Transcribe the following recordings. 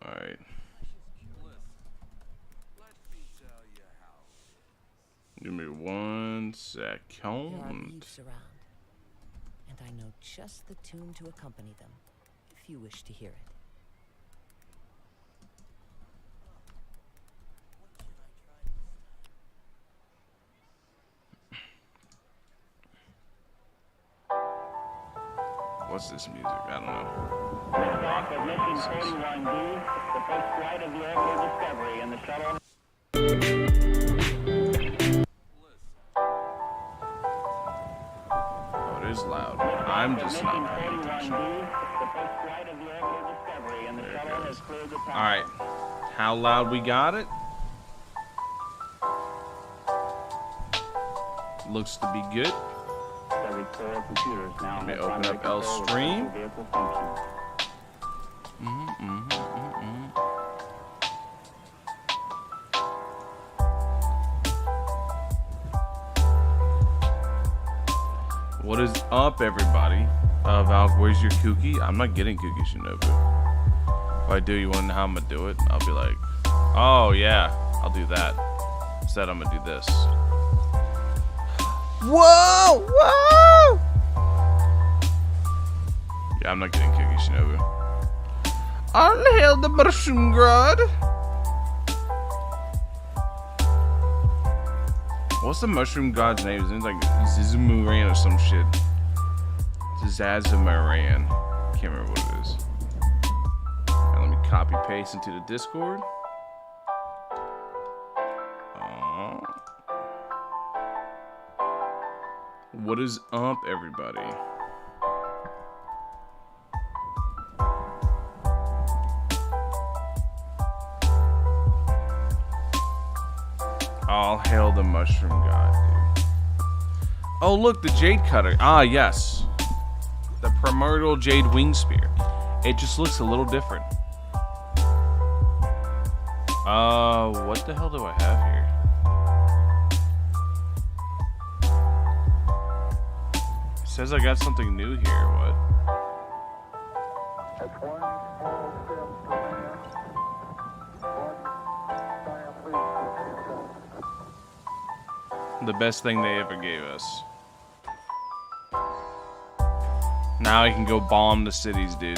Alright. Give me 1 second. There are leaves around, and I know just the tune to accompany them, if you wish to hear it. What's this music? I don't know. Liftoff of mission 41D, the first flight of the Albedo Discovery and the shuttle. Oh, it is loud. I'm just not paying attention. Alright. How loud we got it? Looks to be good. Let me open up L Stream. What is up, everybody? Valk, where's your cookie? I'm not getting cookie, Shinobu. If I do, you want to know how I'm gonna do it? I'll be like, oh yeah, I'll do that. Instead, I'm gonna do this. Whoa! Whoa! Yeah, I'm not getting cookie, Shinobu. I'll hail the mushroom god. What's the mushroom god's name? His name's like Zizamuran or some shit. Zizamuran. Can't remember what it is. Now let me copy paste into the Discord. What is up, everybody? All hail the mushroom god, dude. Oh, look, the jade cutter. Ah, yes. The primordial jade wing spear. It just looks a little different. What the hell do I have here? It says I got something new here. What? The best thing they ever gave us. Now I can go bomb the cities, dude.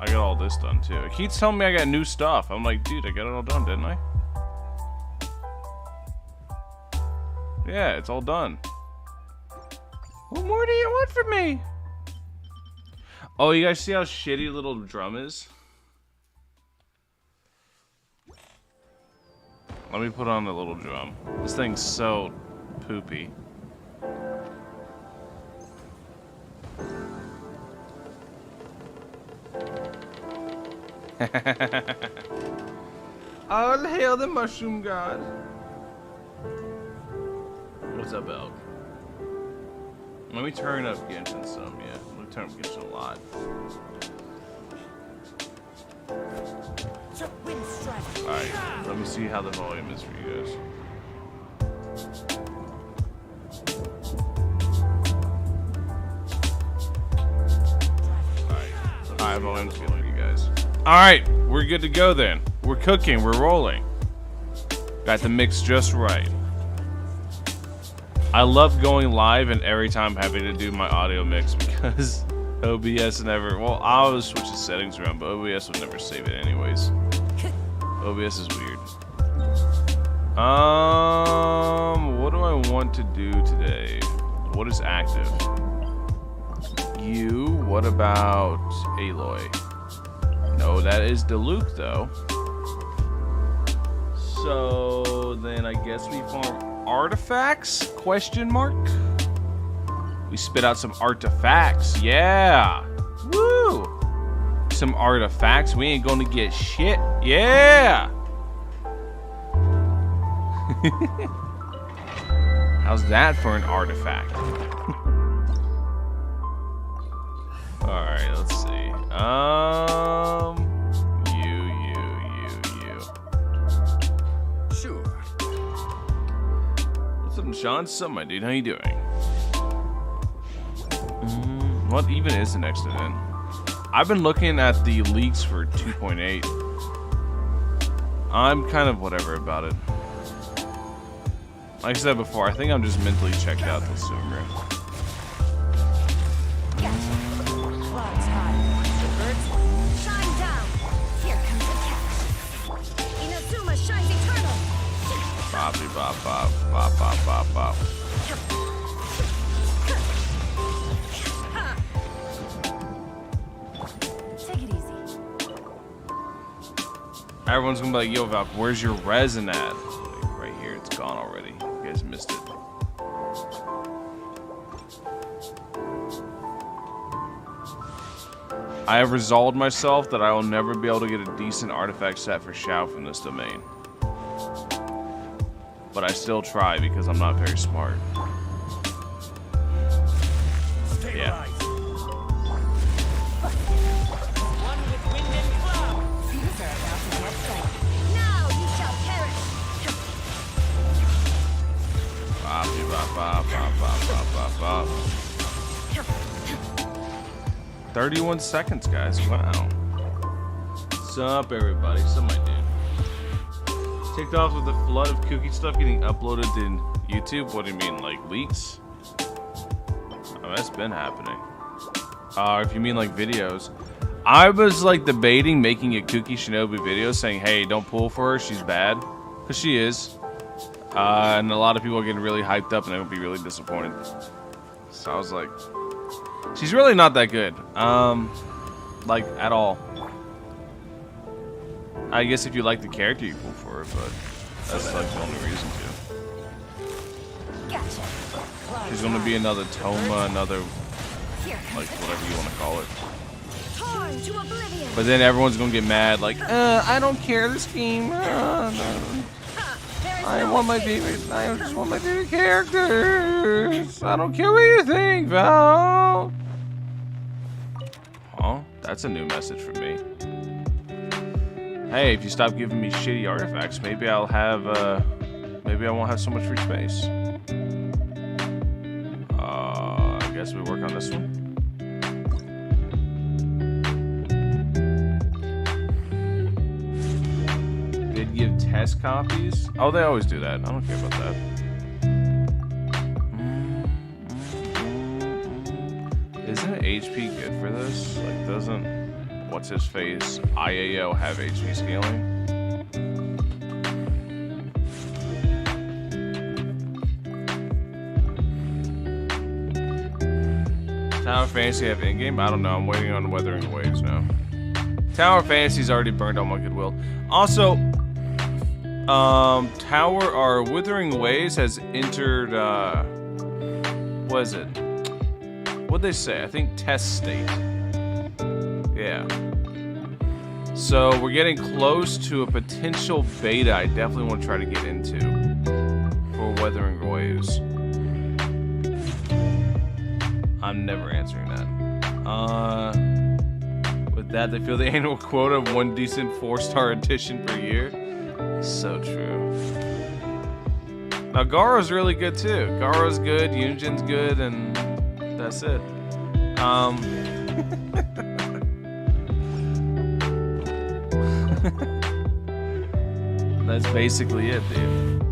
I got all this done too. It keeps telling me I got new stuff. I'm like, dude, I got it all done, didn't I? Yeah, it's all done. What more do you want from me? Oh, you guys see how shitty little drum is? Let me put on the little drum. This thing's so poopy. All hail the mushroom god. What's up, Elk? Let me turn up Genshin some, yeah. Let me turn up Genshin a lot. Alright, let me see how the volume is for you guys. Alright, volume's good for you guys. Alright, we're good to go then. We're cooking, we're rolling. Got the mix just right. I love going live and every time having to do my audio mix because OBS never, well, I always switch the settings around, but OBS would never save it anyways. OBS is weird. What do I want to do today? What is active? You, what about Aloy? No, that is Diluc though. So then I guess we farm artifacts? Question mark? We spit out some artifacts, yeah! Woo! Some artifacts, we ain't gonna get shit, yeah! How's that for an artifact? Alright, let's see. You. Sure. What's up, Sean? What's up, my dude? How you doing? What even is the next event? I've been looking at the leaks for 2.8. I'm kind of whatever about it. Like I said before, I think I'm just mentally checked out till sooner. Cloud's high. The birds shine down. Here comes the catch. Inazuma shines eternal. Boppy bop bop bop bop bop bop. Take it easy. Everyone's gonna be like, yo, Valk, where's your resin at? Like, right here, it's gone already. You guys missed it. I have resolved myself that I will never be able to get a decent artifact set for Xiao from this domain. But I still try because I'm not very smart. Yeah. One with wind and cloud. These are about to get set. Now you shall perish. Boppy bop bop bop bop bop bop bop. 31 seconds, guys. Wow. What's up, everybody? What's up, my dude? Ticked off with the flood of kooky stuff getting uploaded in YouTube. What do you mean, like leaks? Oh, that's been happening. If you mean like videos, I was like debating making a kooky Shinobu video saying, "Hey, don't pull for her. She's bad," because she is. And a lot of people are getting really hyped up, and I would be really disappointed. So I was like, she's really not that good. Like at all. I guess if you like the character, you pull for her, but that's like the only reason to. Gotcha. She's gonna be another Toma, another Here like comes whatever you want to call it. torn to oblivion. But then everyone's gonna get mad, like, I don't care this game. No. There is I no want my escape. favorite. I just want my favorite characters. I don't care what you think, Val. Huh? That's a new message for me. Hey, if you stop giving me shitty artifacts, maybe I'll have, maybe I won't have so much free space. I guess we work on this one. They'd give test copies? Oh, they always do that. I don't care about that. Isn't HP good for this? Like, doesn't what's his face IAO have HP scaling? Tower Fantasy have in-game? I don't know. I'm waiting on Wuthering Waves now. Tower Fantasy's already burned all my goodwill. Also, Wuthering Waves has entered, what is it? What'd they say? I think test state. Yeah. So we're getting close to a potential beta I definitely want to try to get into for Wuthering Waves. I'm never answering that. With that, they feel the annual quota of one decent 4-star edition per year. So true. Now Garo's really good too. Garo's good, Yunjin's good, and that's it. That's basically it, dude.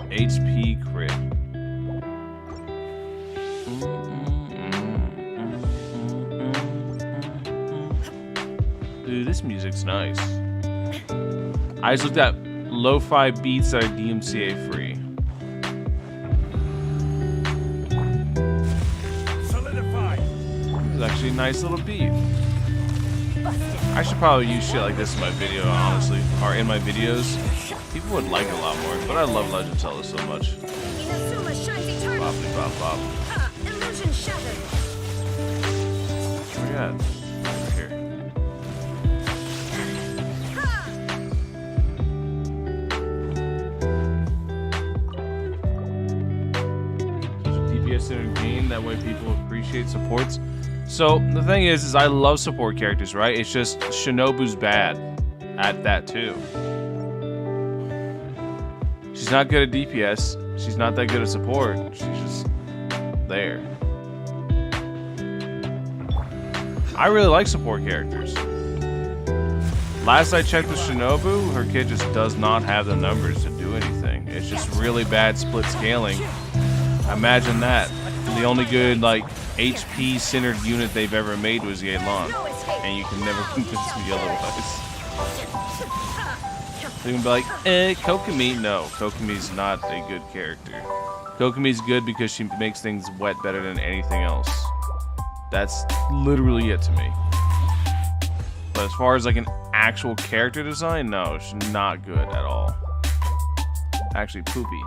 HP crit. Dude, this music's nice. I just looked at lo-fi beats that are DMCA free. Solidify. This is actually a nice little beat. I should probably use shit like this in my video, honestly. Or in my videos. People would like it a lot more, but I love Legend of Zelda so much. Inazuma shines eternal. Bop, bop, bop. Ha! Illusion shattered. What we got? Over here. Ha! DPS entertain, that way people appreciate supports. So the thing is I love support characters, right? It's just Shinobu's bad at that too. She's not good at DPS. She's not that good at support. She's just there. I really like support characters. Last I checked with Shinobu, her kit just does not have the numbers to do anything. It's just really bad split scaling. Imagine that. The only good like HP centered unit they've ever made was Yelan, and you can never convince me otherwise. So you can be like, Kokomi. No, Kokomi's not a good character. Kokomi's good because she makes things wet better than anything else. That's literally it to me. But as far as like an actual character design, no, she's not good at all. Actually, poopy.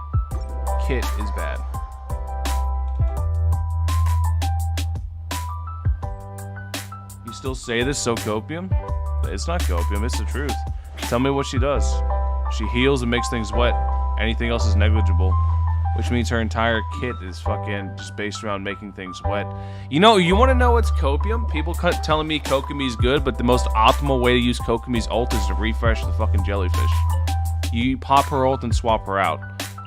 Kit is bad. You still say this so copium? It's not copium, it's the truth. Tell me what she does. She heals and makes things wet. Anything else is negligible. Which means her entire kit is fucking just based around making things wet. You know, you want to know what's copium? People telling me Kokomi's good, but the most optimal way to use Kokomi's ult is to refresh the fucking jellyfish. You pop her ult and swap her out.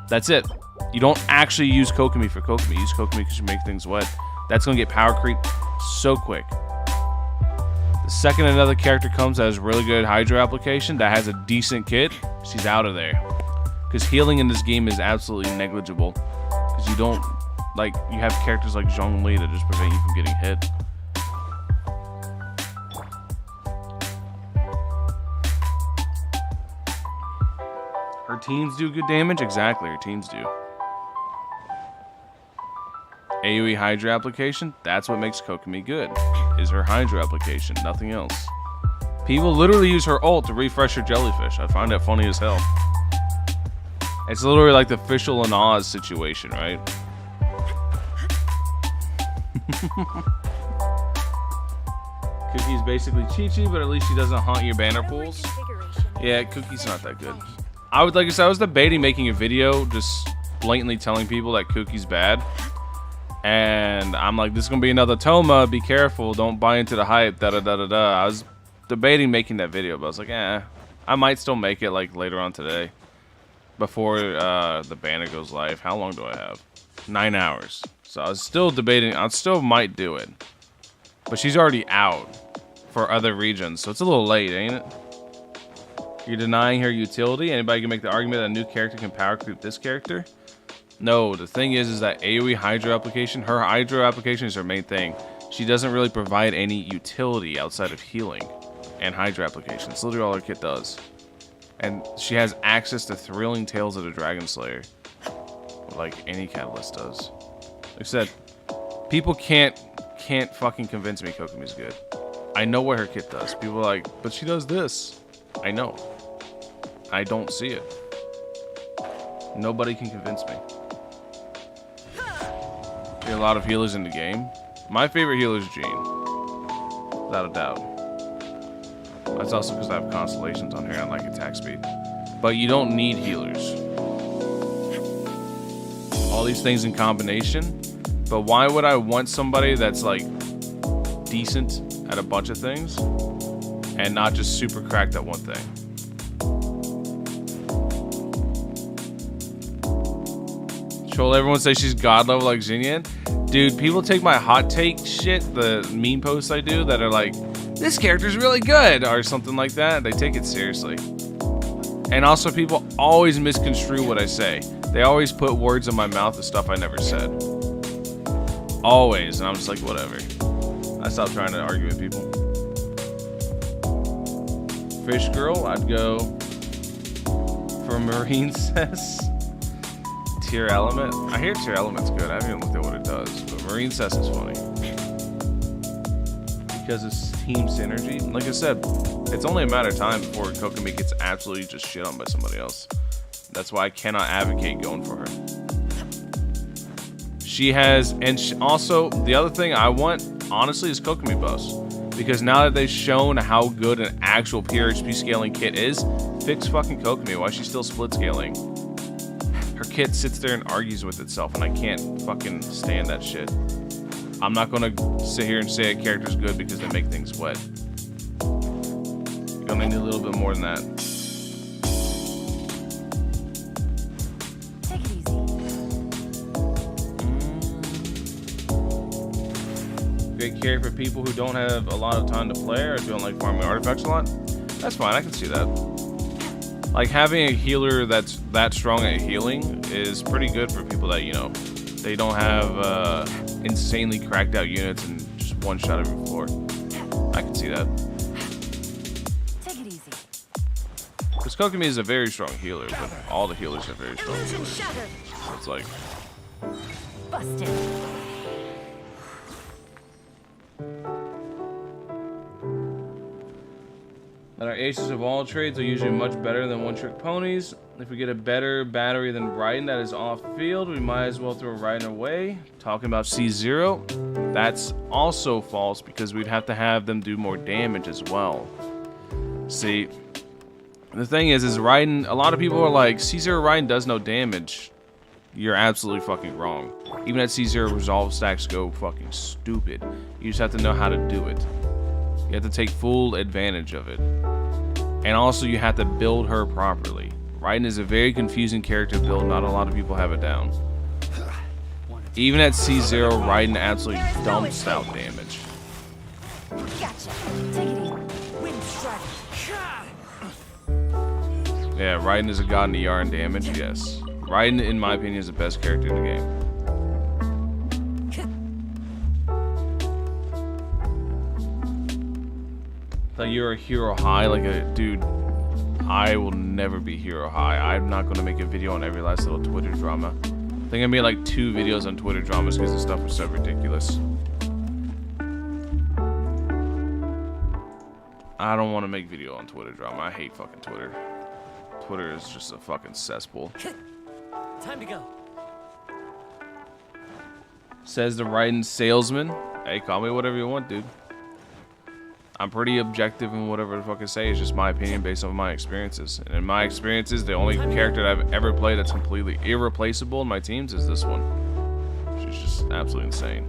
That's it. You don't actually use Kokomi for Kokomi. You use Kokomi because you make things wet. That's going to get power creep so quick. The second another character comes that has really good Hydro application, that has a decent kit, she's out of there. Because healing in this game is absolutely negligible. Because you don't, like, you have characters like Zhongli that just prevent you from getting hit. Her teams do good damage? Exactly, her teams do. AoE Hydra application? That's what makes Kokomi good. Is her Hydra application, nothing else. People literally use her ult to refresh her jellyfish. I find that funny as hell. It's literally like the Fischl and Oz situation, right? Cookie's basically Chi-Chi, but at least she doesn't haunt your banner pools. Yeah, Cookie's not that good. I would, like I said, I was debating making a video just blatantly telling people that Cookie's bad. And I'm like, this is going to be another Toma, be careful, don't buy into the hype, da-da-da-da-da. I was debating making that video, but I was like, I might still make it like later on today. Before the banner goes live. How long do I have? 9 hours. So I was still debating. I still might do it. But she's already out for other regions. So it's a little late, ain't it? You're denying her utility? Anybody can make the argument that a new character can power creep this character? No, the thing is that AoE Hydro application, her Hydro application is her main thing. She doesn't really provide any utility outside of healing and Hydro application. It's literally all her kit does. And she has access to Thrilling Tales of the Dragon Slayer, like any Catalyst does. Like I said, people can't fucking convince me Kokomi's good. I know what her kit does. People are like, but she does this. I know. I don't see it. Nobody can convince me. There are a lot of healers in the game. My favorite healer is Jean, without a doubt. That's also because I have constellations on here and I like attack speed. But you don't need healers. All these things in combination. But why would I want somebody that's like decent at a bunch of things and not just super cracked at one thing? Troll everyone say she's god level like Xinyan. Dude, people take my hot take shit, the meme posts I do that are like, this character's really good, or something like that. They take it seriously. And also, people always misconstrue what I say. They always put words in my mouth of stuff I never said. Always. And I'm just like, whatever. I stopped trying to argue with people. Fish Girl, I'd go for Marine Cess. Tier Element. I hear Tier Element's good. I haven't even looked at what it does. But Marine Cess is funny. Because it's team synergy. Like I said, it's only a matter of time before Kokomi gets absolutely just shit on by somebody else. That's why I cannot advocate going for her. She has, and also the other thing I want, honestly, is Kokomi buffs. Because now that they've shown how good an actual pure HP scaling kit is, fix fucking Kokomi. Why is she still split scaling? Her kit sits there and argues with itself, and I can't fucking stand that shit. I'm not gonna sit here and say a character's good because they make things wet. You're gonna need a little bit more than that. Take it easy. great character for people who don't have a lot of time to play or don't like farming artifacts a lot. That's fine, I can see that. Like, having a healer that's that strong at healing is pretty good for people that, you know, they don't have insanely cracked out units and just one shot every floor. I can see that. Take it easy. Because Kokomi is a very strong healer, but all the healers are very strong Illusion healers. shattered. So it's like, Busted. that our aces of all trades are usually much better than one-trick ponies. If we get a better battery than Raiden that is off-field, we might as well throw Raiden away. Talking about C0, that's also false because we'd have to have them do more damage as well. See, the thing is Raiden, a lot of people are like, C0 Raiden does no damage. You're absolutely fucking wrong. Even at C0, resolve stacks go fucking stupid. You just have to know how to do it. You have to take full advantage of it. And also you have to build her properly. Raiden is a very confusing character to build. Not a lot of people have it down. Even at C0, Raiden absolutely dumps out damage. Gotcha. Take it easy. Wind strike. Yeah, Raiden is a god in ER and damage, yes. Raiden, in my opinion, is the best character in the game. Like, you're a hero high, like a dude. I will never be hero high. I'm not gonna make a video on every last little Twitter drama. I think I made like 2 videos on Twitter dramas because the stuff was so ridiculous. I don't want to make video on Twitter drama. I hate fucking Twitter. Twitter is just a fucking cesspool. Time to go. Says the Raiden salesman. Hey, call me whatever you want, dude. I'm pretty objective in whatever the fuck I say. It's just my opinion based on my experiences. And in my experiences, the only character that I've ever played that's completely irreplaceable in my teams is this one. She's just absolutely insane.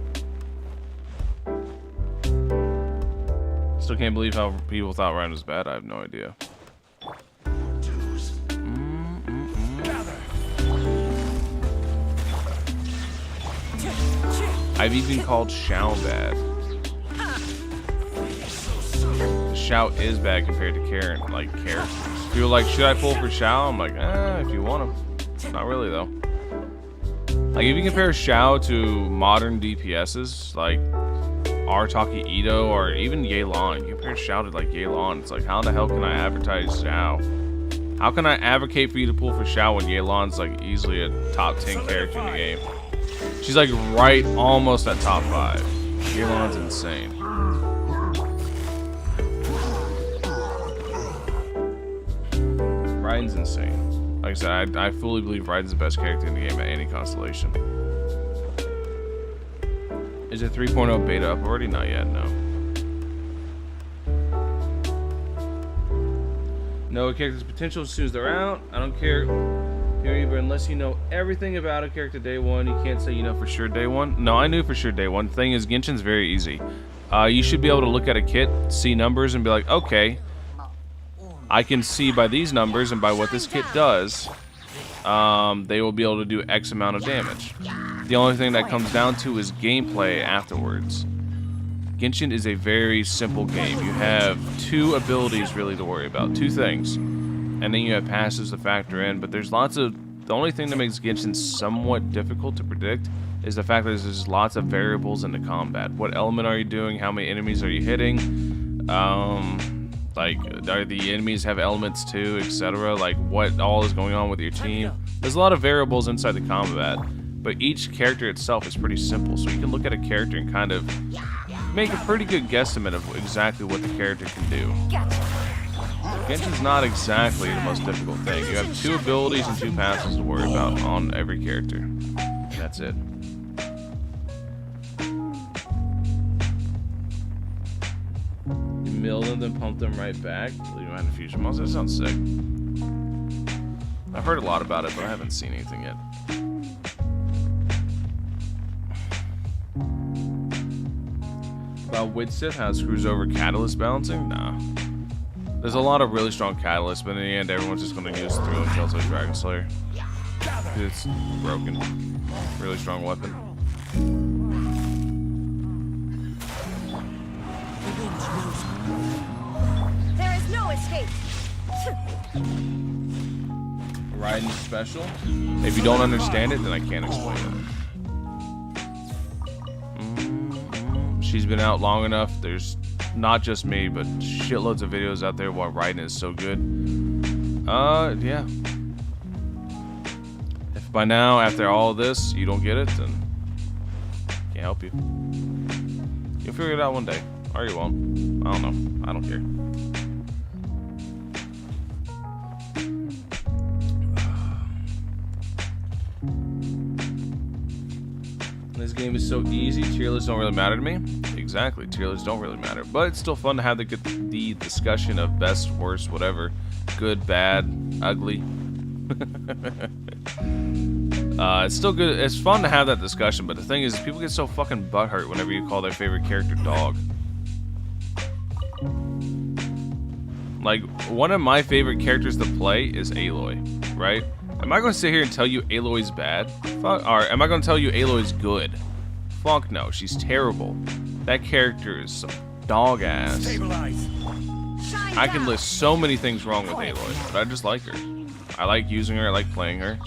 Still can't believe how people thought Raiden was bad. I have no idea. I've even called Xiao bad. Xiao is bad compared to characters. People are like, should I pull for Xiao? I'm like, if you want him. Not really though. Like, if you compare Xiao to modern DPSs, like Arataki Ito or even Yelan, you compare Xiao to like Yelan, it's like, how the hell can I advertise Xiao? How can I advocate for you to pull for Xiao when Yelan's like easily a top 10 character in the game? She's like right almost at top 5. Yelan's insane. Raiden's insane. Like I said, I fully believe Raiden's the best character in the game at any constellation. Is it 3.0 beta up already? Not yet, no. Know a character's potential as soon as they're out. I don't care. But unless you know everything about a character day one, you can't say you know for sure day one. No, I knew for sure day one. The thing is, Genshin's very easy. You should be able to look at a kit, see numbers, and be like, okay, I can see by these numbers and by what this kit does, they will be able to do X amount of damage. The only thing that comes down to is gameplay afterwards. Genshin is a very simple game. You have 2 abilities really to worry about, 2 things. And then you have passives to factor in, but there's lots of... The only thing that makes Genshin somewhat difficult to predict is the fact that there's lots of variables in the combat. What element are you doing? How many enemies are you hitting? Like, are the enemies have elements too, etc.? Like, what all is going on with your team? There's a lot of variables inside the combat, but each character itself is pretty simple, so you can look at a character and kind of make a pretty good guesstimate of exactly what the character can do. Genshin's not exactly the most difficult thing. You have 2 abilities and 2 passives to worry about on every character. That's it. You mill them, then pump them right back. Leave them in fusion modes. That sounds sick. I've heard a lot about it, but I haven't seen anything yet. About Widsith, how it screws over catalyst balancing? Nah. There's a lot of really strong catalysts, but in the end, everyone's just going to use through and kill to Dragon Slayer. It's broken. Really strong weapon. escaped. Raiden special. If you don't understand it, then I can't explain it. She's been out long enough. There's not just me, but shitloads of videos out there why Raiden is so good. Yeah. If by now, after all this, you don't get it, then can't help you. You'll figure it out one day. Or you won't. I don't know. I don't care. This game is so easy. Tier lists don't really matter to me. Exactly. Tier lists don't really matter. But it's still fun to have the discussion of best, worst, whatever. Good, bad, ugly. It's still good. It's fun to have that discussion. But the thing is, people get so fucking butthurt whenever you call their favorite character dog. Like, one of my favorite characters to play is Aloy, right? Am I going to sit here and tell you Aloy's bad? Fuck, or am I going to tell you Aloy's good? Fuck no, she's terrible. That character is some dog ass. I can list so many things wrong with Aloy, but I just like her. I like using her, I like playing her.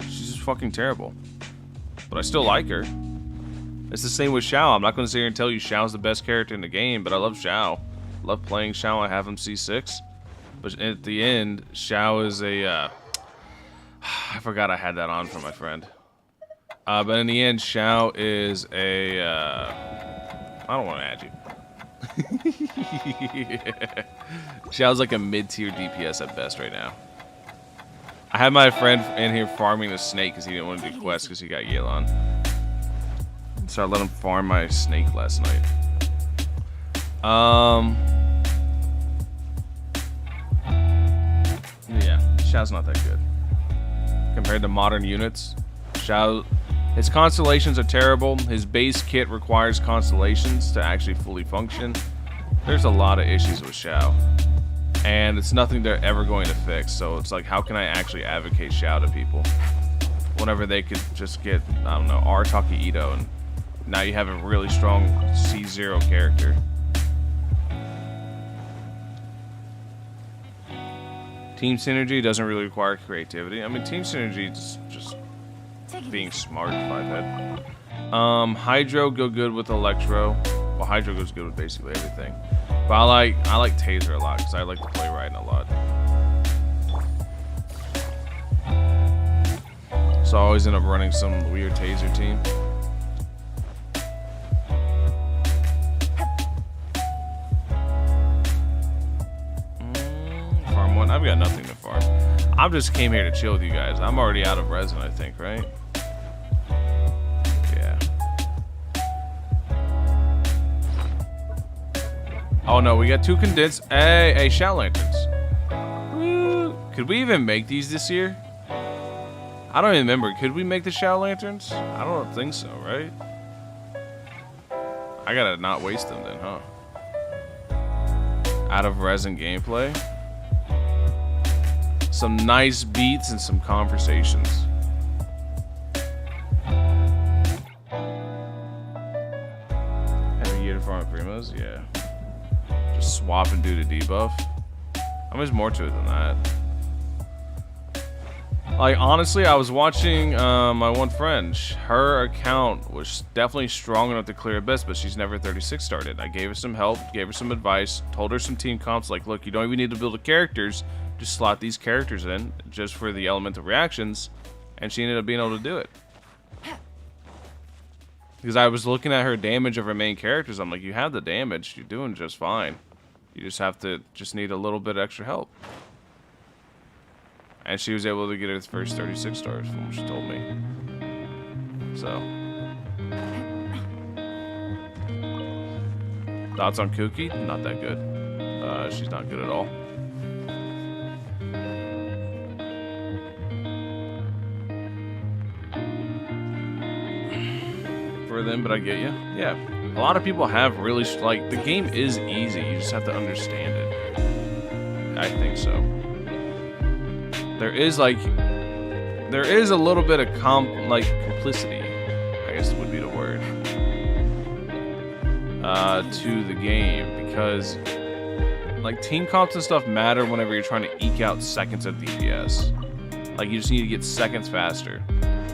She's just fucking terrible. But I still like her. It's the same with Xiao. I'm not going to sit here and tell you Xiao's the best character in the game, but I love Xiao. I love playing Xiao. I have him C6. But at the end, Xiao is a... I forgot I had that on for my friend. But in the end, Xiao is a... I don't want to add you. Xiao's like a mid-tier DPS at best right now. I had my friend in here farming the snake because he didn't want to do quests because he got Yelan. So I let him farm my snake last night. Yeah, Xiao's not that good. Compared to modern units, Xiao, his constellations are terrible. His base kit requires constellations to actually fully function. There's a lot of issues with Xiao. And it's nothing they're ever going to fix. So it's like, how can I actually advocate Xiao to people? Whenever they could just get, I don't know, Arataki Ito, and now you have a really strong C0 character. Team synergy doesn't really require creativity. I mean, team synergy is just being smart, Fivehead. Hydro go good with Electro. Well, Hydro goes good with basically everything. But I like Taser a lot because I like to play Raiden a lot. So I always end up running some weird Taser team. Farm one. I've got nothing to farm. I just came here to chill with you guys. I'm already out of resin, I think, right? Yeah. Oh no, we got 2 condensed. Hey, Xiao lanterns. Woo. Could we even make these this year? I don't even remember. Could we make the Xiao lanterns? I don't think so, right? I gotta not waste them then, huh? Out of resin gameplay. Some nice beats and some conversations. Every year to farm primos? Yeah. Just swap and do the debuff. I mean, there's more to it than that. Like, honestly, I was watching my one friend. Her account was definitely strong enough to clear Abyss, but she's never 36 started. I gave her some help, gave her some advice, told her some team comps, like, look, you don't even need to build the characters. Just slot these characters in, just for the elemental reactions, and she ended up being able to do it. Because I was looking at her damage of her main characters, I'm like, you have the damage, you're doing just fine. You just need a little bit extra help. And she was able to get her first 36 stars from what she told me. So. Thoughts on Cookie? Not that good. She's not good at all. For them, but I get you. Yeah. A lot of people have really, like, the game is easy. You just have to understand it. I think so. There is a little bit of complicity, I guess would be the word, to the game, because like team comps and stuff matter whenever you're trying to eke out seconds of DPS. Like you just need to get seconds faster.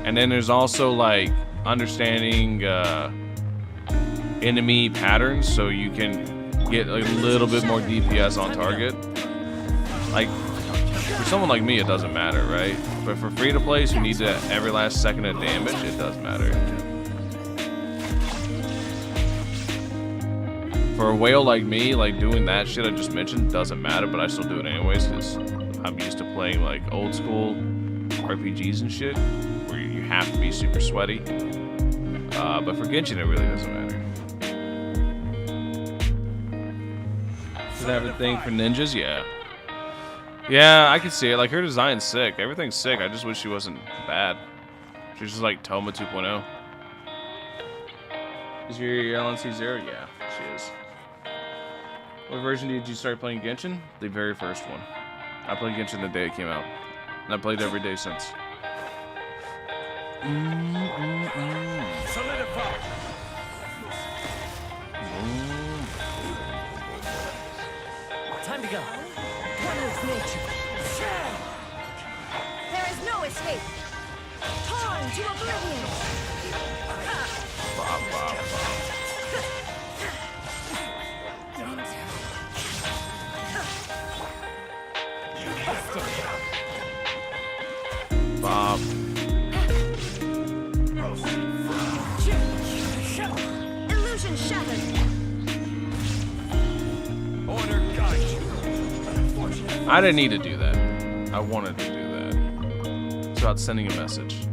And then there's also like understanding enemy patterns so you can get a little bit more DPS on target. Like for someone like me it doesn't matter, right? But for free to plays who need every last second of damage, it does matter. For a whale like me, like doing that shit I just mentioned doesn't matter, but I still do it anyways because I'm used to playing like old school RPGs and shit where you have to be super sweaty. But for Genshin it really doesn't matter. Does it have a thing for ninjas? Yeah. Yeah, I can see it. Like her design's sick. Everything's sick. I just wish she wasn't bad. She's just like Toma 2.0. Is your LNC 0? Yeah, she is. What version did you start playing Genshin? The very first one. I played Genshin the day it came out. And I played every day since. Solidify. Time to go. One with nature. There is no escape. Torn to oblivion. Bop, bop, bop. Bob. Illusion shattered. Order guides you. I didn't need to do that. I wanted to do that. It's about sending a message.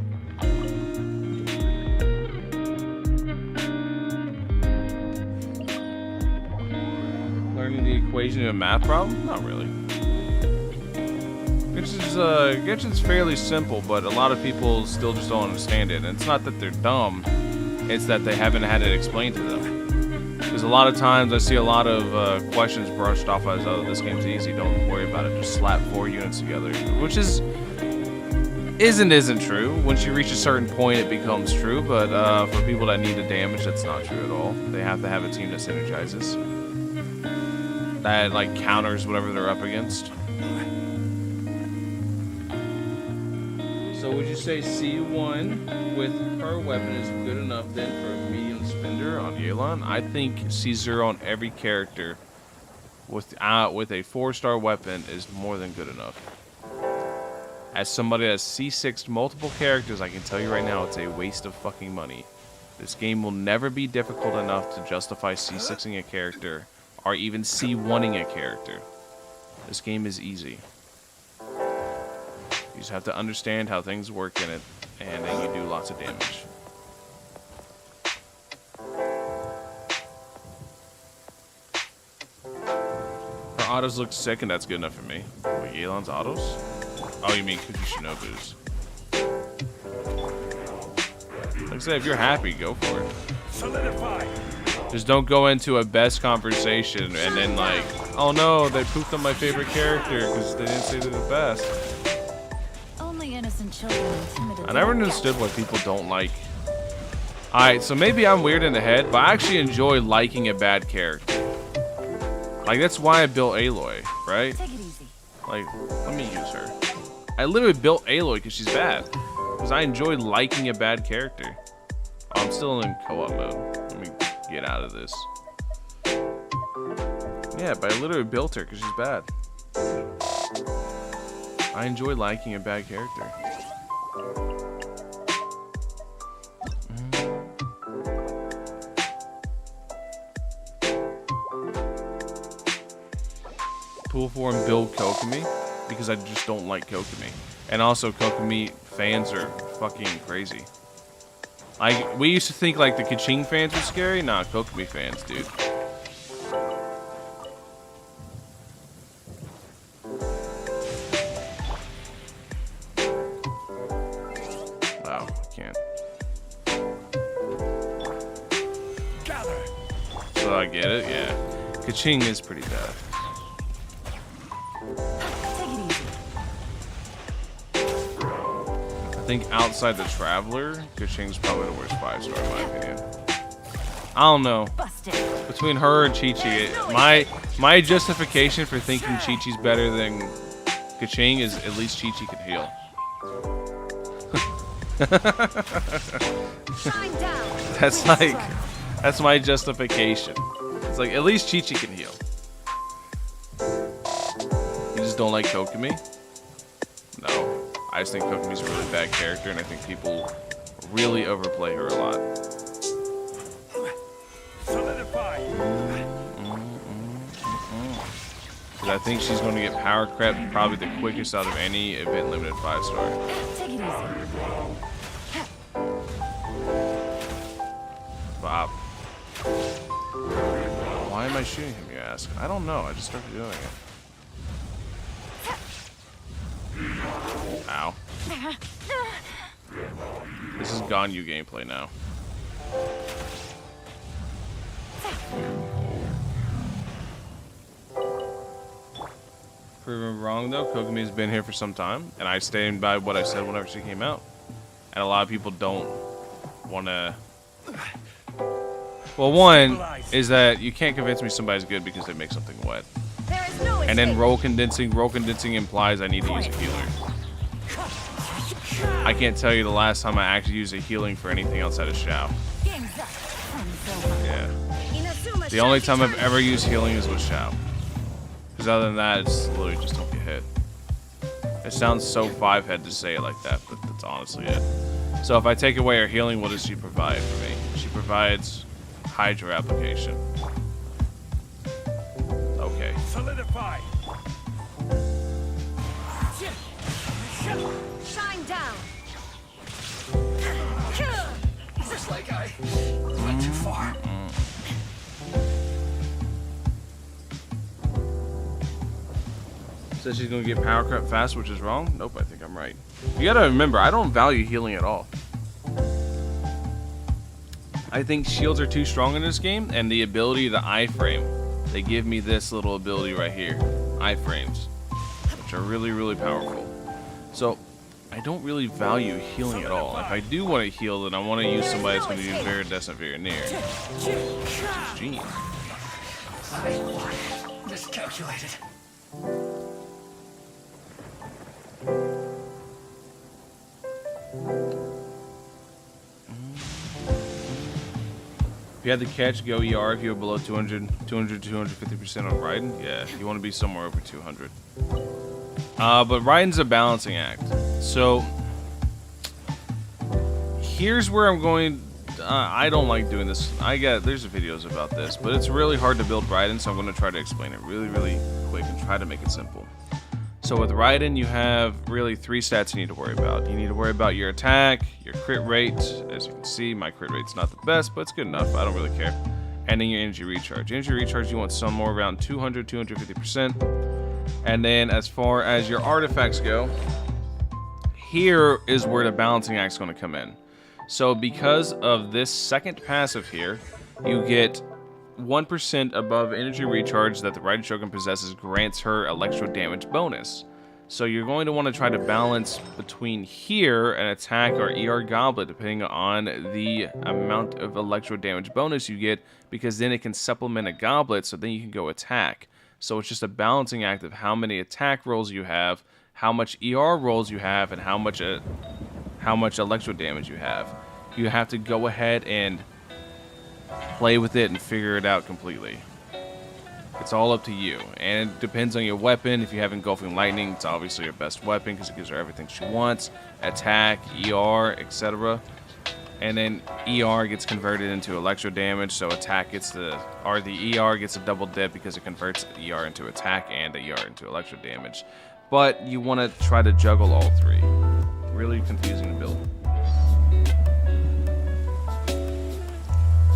Learning the equation of a math problem? Not really. Genshin's fairly simple, but a lot of people still just don't understand it. And it's not that they're dumb, it's that they haven't had it explained to them. Because a lot of times I see a lot of questions brushed off as, oh, this game's easy, don't worry about it, just slap 4 units together. Which isn't true. Once you reach a certain point, it becomes true, but for people that need the damage, that's not true at all. They have to have a team that synergizes. That, like, counters whatever they're up against. So would you say C1 with her weapon is good enough then for a medium spender on Yelan? I think C0 on every character with a 4-star weapon is more than good enough. As somebody that's C6'd multiple characters, I can tell you right now it's a waste of fucking money. This game will never be difficult enough to justify C6ing a character or even C1ing a character. This game is easy. You just have to understand how things work in it, and then you do lots of damage. Her autos look sick, and that's good enough for me. Wait, Yelan's autos? Oh, you mean Cookie Shinobu's. Like I said, if you're happy, go for it. Solidify. Just don't go into a best conversation and then like, oh no, they pooped on my favorite character because they didn't say they're the best. Innocent children intimidated. I never understood why people don't like. Alright, so maybe I'm weird in the head, but I actually enjoy liking a bad character. Like, that's why I built Aloy, right? Take it easy. Like, let me use her. I literally built Aloy because she's bad. Because I enjoy liking a bad character. Oh, I'm still in co-op mode. Let me get out of this. Yeah, but I literally built her because she's bad. I enjoy liking a bad character. Pool for and build Kokomi because I just don't like Kokomi. And also Kokomi fans are fucking crazy. Like, we used to think like the Kaching fans were scary. Nah, Kokomi fans, dude. Wow, can't. So I get it, yeah. Kaching is pretty bad. I think outside the Traveler, Kaching's probably the worst 5-star in my opinion. I don't know. Busted. Between her and Chi-Chi, my justification for thinking Chi-Chi's better than Kaching is at least Chi-Chi can heal. Shine down. That's my justification. It's like, at least Chi-Chi can heal. You just don't like Kokomi? No. I just think Kokomi's a really bad character, and I think people really overplay her a lot. Solidify. Because I think she's going to get power crept probably the quickest out of any event limited 5-star. Take it easy. Bob. Why am I shooting him, you ask? I don't know. I just started doing it. Ow. This is Ganyu gameplay now. Proven wrong though. Kokomi has been here for some time, and I stand by what I said whenever she came out. And a lot of people don't want to. Well, one is that you can't convince me somebody's good because they make something wet. There is no And then escape. roll condensing. Roll condensing implies I need to use a healer. I can't tell you the last time I actually used a healing for anything outside of Xiao. Game's up. Yeah. Inazuma The only Shiny time I've Turn. ever used healing is with Xiao. Because other than that, it's literally just don't get hit. It sounds so five-head to say it like that, but that's honestly it. So if I take away her healing, what does she provide for me? She provides Hydra application. Okay. Solidify. Shine down. Looks like I went too far. Says she's gonna get power crept fast, which is wrong. Nope, I think I'm right. You gotta remember, I don't value healing at all. I think shields are too strong in this game, and the ability, the iframe, they give me this little ability right here, iframes, which are really, really powerful. So I don't really value healing at all. If I do want to heal, then I want to use somebody that's going to do Viridescent very near. Gene. I miscalculated. If you had the catch, go ER if you were below 200, 250% on Raiden. Yeah, you want to be somewhere over 200. But Raiden's a balancing act. So here's where I'm going. I don't like doing this. There's videos about this, but it's really hard to build Raiden, so I'm going to try to explain it really, really quick and try to make it simple. So with Raiden, you have really 3 stats you need to worry about. You need to worry about your attack, your crit rate. As you can see, my crit rate's not the best, but it's good enough. I don't really care. And then your energy recharge. Energy recharge, you want somewhere around 200, 250%. And then as far as your artifacts go, here is where the balancing act's going to come in. So because of this second passive here, you get 1% above energy recharge that the Raiden Shogun possesses grants her electro damage bonus. So you're going to want to try to balance between here an attack or ER goblet depending on the amount of electro damage bonus you get, because then it can supplement a goblet, so then you can go attack. So it's just a balancing act of how many attack rolls you have, how much ER rolls you have, and how much electro damage you have. You have to go ahead and play with it and figure it out completely. It's all up to you, and it depends on your weapon. If you have Engulfing Lightning, it's obviously your best weapon because it gives her everything she wants. Attack, ER, etc. And then ER gets converted into electro damage, so attack gets the ER gets a double dip because it converts the ER into attack and the ER into electro damage. But you want to try to juggle all 3. Really confusing to build.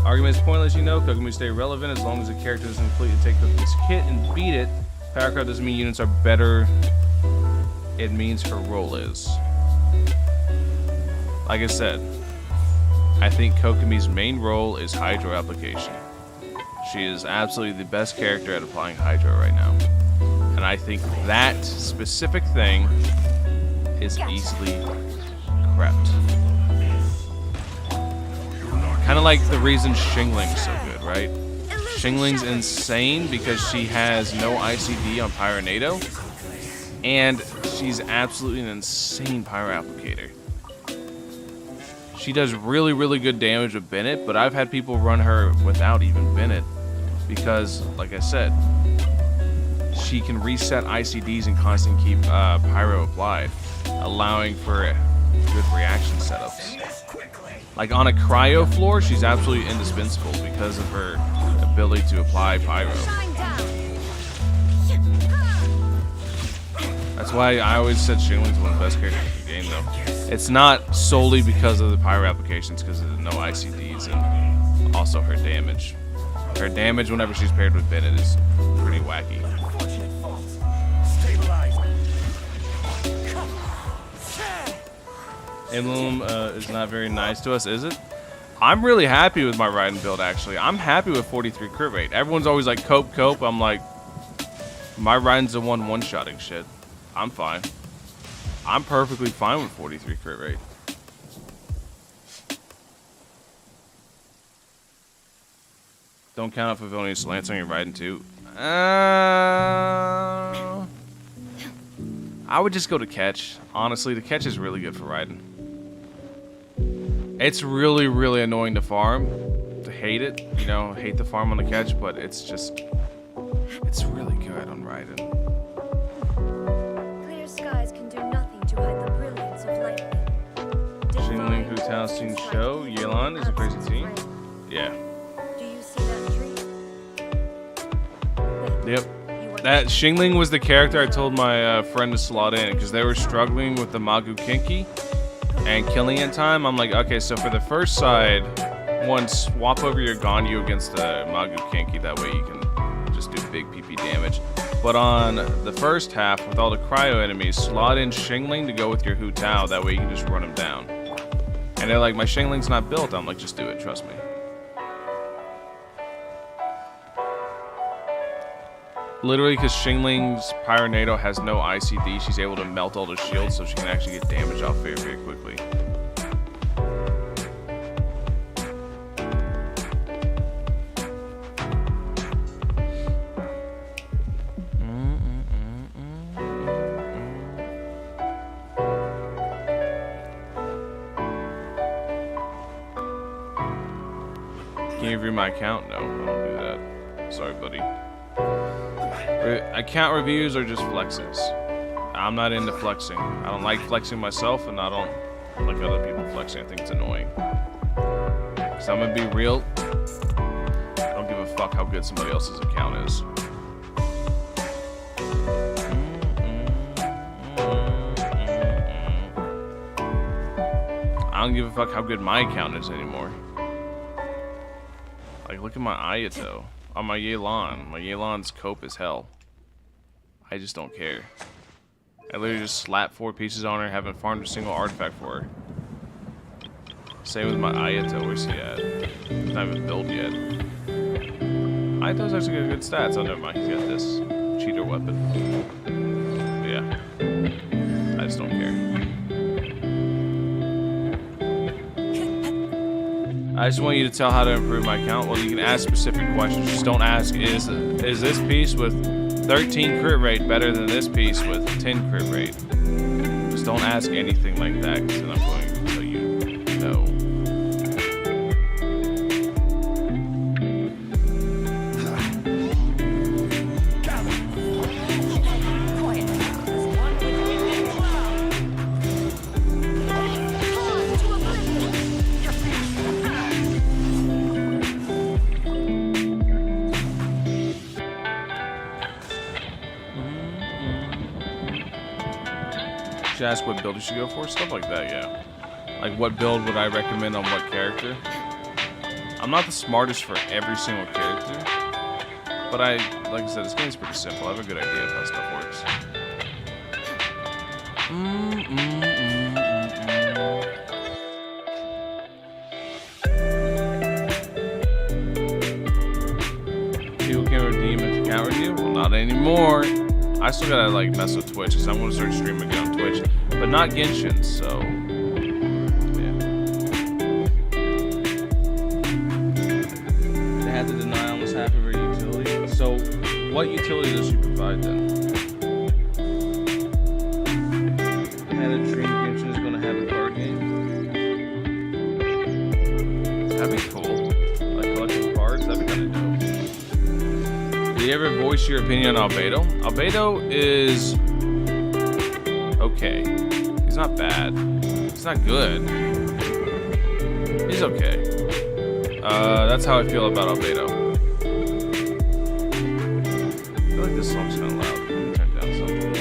Argument is pointless, you know. Kokomi stay relevant as long as the character doesn't completely take Kokomi's kit and beat it. Power crept doesn't mean units are better. It means her role is. Like I said, I think Kokomi's main role is Hydro application. She is absolutely the best character at applying Hydro right now. And I think that specific thing is easily crept. Kind of like the reason Xingling's so good, right? Xingling's insane because she has no ICD on Pyronado, and she's absolutely an insane pyro applicator. She does really, really good damage with Bennett, but I've had people run her without even Bennett because, like I said, she can reset ICDs and constantly keep pyro applied, allowing for good reaction setups. Like on a cryo floor, she's absolutely indispensable because of her ability to apply pyro. That's why I always said Xingling's one of the best characters in the game, though. It's not solely because of the pyro applications, because of the no ICDs and also her damage. Her damage whenever she's paired with Bennett is pretty wacky. Emblem is not very nice to us, is it? I'm really happy with my Raiden build, actually. I'm happy with 43 crit rate. Everyone's always like, cope. I'm like, my Raiden's the one-shotting shit. I'm fine. I'm perfectly fine with 43 crit rate. Don't count out for villainy slants on your Raiden too. I would just go to catch. Honestly, the catch is really good for Raiden. It's really, really annoying to farm. To hate it, you know, hate the farm on the catch, but it's just, it's really good on Raiden. Clear skies can do nothing to hide the brilliance of lightning. Xingling Hu Tao's team show. Yelan is a crazy team. Yeah. Do you see that tree? Yep. That Xingling was the character I told my friend to slot in because they were struggling with the Magu Kinki and killing in time. I'm like, okay, so for the first side, one, swap over your Ganyu against the Magu Kinki. That way you can just do big PP damage. But on the first half, with all the cryo enemies, slot in Xingling to go with your Hu Tao. That way you can just run him down. And they're like, my Xingling's not built. I'm like, just do it, trust me. Literally, because Xingling's Pyronado has no ICD, she's able to melt all the shields so she can actually get damage off very, very quickly. Can you review my account? No, I don't do that. Sorry, buddy. Account reviews are just flexes. I'm not into flexing. I don't like flexing myself, and I don't like other people flexing. I think it's annoying. Because I'm going to be real. I don't give a fuck how good somebody else's account is. I don't give a fuck how good my account is anymore. Like, look at my Ayato. On my Yelan. My Yelan's cope as hell. I just don't care. I literally just slapped 4 pieces on her, haven't farmed a single artifact for her. Same with my Ayato, where's he at? He's not even built yet. Ayato's actually got good stats. Oh, never mind, he's got this cheater weapon. But yeah. I just don't care. I just want you to tell how to improve my account. Well, you can ask specific questions. Just don't ask, is this piece with 13 crit rate better than this piece with 10 crit rate? Just don't ask anything like that, because then I'm going to tell you no. Ask what build you should go for, stuff like that, yeah. Like what build would I recommend on what character? I'm not the smartest for every single character, but like I said, this game's pretty simple. I have a good idea of how stuff works. People can redeem an account review? Well, not anymore. I still gotta like mess with Twitch because I'm gonna start streaming again on Twitch, but not Genshin. So what utility does she provide then? I had a dream Genshin is going to have a card game. That'd be cool. Like collecting cards, that'd be kind of dope. Do you ever voice your opinion on Albedo? Albedo is okay. He's not bad. He's not good. He's okay. That's how I feel about Albedo. I feel like this song's kind of loud. Let me turn down something.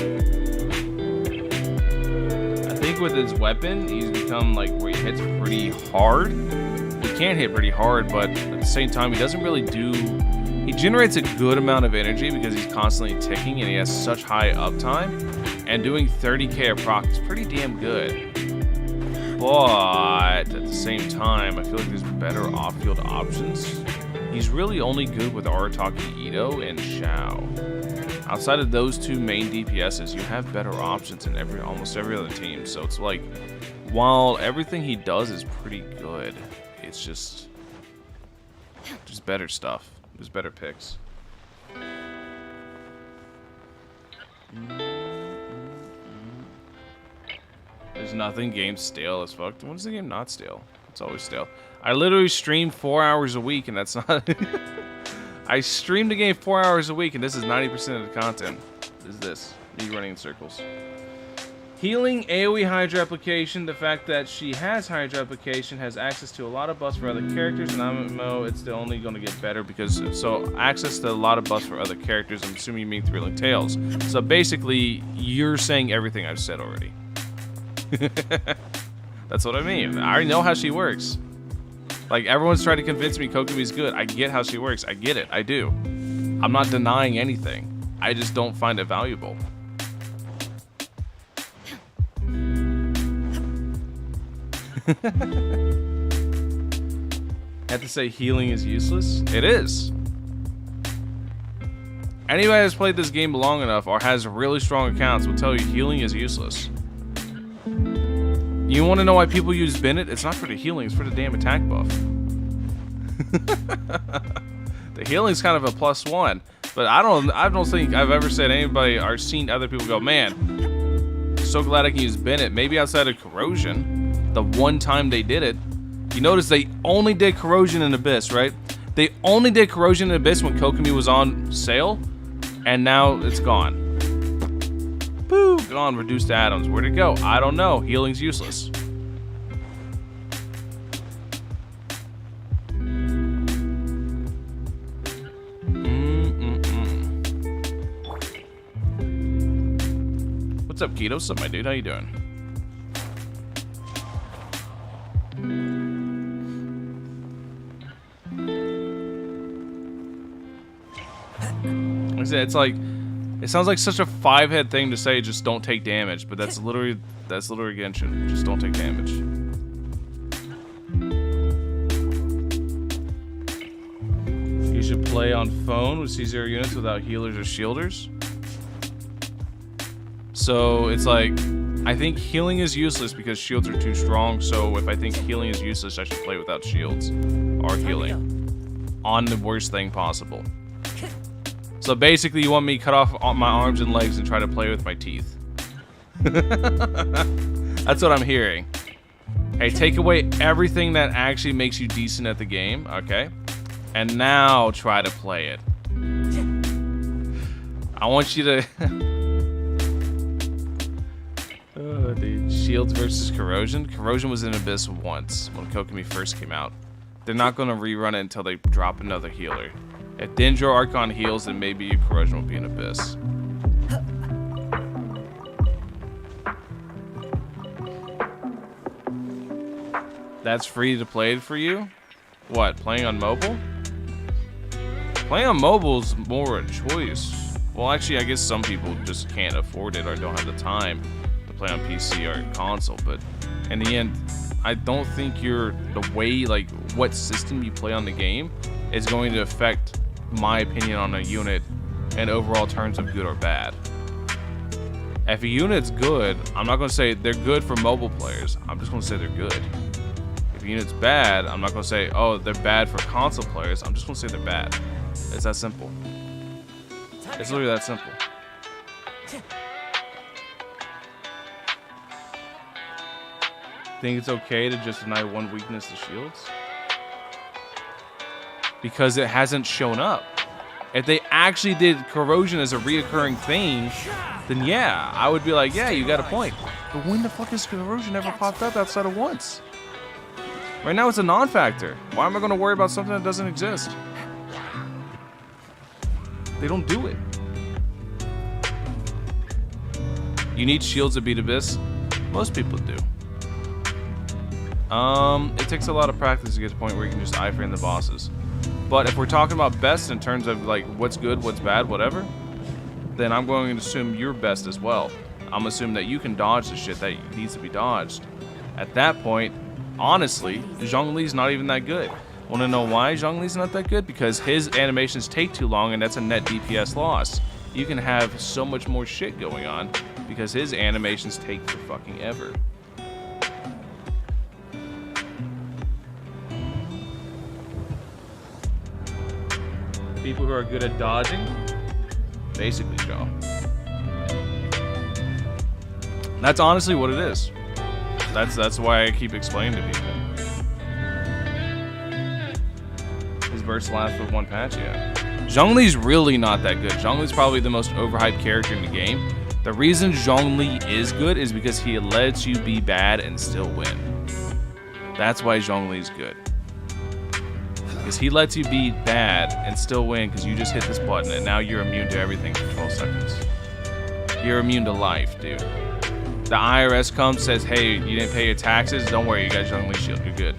I think with his weapon, he's become like where he hits pretty hard. He can hit pretty hard, but at the same time, he doesn't really do. He generates a good amount of energy because he's constantly ticking and he has such high uptime. And doing 30k a proc is pretty damn good. But at the same time, I feel like there's better off-field options. He's really only good with Arataki Ito and Xiao. Outside of those two main DPSs, you have better options in almost every other team. So it's like, while everything he does is pretty good, it's just better stuff. There's better picks. There's nothing. Game's stale as fuck. When is the game not stale? It's always stale. I literally stream 4 hours a week, and that's not. I stream the game 4 hours a week, and this is 90% of the content. Is this me running in circles? Healing AoE Hydra application. The fact that she has Hydra application has access to a lot of buffs for other characters, and MMO it's only going to get better because so access to a lot of buffs for other characters. I'm assuming you mean Thrilling Tales. So basically, you're saying everything I've said already. That's what I mean. I already know how she works. Like, everyone's trying to convince me Kokomi's good. I get how she works. I get it. I do. I'm not denying anything. I just don't find it valuable. I have to say healing is useless. It is. Anybody that's played this game long enough or has really strong accounts will tell you healing is useless. You want to know why people use Bennett? It's not for the healing, it's for the damn attack buff. The healing's kind of a +1, but I don't think I've ever said anybody or seen other people go, man, so glad I can use Bennett. Maybe outside of Corrosion, the one time they did it. You notice they only did Corrosion and Abyss, right? They only did Corrosion and Abyss when Kokomi was on sale, and now it's gone. Boo! Gone. Reduced atoms. Where'd it go? I don't know. Healing's useless. What's up, Keto? What's up, my dude? How you doing? Like I said, it's like, it sounds like such a five-head thing to say, just don't take damage, but that's literally Genshin. Just don't take damage. You should play on phone with C0 units without healers or shielders. So it's like, I think healing is useless because shields are too strong, so if I think healing is useless, I should play without shields or healing on the worst thing possible. So basically, you want me to cut off my arms and legs and try to play with my teeth. That's what I'm hearing. Hey, take away everything that actually makes you decent at the game, okay? And now try to play it. I want you to... Oh, dude. Shields versus Corrosion. Corrosion was in Abyss once when Kokomi first came out. They're not going to rerun it until they drop another healer. If Dendro Archon heals, then maybe your Corrosion will be an Abyss. That's free to play for you? What, playing on mobile? Playing on mobile is more a choice. Well, actually, I guess some people just can't afford it or don't have the time to play on PC or console, but in the end, I don't think the way, like, what system you play on the game is going to affect my opinion on a unit in overall terms of good or bad. If a unit's good, I'm not going to say they're good for mobile players. I'm just going to say they're good. If a unit's bad, I'm not going to say, oh, they're bad for console players. I'm just going to say they're bad. It's that simple. It's literally that simple. Think it's okay to just deny one weakness to shields? Because it hasn't shown up. If they actually did corrosion as a reoccurring thing, then yeah, I would be like, yeah, you got a point. But when the fuck has corrosion ever popped up outside of once? Right now it's a non-factor. Why am I going to worry about something that doesn't exist? They don't do it. You need shields to beat Abyss? Most people do. It takes a lot of practice to get to the point where you can just iframe the bosses. But if we're talking about best in terms of like what's good, what's bad, whatever, then I'm going to assume you're best as well. I'm assuming that you can dodge the shit that needs to be dodged. At that point, honestly, Zhongli's not even that good. Want to know why Zhongli's not that good? Because his animations take too long and that's a net DPS loss. You can have so much more shit going on because his animations take for fucking ever. People who are good at dodging, basically Xiao. That's honestly what it is. That's why I keep explaining to people. His burst lasts with one patch, yeah. Zhongli's really not that good. Zhongli's probably the most overhyped character in the game. The reason Zhongli is good is because he lets you be bad and still win. That's why Zhongli's good. Because he lets you be bad and still win because you just hit this button and now you're immune to everything for 12 seconds. You're immune to life, dude. The IRS comes, says, hey, you didn't pay your taxes. Don't worry, you got Zhongli shield. You're good.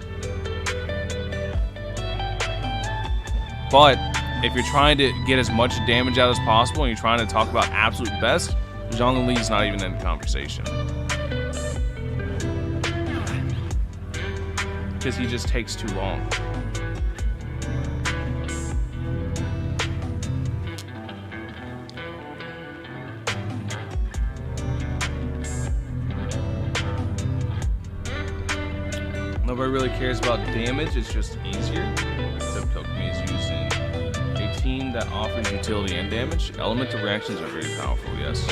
But if you're trying to get as much damage out as possible and you're trying to talk about absolute best, Zhongli's not even in the conversation. Because he just takes too long. Nobody really cares about damage, it's just easier. Except Kokomi is using a team that offers utility and damage. Elemental reactions are very powerful, yes.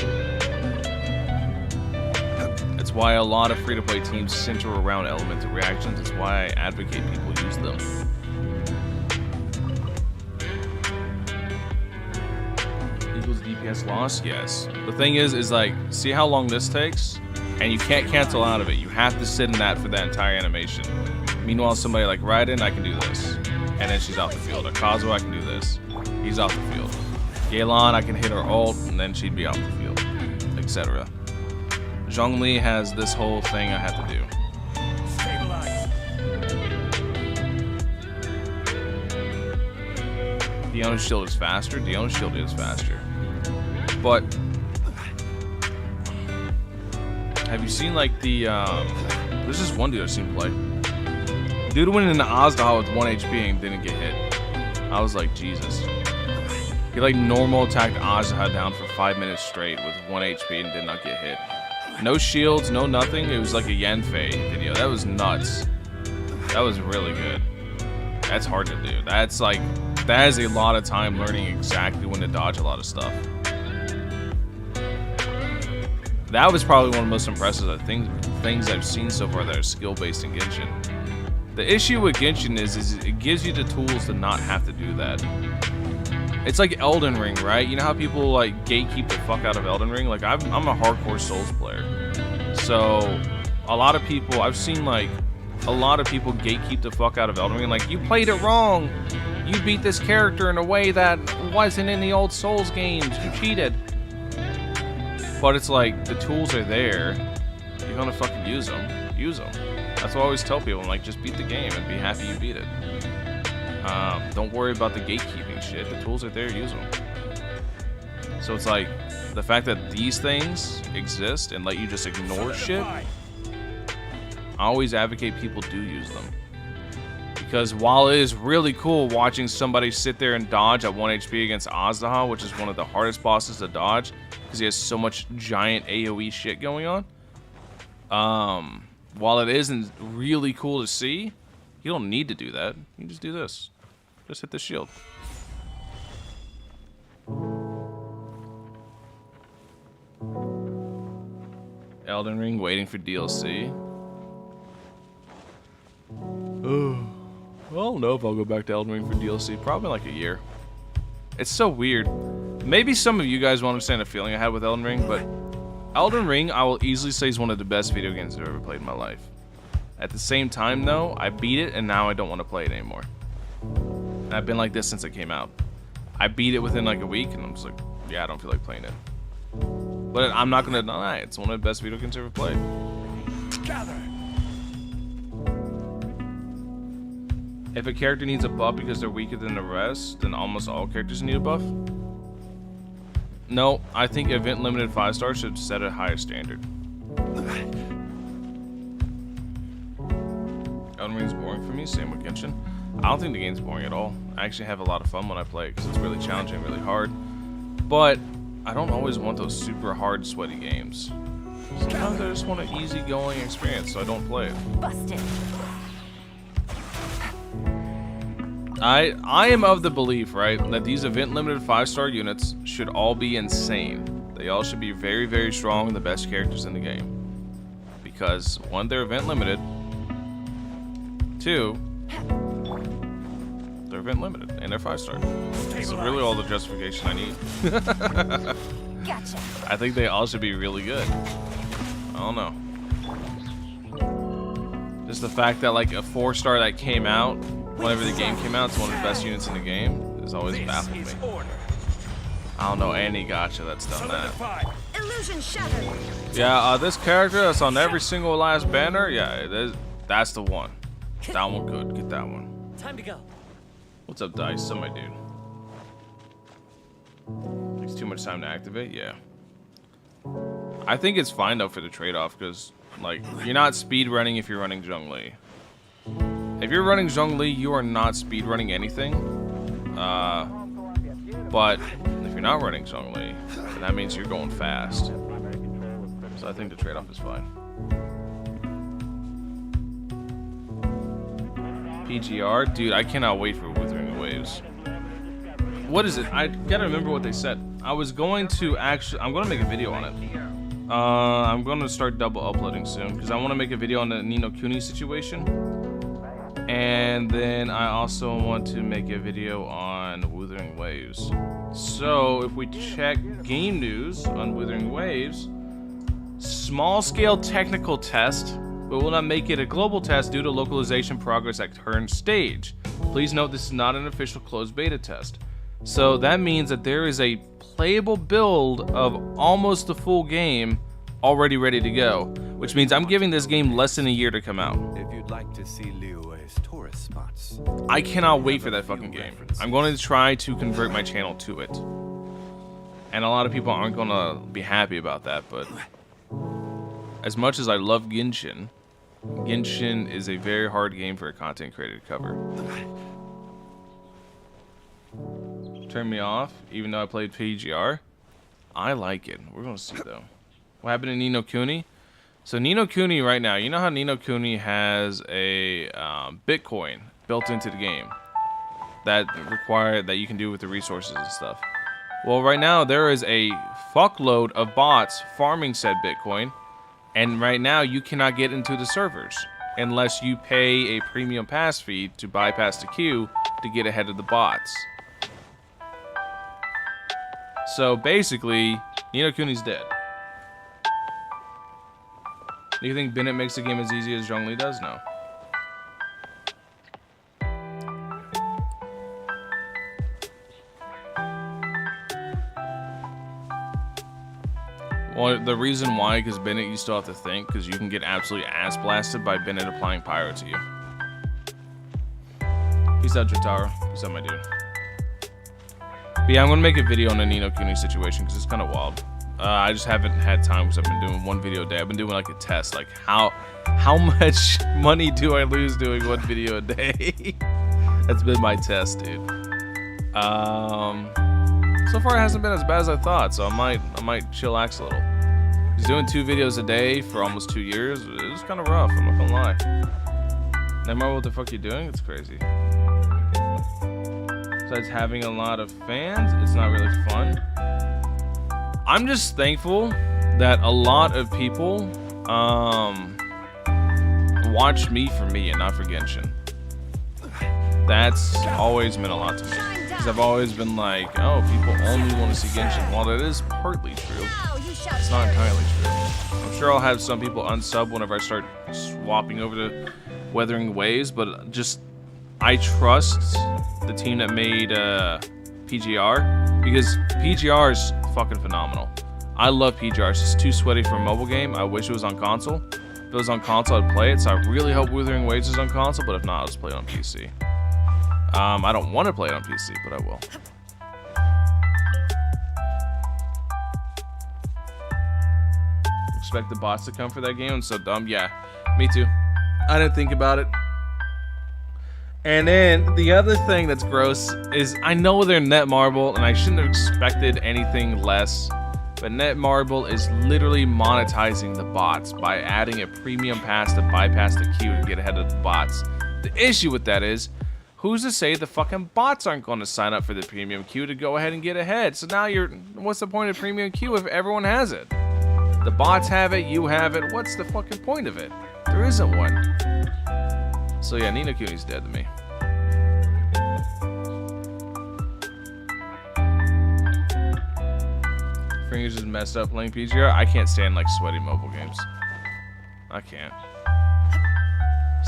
That's why a lot of free-to-play teams center around elemental reactions. It's why I advocate people use them. Equals DPS loss? Yes. The thing is like, see how long this takes? And you can't cancel out of it. You have to sit in that for that entire animation. Meanwhile, somebody like Raiden, I can do this. And then she's off the field. Or Kazuo, I can do this. He's off the field. Yelan, I can hit her ult, and then she'd be off the field. Etc. Zhongli has this whole thing I have to do. Diona's shield is faster. Diona's shield is faster. But have you seen like the there's this one dude I've seen play. Dude went into Azda with 1 HP and didn't get hit. I was like, Jesus. He like normal attacked Azda down for 5 minutes straight with 1 HP and did not get hit. No shields, no nothing. It was like a Yanfei video. That was nuts. That was really good. That's hard to do. That's like, that is a lot of time learning exactly when to dodge a lot of stuff. That was probably one of the most impressive things I've seen so far that are skill-based in Genshin. The issue with Genshin is it gives you the tools to not have to do that. It's like Elden Ring, right? You know how people like gatekeep the fuck out of Elden Ring? Like I'm a hardcore Souls player. So a lot of people, I've seen like a lot of people gatekeep the fuck out of Elden Ring. Like, you played it wrong. You beat this character in a way that wasn't in the old Souls games. You cheated. But it's like, the tools are there. You're gonna fucking use them. Use them. That's what I always tell people. I'm like, just beat the game and be happy you beat it. Don't worry about the gatekeeping shit. The tools are there, use them. So it's like, the fact that these things exist and let you just ignore shit, I always advocate people do use them. Because while it is really cool watching somebody sit there and dodge at 1 HP against Azdaha, which is one of the hardest bosses to dodge, because he has so much giant AoE shit going on, while it isn't really cool to see, you don't need to do that. You can just do this. Just hit the shield. Elden Ring waiting for DLC. Oh, I don't know if I'll go back to Elden Ring for DLC. Probably like a year. It's so weird. Maybe some of you guys won't understand the feeling I had with Elden Ring, but Elden Ring, I will easily say, is one of the best video games I've ever played in my life. At the same time, though, I beat it, and now I don't want to play it anymore. And I've been like this since it came out. I beat it within like a week, and I'm just like, yeah, I don't feel like playing it. But I'm not going to deny it. It's one of the best video games I've ever played. Gather. If a character needs a buff because they're weaker than the rest, then almost all characters need a buff? No, I think event limited 5-star should set a higher standard. Elden Ring's boring for me, same with Genshin. I don't think the game's boring at all. I actually have a lot of fun when I play it because it's really challenging, really hard. But I don't always want those super hard, sweaty games. Sometimes I just want an easygoing experience, so I don't play it. Busted. I am of the belief, right, that these event limited 5-star units should all be insane. They all should be very, very strong and the best characters in the game. Because, one, they're event limited. Two, they're event limited and they're 5-star. That's really all the justification I need. Gotcha. I think they all should be really good. I don't know. Just the fact that like a 4-star that came out whenever the game came out, it's one of the best units in the game, has always baffled me. I don't know any gacha that's done that. Illusion shattered. Yeah, this character that's on every single last banner, yeah, that's the one. That one good. Get that one. Time to go. What's up, Dice? So my dude. Takes too much time to activate? Yeah. I think it's fine though for the trade-off because like you're not speed running if you're running Zhongli. If you're running Zhongli, you are not speed running anything. But if you're not running Zhongli, then that means you're going fast. So I think the trade-off is fine. PGR? Dude, I cannot wait for Wuthering Waves. What is it? I gotta remember what they said. I was going to actually... I'm going to make a video on it. I'm going to start double uploading soon because I want to make a video on the No Kuni situation. And then I also want to make a video on Wuthering Waves. So if we check game news on Wuthering Waves, small scale technical test, but will not make it a global test due to localization progress at current stage. Please note this is not an official closed beta test. So that means that there is a playable build of almost the full game already ready to go, which means I'm giving this game less than a year to come out. If you'd like to see Liyue's tourist spots, I cannot wait for that fucking game. I'm going to try to convert my channel to it. And a lot of people aren't going to be happy about that, but as much as I love Genshin, Genshin is a very hard game for a content creator to cover. Turn me off, even though I played PGR. I like it. We're going to see, though. What happened to No Kuni? So No Kuni right now, you know how No Kuni has a Bitcoin built into the game that you can do with the resources and stuff. Well, right now there is a fuckload of bots farming said Bitcoin, and right now you cannot get into the servers unless you pay a premium pass fee to bypass the queue to get ahead of the bots. So basically, No Kuni's dead. Do you think Bennett makes the game as easy as Zhongli does? No. Well, the reason why, because Bennett, you still have to think, because you can get absolutely ass blasted by Bennett applying pyro to you. Peace out, Jotaro. Peace out, my dude. But yeah, I'm going to make a video on the No Kuni situation, because it's kind of wild. I just haven't had time because I've been doing one video a day. I've been doing like a test, like how much money do I lose doing one video a day? That's been my test, dude. So far it hasn't been as bad as I thought, so I might chillax a little. Just doing 2 videos a day for almost 2 years, it was kind of rough, I'm not gonna lie. Never mind what the fuck you're doing, it's crazy. Besides having a lot of fans, it's not really fun. I'm just thankful that a lot of people Watch me for me and not for Genshin. That's always meant a lot to me. Because I've always been like, oh, people only want to see Genshin. While that is partly true, it's not entirely true. I'm sure I'll have some people unsub whenever I start swapping over to Wuthering Waves, but just, I trust the team that made PGR, because PGR is fucking phenomenal. I love PGR. It's just too sweaty for a mobile game. I wish it was on console. If it was on console, I'd play it, so I really hope Wuthering Waves is on console, but if not, I'll just play it on PC. I don't want to play it on PC, but I will. Expect the bots to come for that game? I'm so dumb. Yeah, me too. I didn't think about it. And then the other thing that's gross is I know they're Netmarble, and I shouldn't have expected anything less. But Netmarble is literally monetizing the bots by adding a premium pass to bypass the queue to get ahead of the bots. The issue with that is, who's to say the fucking bots aren't going to sign up for the premium queue to go ahead and get ahead? So now what's the point of premium queue if everyone has it? The bots have it, you have it. What's the fucking point of it? There isn't one. So yeah, No Kuni's dead to me. Fingers just messed up playing PGR. I can't stand like sweaty mobile games. I can't.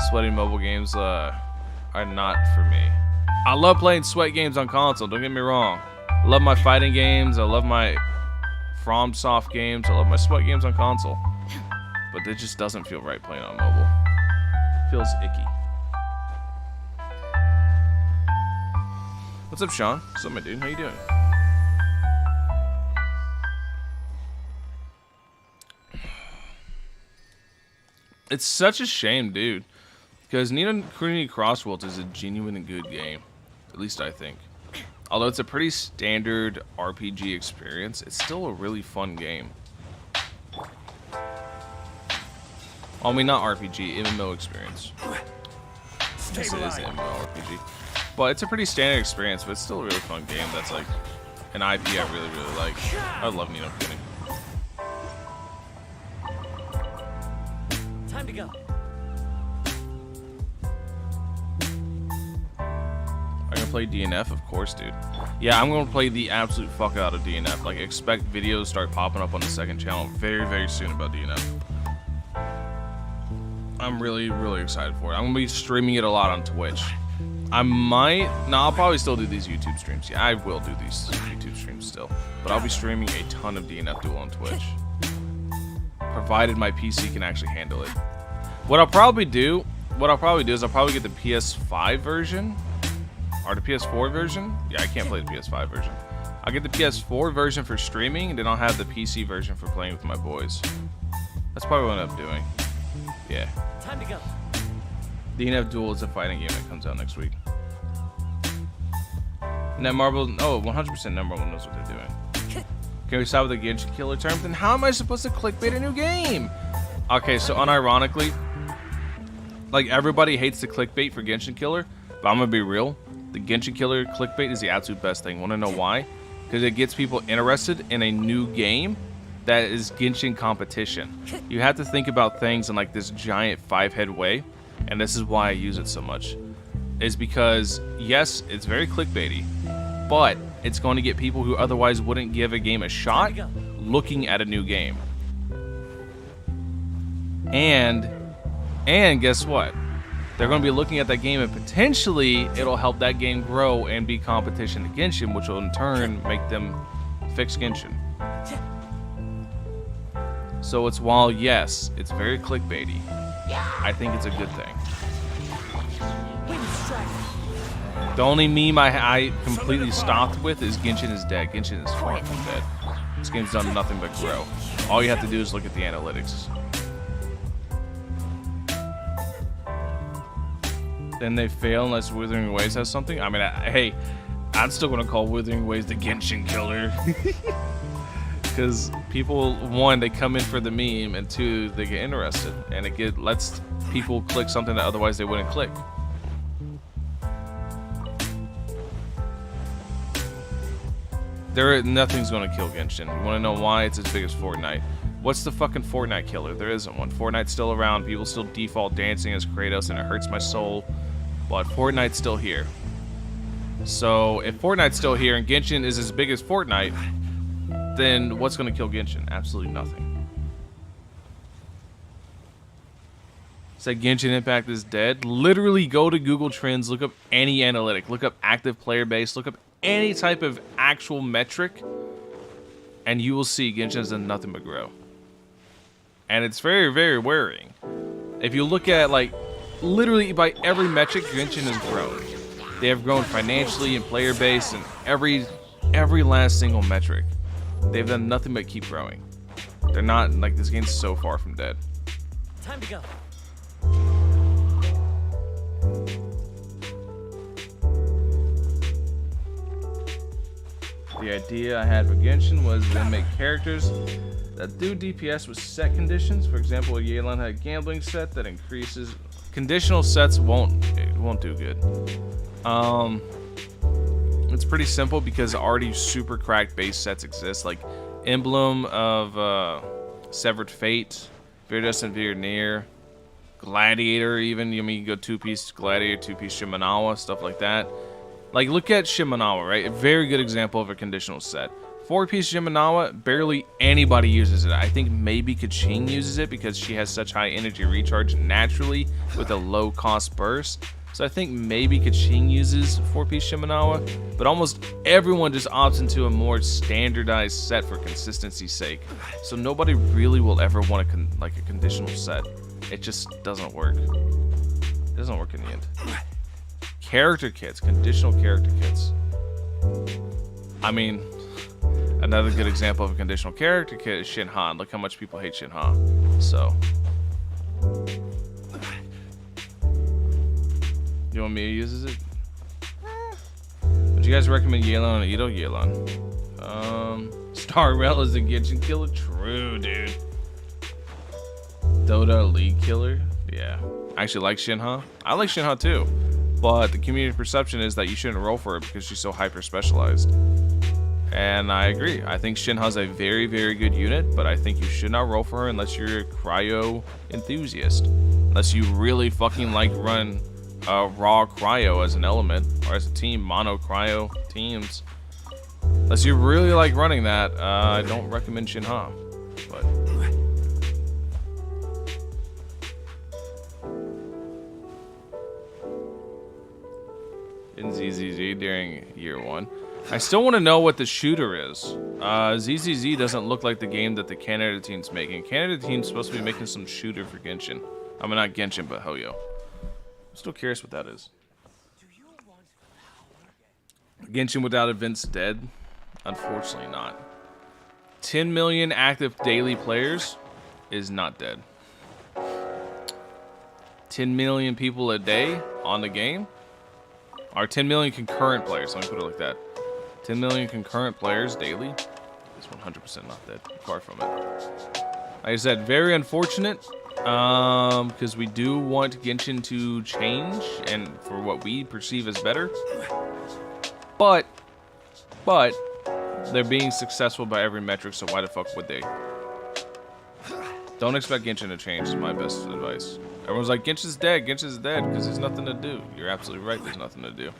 Sweaty mobile games are not for me. I love playing sweat games on console, don't get me wrong. I love my fighting games, I love my FromSoft games, I love my sweat games on console. But it just doesn't feel right playing on mobile. It feels icky. What's up, Sean? What's up, my dude? How you doing? It's such a shame, dude. Because No Kuni Crossworlds is a genuine and good game. At least I think. Although it's a pretty standard RPG experience, it's still a really fun game. I mean, not RPG, MMO experience. This is an MMORPG. But it's a pretty standard experience, but it's still a really fun game that's like an IP I really, really like. I love No Kuni. Time to go. I'm gonna play DNF, of course, dude. Yeah, I'm gonna play the absolute fuck out of DNF. Like, expect videos to start popping up on the second channel very, very soon about DNF. I'm really, really excited for it. I'm gonna be streaming it a lot on Twitch. I'll probably still do these YouTube streams. Yeah, I will do these YouTube streams still. But I'll be streaming a ton of DNF Duel on Twitch. Provided my PC can actually handle it. What I'll probably do is I'll probably get the PS5 version. Or the PS4 version. Yeah, I can't play the PS5 version. I'll get the PS4 version for streaming, and then I'll have the PC version for playing with my boys. That's probably what I'll end up doing. Yeah. Time to go. DNF Duel is a fighting game that comes out next week. Netmarble, 100% Netmarble knows what they're doing. Can we stop with the Genshin killer term? Then how am I supposed to clickbait a new game? Okay, so unironically, like everybody hates the clickbait for Genshin killer, but I'm gonna be real. The Genshin killer clickbait is the absolute best thing. Wanna know why? Because it gets people interested in a new game that is Genshin competition. You have to think about things in like this giant five-head way, and this is why I use it so much. Is because, yes, it's very clickbaity, but it's going to get people who otherwise wouldn't give a game a shot looking at a new game. And guess what? They're going to be looking at that game, and potentially it'll help that game grow and be competition to Genshin, which will in turn make them fix Genshin. So it's, while yes, it's very clickbaity, I think it's a good thing. The only meme I completely stopped with is Genshin is dead. Genshin is far from dead. This game's done nothing but grow. All you have to do is look at the analytics. Then they fail unless Wuthering Waves has something. I mean, hey, I'm still gonna call Wuthering Waves the Genshin killer. Because people, one, they come in for the meme, and two, they get interested. And it lets people click something that otherwise they wouldn't click. Nothing's gonna kill Genshin. You wanna know why? It's as big as Fortnite. What's the fucking Fortnite killer? There isn't one. Fortnite's still around. People still default dancing as Kratos, and it hurts my soul. But Fortnite's still here. So if Fortnite's still here and Genshin is as big as Fortnite, then what's going to kill Genshin? Absolutely nothing. Said Genshin Impact is dead. Literally go to Google Trends, look up any analytic, look up active player base, look up any type of actual metric, and you will see Genshin has done nothing but grow. And it's very, very worrying. If you look at, like, literally by every metric, Genshin has grown. They have grown financially and player base and every last single metric. They've done nothing but keep growing. They're not, like, this game's so far from dead. Time to go. The idea I had for Genshin was to make characters that do DPS with set conditions. For example, Yelan had a gambling set that increases. Conditional sets won't do good. It's pretty simple because already super cracked base sets exist, like Emblem of Severed Fate, Viridescent Veneer, Gladiator. Even you go 2-piece Gladiator, 2-piece Shimenawa, stuff like that. Like, look at Shimenawa, right? A very good example of a conditional set. 4-piece Shimenawa, barely anybody uses it. I think maybe Kaching uses it because she has such high energy recharge naturally with a low cost burst. So I think maybe Kaching uses 4-piece Shimenawa, but almost everyone just opts into a more standardized set for consistency's sake. So nobody really will ever want a conditional set. It just doesn't work. It doesn't work in the end. Character kits, conditional character kits. I mean, another good example of a conditional character kit is Shinhan. Look how much people hate Shinhan. So, you want me to use it? Would you guys recommend Yelan or Ito? Yelan. Star Rail is a Genshin killer? True, dude. Dota League killer? Yeah. I actually like Shinhan. I like Shinhan too. But the community perception is that you shouldn't roll for her because she's so hyper specialized. And I agree. I think Shinha's a very, very good unit, but I think you should not roll for her unless you're a cryo enthusiast. Unless you really fucking like run raw cryo as an element or as a team, mono cryo teams. Unless you really like running that, I don't recommend Shinha. But in ZZZ during year 1. I still want to know what the shooter is. ZZZ doesn't look like the game that the Canada team's making. Canada team's supposed to be making some shooter for Genshin. I mean, not Genshin, but Hoyo. I'm still curious what that is. Genshin without events dead? Unfortunately not. 10 million active daily players is not dead. 10 million people a day on the game? Or 10 million concurrent players, let me put it like that. 10 million concurrent players daily is 100% not dead. Far from it. Like I said, very unfortunate. Because we do want Genshin to change and for what we perceive as better. But they're being successful by every metric, so why the fuck would they? Don't expect Genshin to change is my best advice. Everyone's like, Genshin's dead because there's nothing to do. You're absolutely right, there's nothing to do.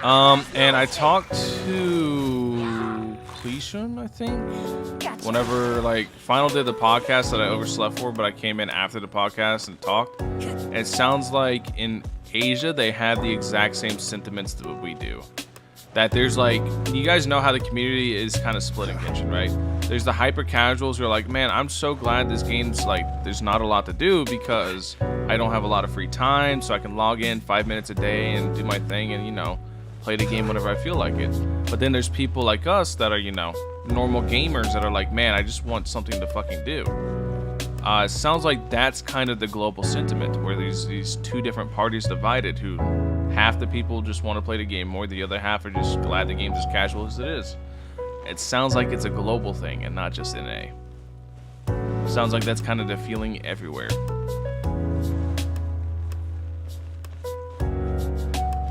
And I talked to Cleishun, I think, whenever, like, Final did the podcast that I overslept for, but I came in after the podcast and talked. And it sounds like in Asia, they have the exact same sentiments that we do. That there's, like, you guys know how the community is kind of split in Genshin, right? There's the hyper casuals who are like, man, I'm so glad this game's like, there's not a lot to do because I don't have a lot of free time, so I can log in 5 minutes a day and do my thing and, you know, play the game whenever I feel like it. But then there's people like us that are, you know, normal gamers that are like, man, I just want something to fucking do. It sounds like that's kind of the global sentiment, where there's these two different parties divided, who half the people just want to play the game more, the other half are just glad the game's as casual as it is. It sounds like it's a global thing and not just NA. Sounds like that's kind of the feeling everywhere.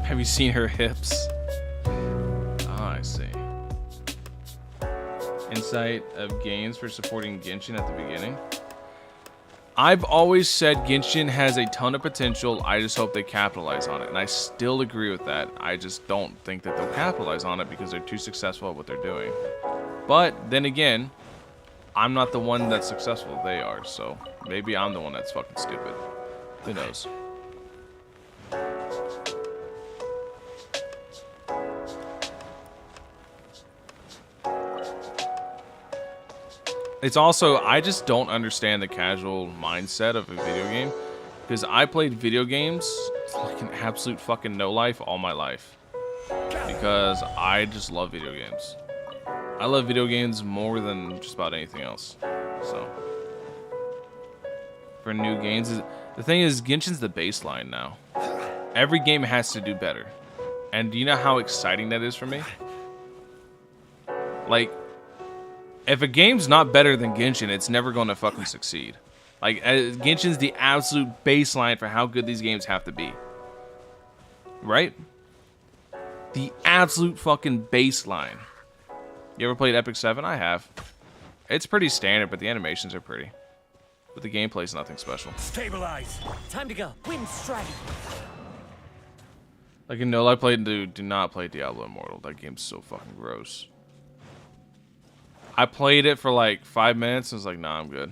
Have you seen her hips? Ah, I see. insight of games for supporting Genshin at the beginning. I've always said Genshin has a ton of potential. I just hope they capitalize on it. And I still agree with that. I just don't think that they'll capitalize on it because they're too successful at what they're doing. But then again, I'm not the one that's successful. They are. So maybe I'm the one that's fucking stupid. Who knows? It's also, I just don't understand the casual mindset of a video game. Because I played video games like an absolute fucking no-life all my life. Because I just love video games. I love video games more than just about anything else. So, for new games, the thing is, Genshin's the baseline now. Every game has to do better. And do you know how exciting that is for me? Like, if a game's not better than Genshin, it's never going to fucking succeed. Like, Genshin's the absolute baseline for how good these games have to be. Right? The absolute fucking baseline. You ever played Epic 7? I have. It's pretty standard, but the animations are pretty. But the gameplay's nothing special. Stabilize. Time to go. Wind strike. Like, you know, I played, do not play Diablo Immortal. That game's so fucking gross. I played it for like 5 minutes and was like, nah, I'm good.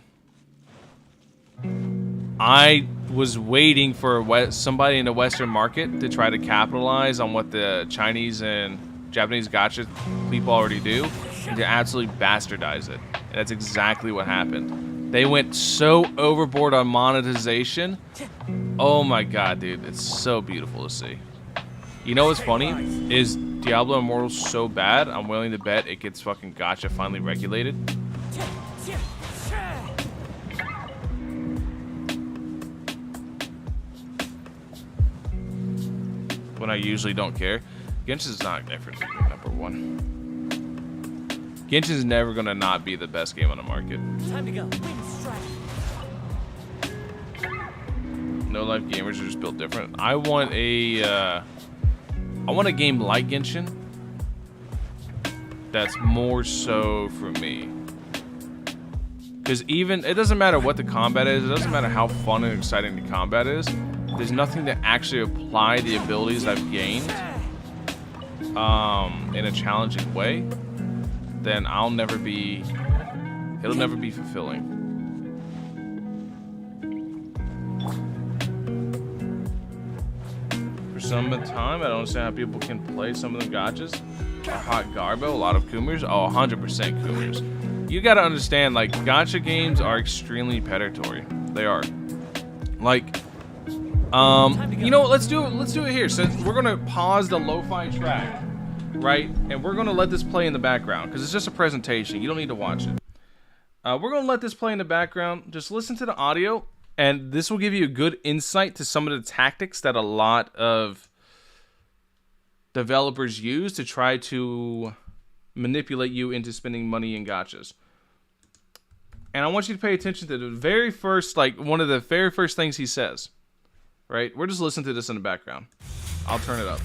I was waiting for somebody in the Western market to try to capitalize on what the Chinese and Japanese gacha people already do and to absolutely bastardize it. And that's exactly what happened. They went so overboard on monetization. Oh my god, dude. It's so beautiful to see. You know what's funny? Is Diablo Immortal's so bad, I'm willing to bet it gets fucking gacha finally regulated. When I usually don't care. Genshin's not different than number one. Genshin's never gonna not be the best game on the market. Time to go. Wind strike. No life gamers are just built different. I want a game like Genshin that's more so for me. Because even, it doesn't matter what the combat is, it doesn't matter how fun and exciting the combat is, there's nothing to actually apply the abilities I've gained in a challenging way, then it'll never be fulfilling. Some of the time, I don't understand how people can play some of them gachas. A hot Garbo, a lot of Kumers. Oh, 100% Kumers. You gotta understand, like, gacha games are extremely predatory. They are. Like, you know what, let's do it here. Since we're gonna pause the lo-fi track, right? And we're gonna let this play in the background, because it's just a presentation. You don't need to watch it. We're gonna let this play in the background. Just listen to the audio. And this will give you a good insight to some of the tactics that a lot of developers use to try to manipulate you into spending money in gachas. And I want you to pay attention to the very first, like, one of the very first things he says. Right? We're just listening to this in the background. I'll turn it up.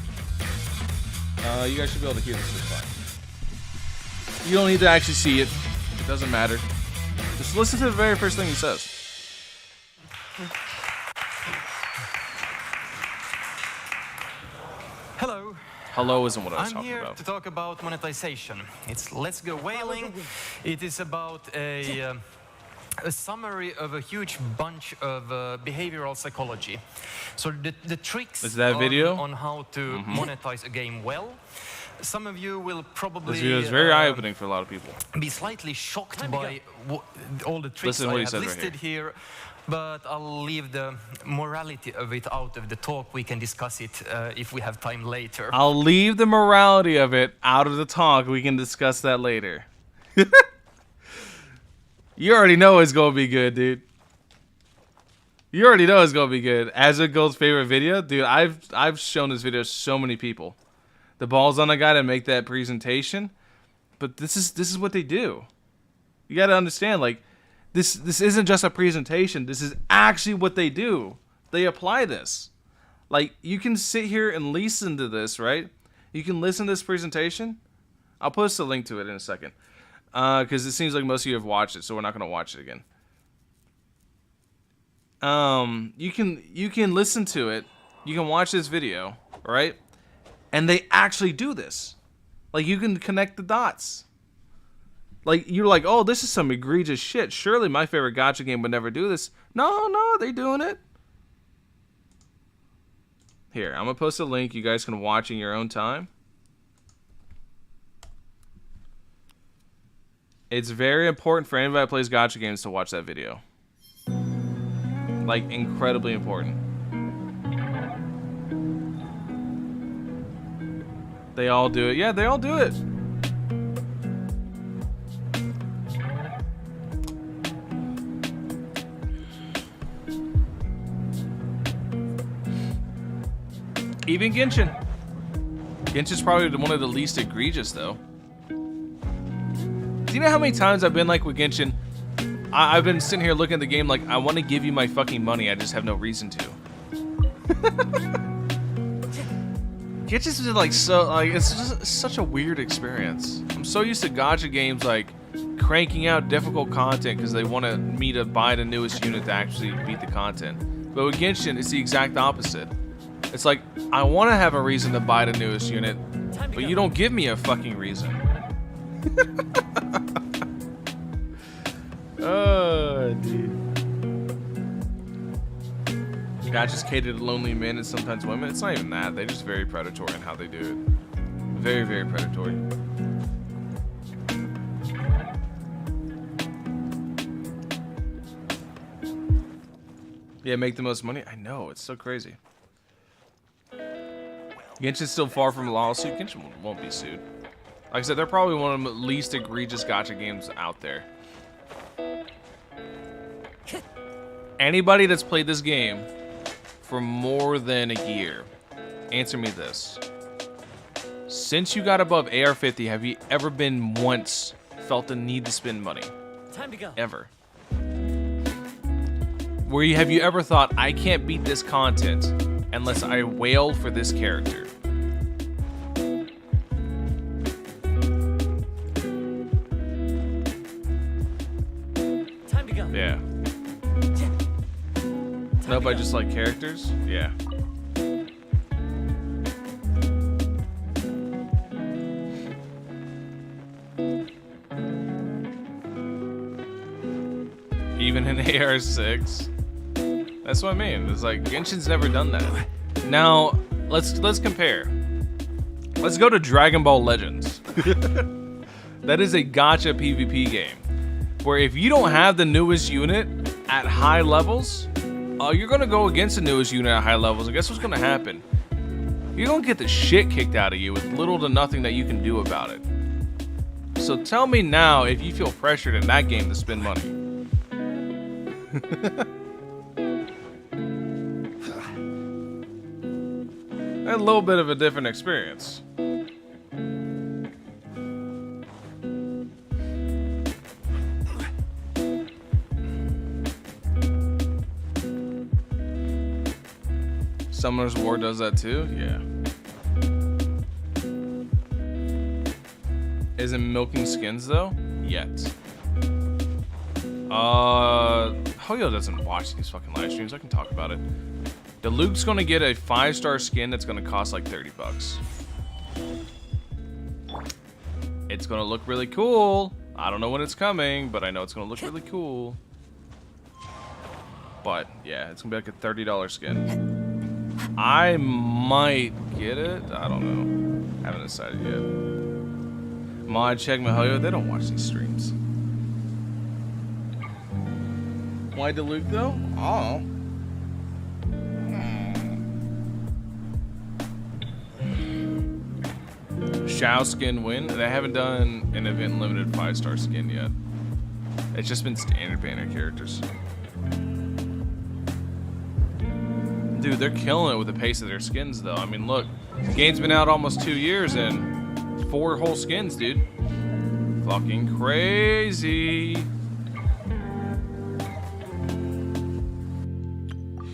You guys should be able to hear this just fine. You don't need to actually see it. It doesn't matter. Just listen to the very first thing he says. Hello. Hello isn't what I was I'm talking here about. to talk about monetization. It's Let's Go Whaling. It is about a summary of a huge bunch of behavioral psychology. So the tricks is that video? On how to monetize a game well. Some of you will probably this video is very eye-opening for a lot of people. Be slightly shocked by all the tricks I have listed here. But I'll leave the morality of it out of the talk. We can discuss it if we have time later. I'll leave the morality of it out of the talk. We can discuss that later. You already know it's going to be good, dude. You already know it's going to be good. Azure Gold's favorite video? Dude, I've shown this video to so many people. The ball's on the guy to make that presentation. But this is what they do. You got to understand, like, This isn't just a presentation. This is actually what they do. They apply this. Like, you can sit here and listen to this, right? You can listen to this presentation. I'll post a link to it in a second. because it seems like most of you have watched it, so we're not gonna watch it again. You can listen to it. You can watch this video, right? And they actually do this. Like, you can connect the dots. Like, you're like, oh, this is some egregious shit. Surely my favorite gacha game would never do this. No, they're doing it. Here, I'm gonna post a link. You guys can watch in your own time. It's very important for anybody that plays gacha games to watch that video. Like, incredibly important. They all do it. Yeah, they all do it. Even Genshin. Genshin's probably one of the least egregious, though. Do you know how many times I've been like with Genshin? I've been sitting here looking at the game like, I want to give you my fucking money, I just have no reason to. Genshin's just like it's just such a weird experience. I'm so used to gacha games like cranking out difficult content because they want me to buy the newest unit to actually beat the content. But with Genshin, it's the exact opposite. It's like, I want to have a reason to buy the newest unit, but you don't give me a fucking reason. Oh, dude. Gachas cater to lonely men and sometimes women. It's not even that. They're just very predatory in how they do it. Very, very predatory. Yeah, make the most money. I know, it's so crazy. Genshin's still far from a lawsuit. Genshin won't be sued. Like I said, they're probably one of the least egregious gacha games out there. Anybody that's played this game for more than a year, answer me this. Since you got above AR-50, have you ever been once felt the need to spend money? Time to go. Ever? Have you ever thought, I can't beat this content unless I wail for this character? Time to go. Yeah. Nope, I just like characters? Yeah. Even in AR6. That's what I mean. It's like, Genshin's never done that. Now, let's compare. Let's go to Dragon Ball Legends. That is a gacha PvP game. Where if you don't have the newest unit at high levels, you're gonna go against the newest unit at high levels, and guess what's gonna happen? You're gonna get the shit kicked out of you with little to nothing that you can do about it. So tell me now if you feel pressured in that game to spend money. A little bit of a different experience. Summoner's War does that too? Yeah. Isn't milking skins though? Yet. Hoyo doesn't watch these fucking live streams. I can talk about it. Luke's gonna get a 5-star skin that's gonna cost like 30 bucks. It's gonna look really cool. I don't know when it's coming, but I know it's gonna look really cool. But yeah, it's gonna be like a $30 skin. I might get it. I don't know. Haven't decided yet. Mod check Mihoyo. They don't watch these streams. Why Luke though? Oh. Xiao skin win. They haven't done an event limited 5-star skin yet. It's just been standard banner characters. Dude, they're killing it with the pace of their skins though. I mean, look, the game's been out almost 2 years and 4 whole skins, dude. Fucking crazy.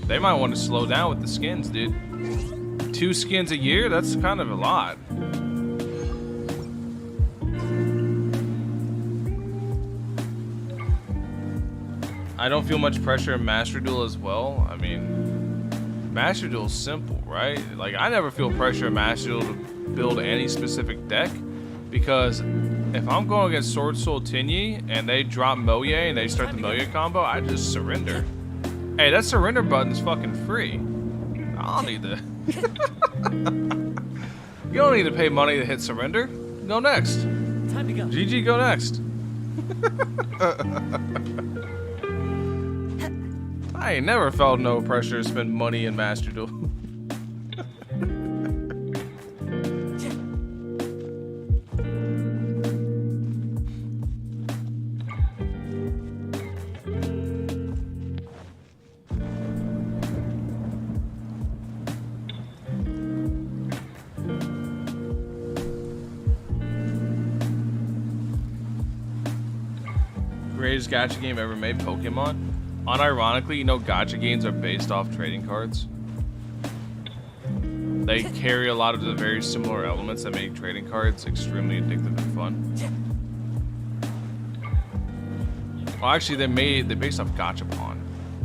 They might want to slow down with the skins, dude. 2 skins a year? That's kind of a lot. I don't feel much pressure in Master Duel as well. I mean, Master Duel is simple, right? Like, I never feel pressure in Master Duel to build any specific deck, because if I'm going against Sword Soul Tinyi and they drop Moye and they start the Moye combo, I just surrender. Hey, that surrender button's fucking free. I don't need to. You don't need to pay money to hit surrender. Go next. Time to go. GG, go next. I ain't never felt no pressure to spend money in Master Duel. Greatest gacha game ever made, Pokemon. Unironically, you know, gacha games are based off trading cards. They carry a lot of the very similar elements that make trading cards extremely addictive and fun. Well, actually, they're based off Gachapon,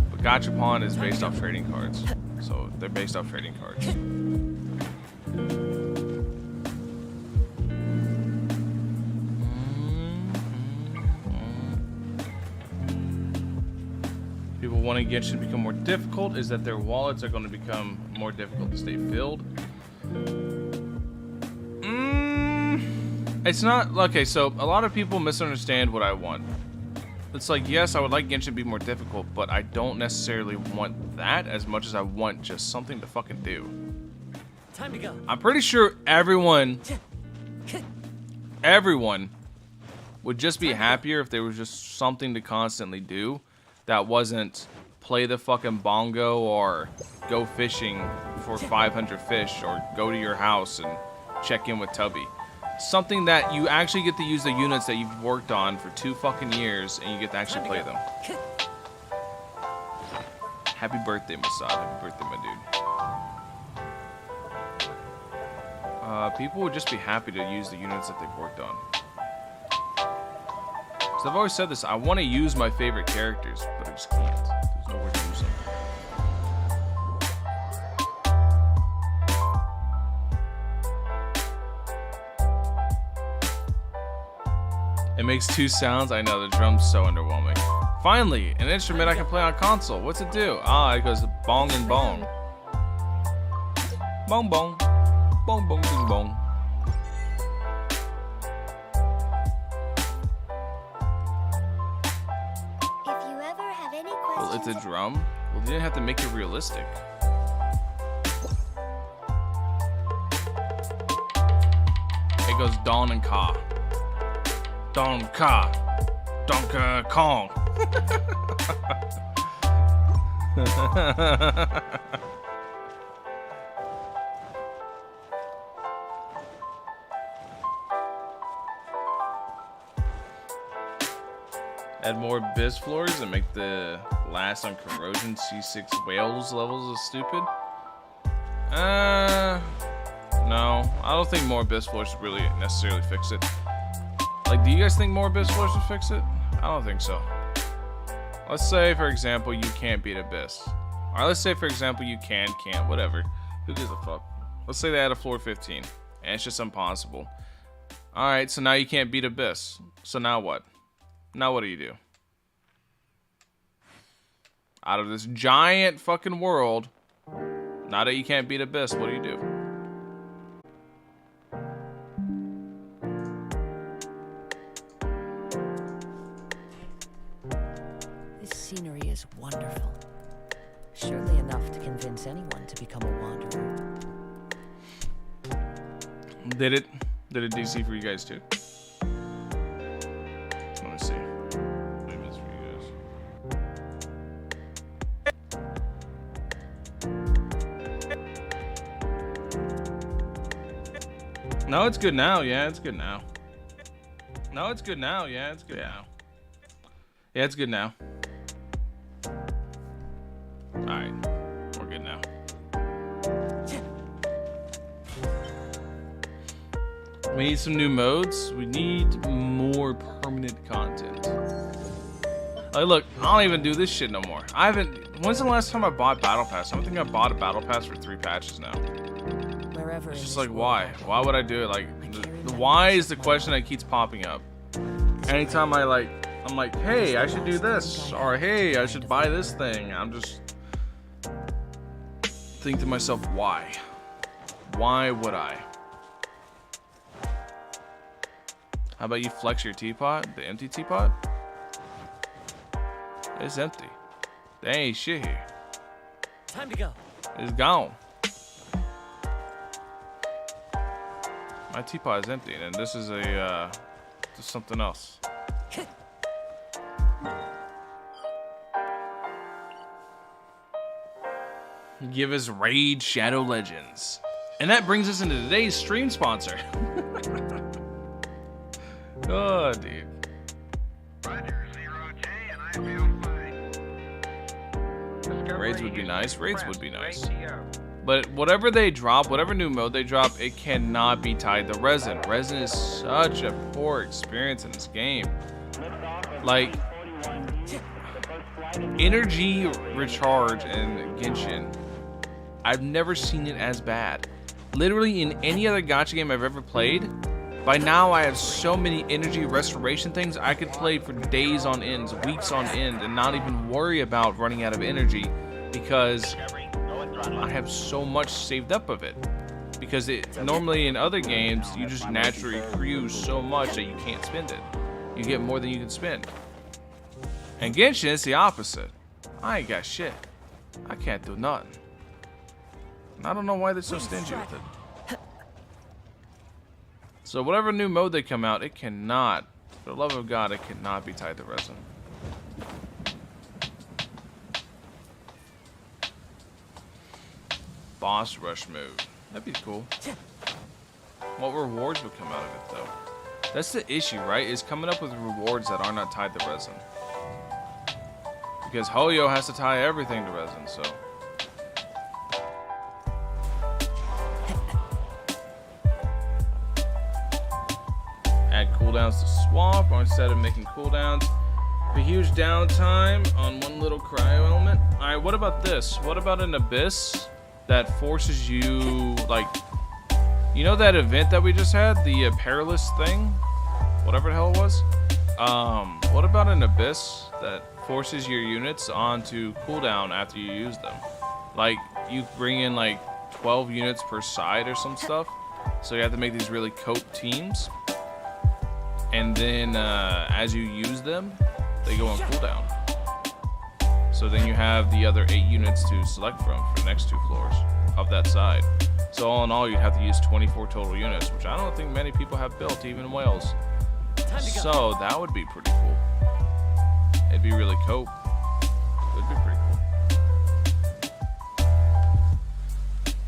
but Gachapon is based off trading cards, so they're based off trading cards. People wanting Genshin to become more difficult is that their wallets are going to become more difficult to stay filled. It's not okay. So a lot of people misunderstand what I want. It's like, yes, I would like Genshin to be more difficult, but I don't necessarily want that as much as I want just something to fucking do. Time to go. I'm pretty sure everyone would just be happier if there was just something to constantly do that wasn't play the fucking bongo or go fishing for 500 fish or go to your house and check in with Tubby. Something that you actually get to use the units that you've worked on for 2 fucking years and you get to actually play them. Happy birthday, Masad. Happy birthday, my dude. People would just be happy to use the units that they've worked on. So I've always said this, I want to use my favorite characters, but I just can't. There's nowhere to use them. It makes 2 sounds. I know, the drum's so underwhelming. Finally, an instrument I can play on console. What's it do? Ah, it goes bong and bong. Bong bong. Bong bong ding bong. Well, it's a drum? Well, they didn't have to make it realistic. It goes Don and Ka. Don Ka. Donkey Kong. Add more abyss floors and make the last on corrosion C6 whales levels is stupid. No, I don't think more abyss floors really necessarily fix it. Like, do you guys think more abyss floors would fix it? I don't think so. Let's say, for example, you can't beat abyss. Or let's say, for example, you can't, whatever. Who gives a fuck? Let's say they add a floor 15, and it's just impossible. Alright, so now you can't beat abyss. So now what? Now what do you do? Out of this giant fucking world, now that you can't beat abyss, what do you do? This scenery is wonderful. Surely enough to convince anyone to become a wanderer. Did it DC for you guys too? Let me see. What I missed for you guys. No, it's good now. Yeah, it's good now. No, it's good now. Yeah, it's good now. Yeah, it's good now. Alright. We're good now. We need some new modes. We need more permanent content. Like, look, I don't even do this shit no more. I haven't. When's the last time I bought Battle Pass? I don't think I bought a Battle Pass for 3 patches now. Wherever It's in just this like, world why? I am, Why would I do it? Like, the why is the question that keeps popping up. Anytime I'm like, hey, I should do this, or hey, I should buy this thing. I'm just think to myself, why? Why would I? How about you flex your teapot, the empty teapot? It's empty. There ain't shit here. Time to go. It's gone. My teapot is empty, and this is a just something else. Give us Raid Shadow Legends. And that brings us into today's stream sponsor. Oh, dude. Raids would be nice. Raids would be nice. But whatever they drop, whatever new mode they drop, it cannot be tied to Resin. Resin is such a poor experience in this game. Like, energy recharge in Genshin, I've never seen it as bad. Literally in any other gacha game I've ever played, by now I have so many energy restoration things I could play for days on end, weeks on end, and not even worry about running out of energy because I have so much saved up of it. Because normally in other games, you just naturally accrue so much that you can't spend it. You get more than you can spend. And Genshin, it's the opposite. I ain't got shit. I can't do nothing. And I don't know why they're so stingy with it. So whatever new mode they come out, it cannot, for the love of God, it cannot be tied to Resin. Boss rush mode. That'd be cool. What rewards would come out of it, though? That's the issue, right? Is coming up with rewards that are not tied to Resin. Because Hoyo has to tie everything to Resin, so. Add cooldowns to swap, or instead of making cooldowns, a huge downtime on one little cryo element. Alright, what about this? What about an abyss that forces you, like, you know that event that we just had? The perilous thing? Whatever the hell it was? What about an abyss that forces your units onto cooldown after you use them? Like, you bring in like 12 units per side or some stuff, so you have to make these really cope teams, and then as you use them, they go on cooldown. So then you have the other 8 units to select from for the next 2 floors of that side. So all in all, you'd have to use 24 total units, which I don't think many people have built, even in Wales. So that would be pretty cool. It'd be really cope. It'd be pretty cool.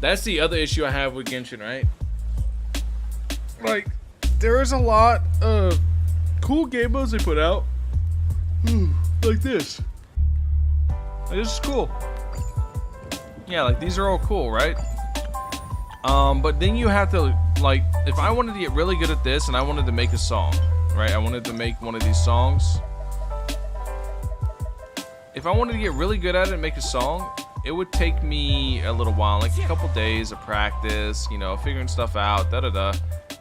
That's the other issue I have with Genshin, right? Like, there is a lot of cool game modes they put out. Like this. Like, this is cool. Yeah, like these are all cool, right? But then you have to, like, if I wanted to get really good at this and I wanted to make a song, right? I wanted to make one of these songs. If I wanted to get really good at it and make a song, it would take me a little while, like a couple days of practice, you know, figuring stuff out,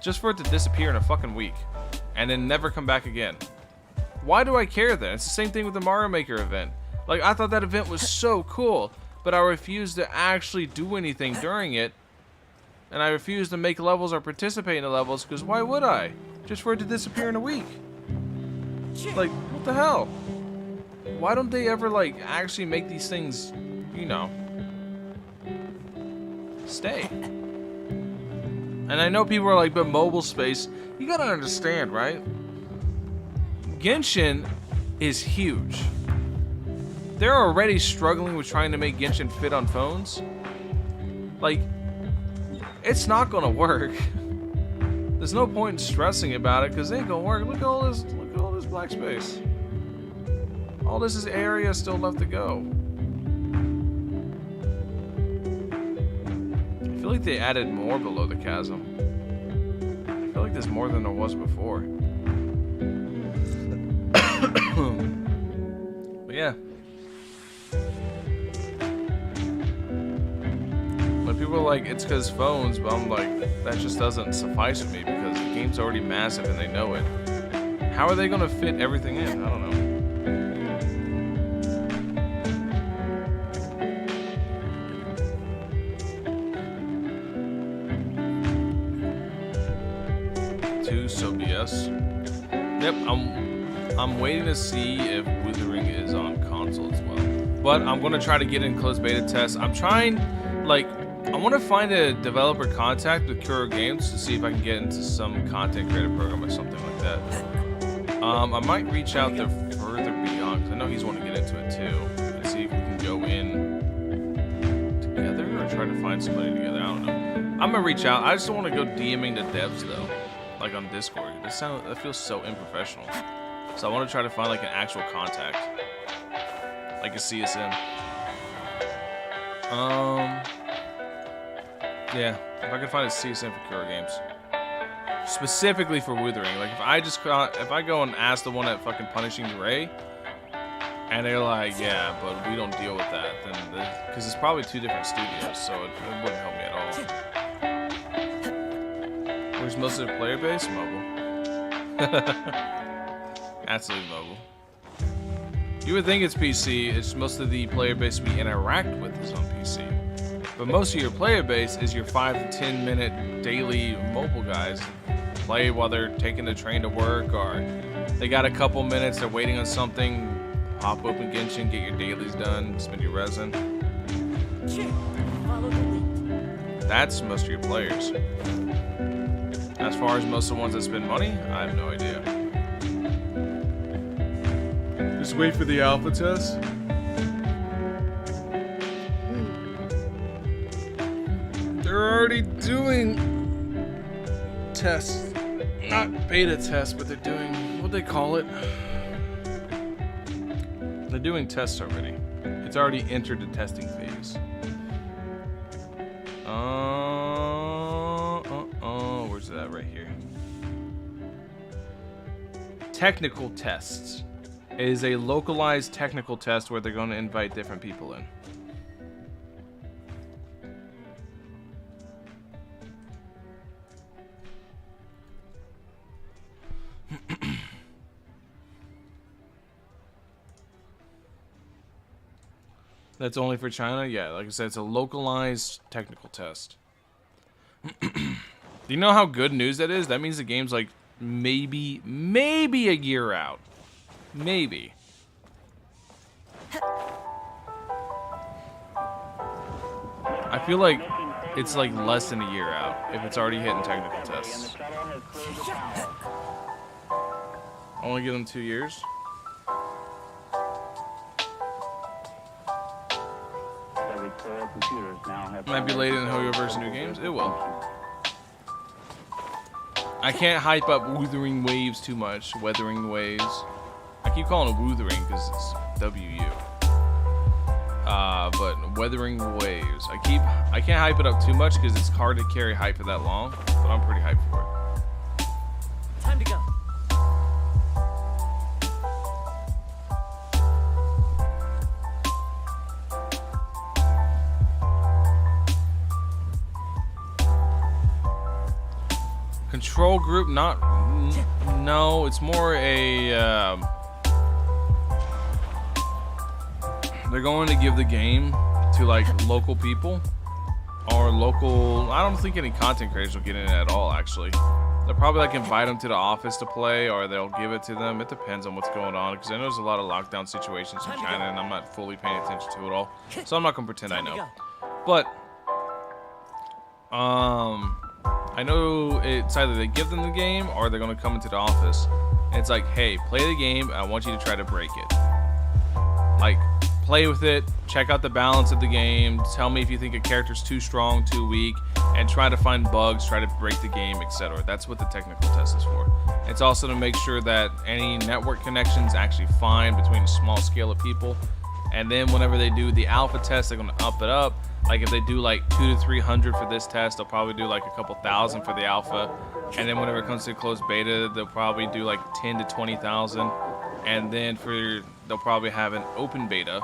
just for it to disappear in a fucking week and then never come back again. Why do I care then? It's the same thing with the Mario Maker event. Like, I thought that event was so cool, but I refused to actually do anything during it, and I refused to make levels or participate in the levels, because why would I? Just for it to disappear in a week. Like, what the hell? Why don't they ever, like, actually make these things, you know, stay? And I know people are like, but mobile space, you gotta understand, right? Genshin is huge. They're already struggling with trying to make Genshin fit on phones. Like, it's not gonna work. There's no point in stressing about it because it ain't gonna work. Look at all this black space. All this is area still left to go. I feel like they added more below the chasm. I feel like there's more than there was before. But yeah. When people are like, it's because phones, but I'm like, that just doesn't suffice for me because the game's already massive and they know it. How are they going to fit everything in? I don't know. So BS. Yep, I'm waiting to see if Wuthering is on console as well. But I'm gonna try to get in closed beta tests. I'm trying, like, I want to find a developer contact with Kuro Games to see if I can get into some content creator program or something like that. I might reach out to Further Beyond because I know he's wanting to get into it too, and see if we can go in together or try to find somebody together. I don't know. I'm gonna reach out. I just don't want to go DMing the devs though. Like on Discord. That feels so unprofessional. So I want to try to find like an actual contact. Like a CSM. Yeah. If I could find a CSM for Kuro Games. Specifically for Wuthering. Like if I go and ask the one at fucking Punishing Ray and they're like, yeah, but we don't deal with that, then because it's probably two different studios, so it wouldn't help me at all. Where's most of the player base? Mobile. Absolutely mobile. You would think it's PC, it's most of the player base we interact with is on PC. But most of your player base is your 5 to 10 minute daily mobile guys. Play while they're taking the train to work, or they got a couple minutes, they're waiting on something, pop open Genshin, get your dailies done, spend your resin. Follow the lead. That's most of your players. As far as most of the ones that spend money, I have no idea. Just wait for the alpha test. They're already doing tests. Not beta tests, but they're doing, what do they call it? They're doing tests already. It's already entered the testing phase. Where's that? Right here. Technical tests. It is a localized technical test where they're going to invite different people in. That's only for China? Yeah, like I said, it's a localized technical test. Do you know how good news that is? That means the game's like maybe a year out. Maybe. I feel like it's like less than a year out if it's already hitting technical tests. I want to give them 2 years. Might be later than Hoyoverse New Games. It will. I can't hype up Wuthering Waves too much. Weathering Waves. I keep calling it Wuthering because it's WU. But Weathering Waves. I can't hype it up too much because it's hard to carry hype for that long. But I'm pretty hyped for it. Time to go. Control group, no, it's more a, they're going to give the game to like local people or local, I don't think any content creators will get in it at all actually. They'll probably like invite them to the office to play or they'll give it to them. It depends on what's going on because I know there's a lot of lockdown situations in China and I'm not fully paying attention to it all. So I'm not going to pretend I know. But, I know it's either they give them the game or they're going to come into the office. And it's like, hey, play the game. I want you to try to break it. Like, play with it. Check out the balance of the game. Tell me if you think a character's too strong, too weak. And try to find bugs, try to break the game, etc. That's what the technical test is for. It's also to make sure that any network connections actually fine between a small scale of people. And then whenever they do the alpha test, they're going to up it up. Like if they do like 200 to 300 for this test, they'll probably do like a couple thousand for the alpha. And then whenever it comes to closed beta, they'll probably do like 10 to 20,000. and then they'll probably have an open beta.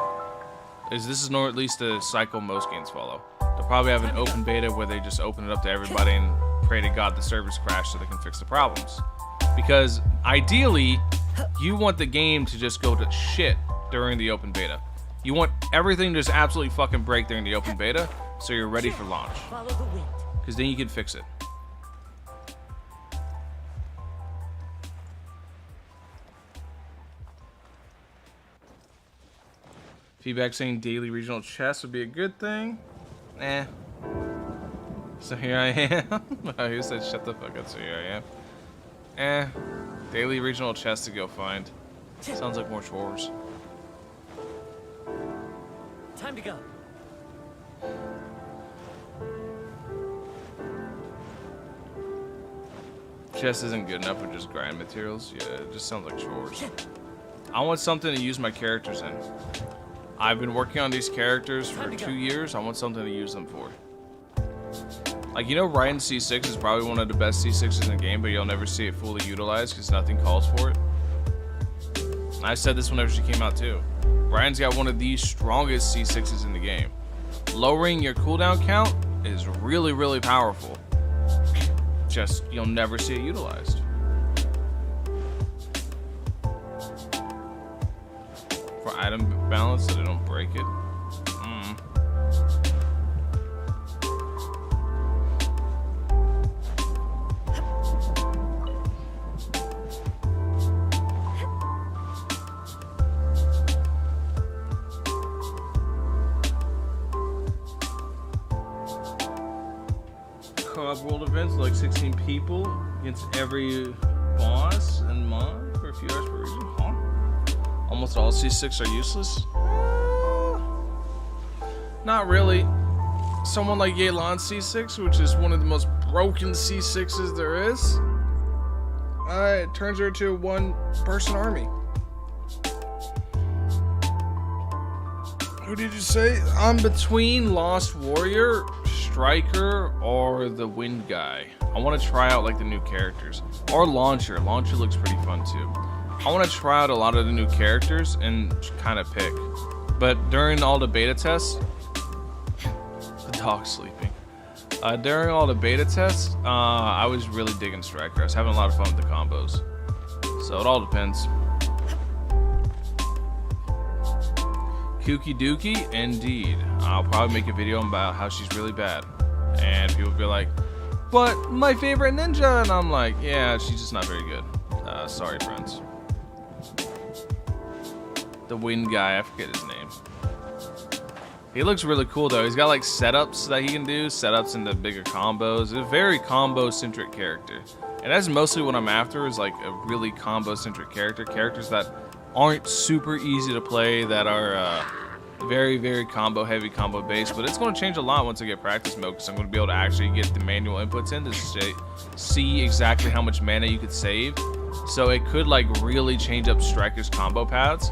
This is at least the cycle most games follow. They'll probably have an open beta where they just open it up to everybody and pray to God the servers crash so they can fix the problems. Because ideally, you want the game to just go to shit during the open beta. You want everything to just absolutely fucking break during the open beta so you're ready for launch. Follow the wind. Because then you can fix it. Feedback saying daily regional chests would be a good thing. Eh. So here I am. Oh, who said shut the fuck up? So here I am. Eh. Daily regional chests to go find. Sounds like more chores. Time to go. Chest isn't good enough for just grind materials. Yeah, it just sounds like chores. I want something to use my characters in. I've been working on these characters for 2 years. I want something to use them for. Like, you know, Raiden C6 is probably one of the best C6s in the game, but you'll never see it fully utilized because nothing calls for it. And I said this whenever she came out too. Raiden's got one of the strongest C6s in the game. Lowering your cooldown count is really, really powerful. Just, you'll never see it utilized. For item balance so they don't break it. Co-op world events, like 16 people against every boss and mon for a few hours per region. Huh? Almost all C6 are useless? Not really. Someone like Yelan C6, which is one of the most broken C6s there is, it turns her into a one-person army. Who did you say? I'm between Lost Warrior, Striker, or the Wind guy. I want to try out like the new characters. Or Launcher. Launcher looks pretty fun too. I want to try out a lot of the new characters and kind of pick. But during all the beta tests, the dog's sleeping. During all the beta tests, I was really digging Striker. I was having a lot of fun with the combos. So it all depends. Kooky Dookie, indeed. I'll probably make a video about how she's really bad. And people will be like, but my favorite ninja, and I'm like, yeah, she's just not very good. Sorry, friends. The Wind guy, I forget his name. He looks really cool though. He's got like setups that he can do, setups into bigger combos. It's a very combo-centric character. And that's mostly what I'm after, is like a really combo-centric character. Characters that aren't super easy to play, that are very, very combo-heavy, combo-based. But it's going to change a lot once I get practice mode, because I'm going to be able to actually get the manual inputs in to see exactly how much mana you could save. So it could like really change up Striker's combo paths,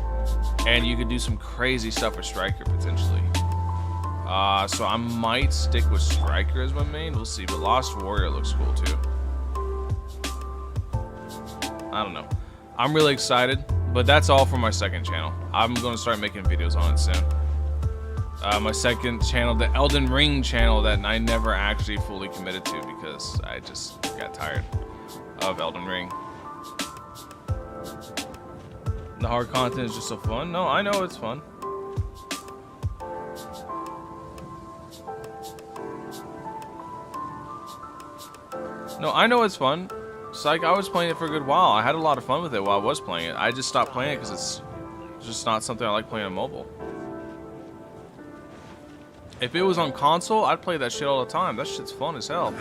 and you could do some crazy stuff with Striker potentially. So I might stick with Striker as my main. We'll see. But Lost Warrior looks cool too. I don't know. I'm really excited, but that's all for my second channel. I'm going to start making videos on it soon. My second channel, the Elden Ring channel, that I never actually fully committed to because I just got tired of Elden Ring. The hard content is just so fun. No, I know it's fun. No, I know it's fun. It's like I was playing it for a good while. I had a lot of fun with it while I was playing it. I just stopped playing it because it's just not something I like playing on mobile. If it was on console, I'd play that shit all the time. That shit's fun as hell.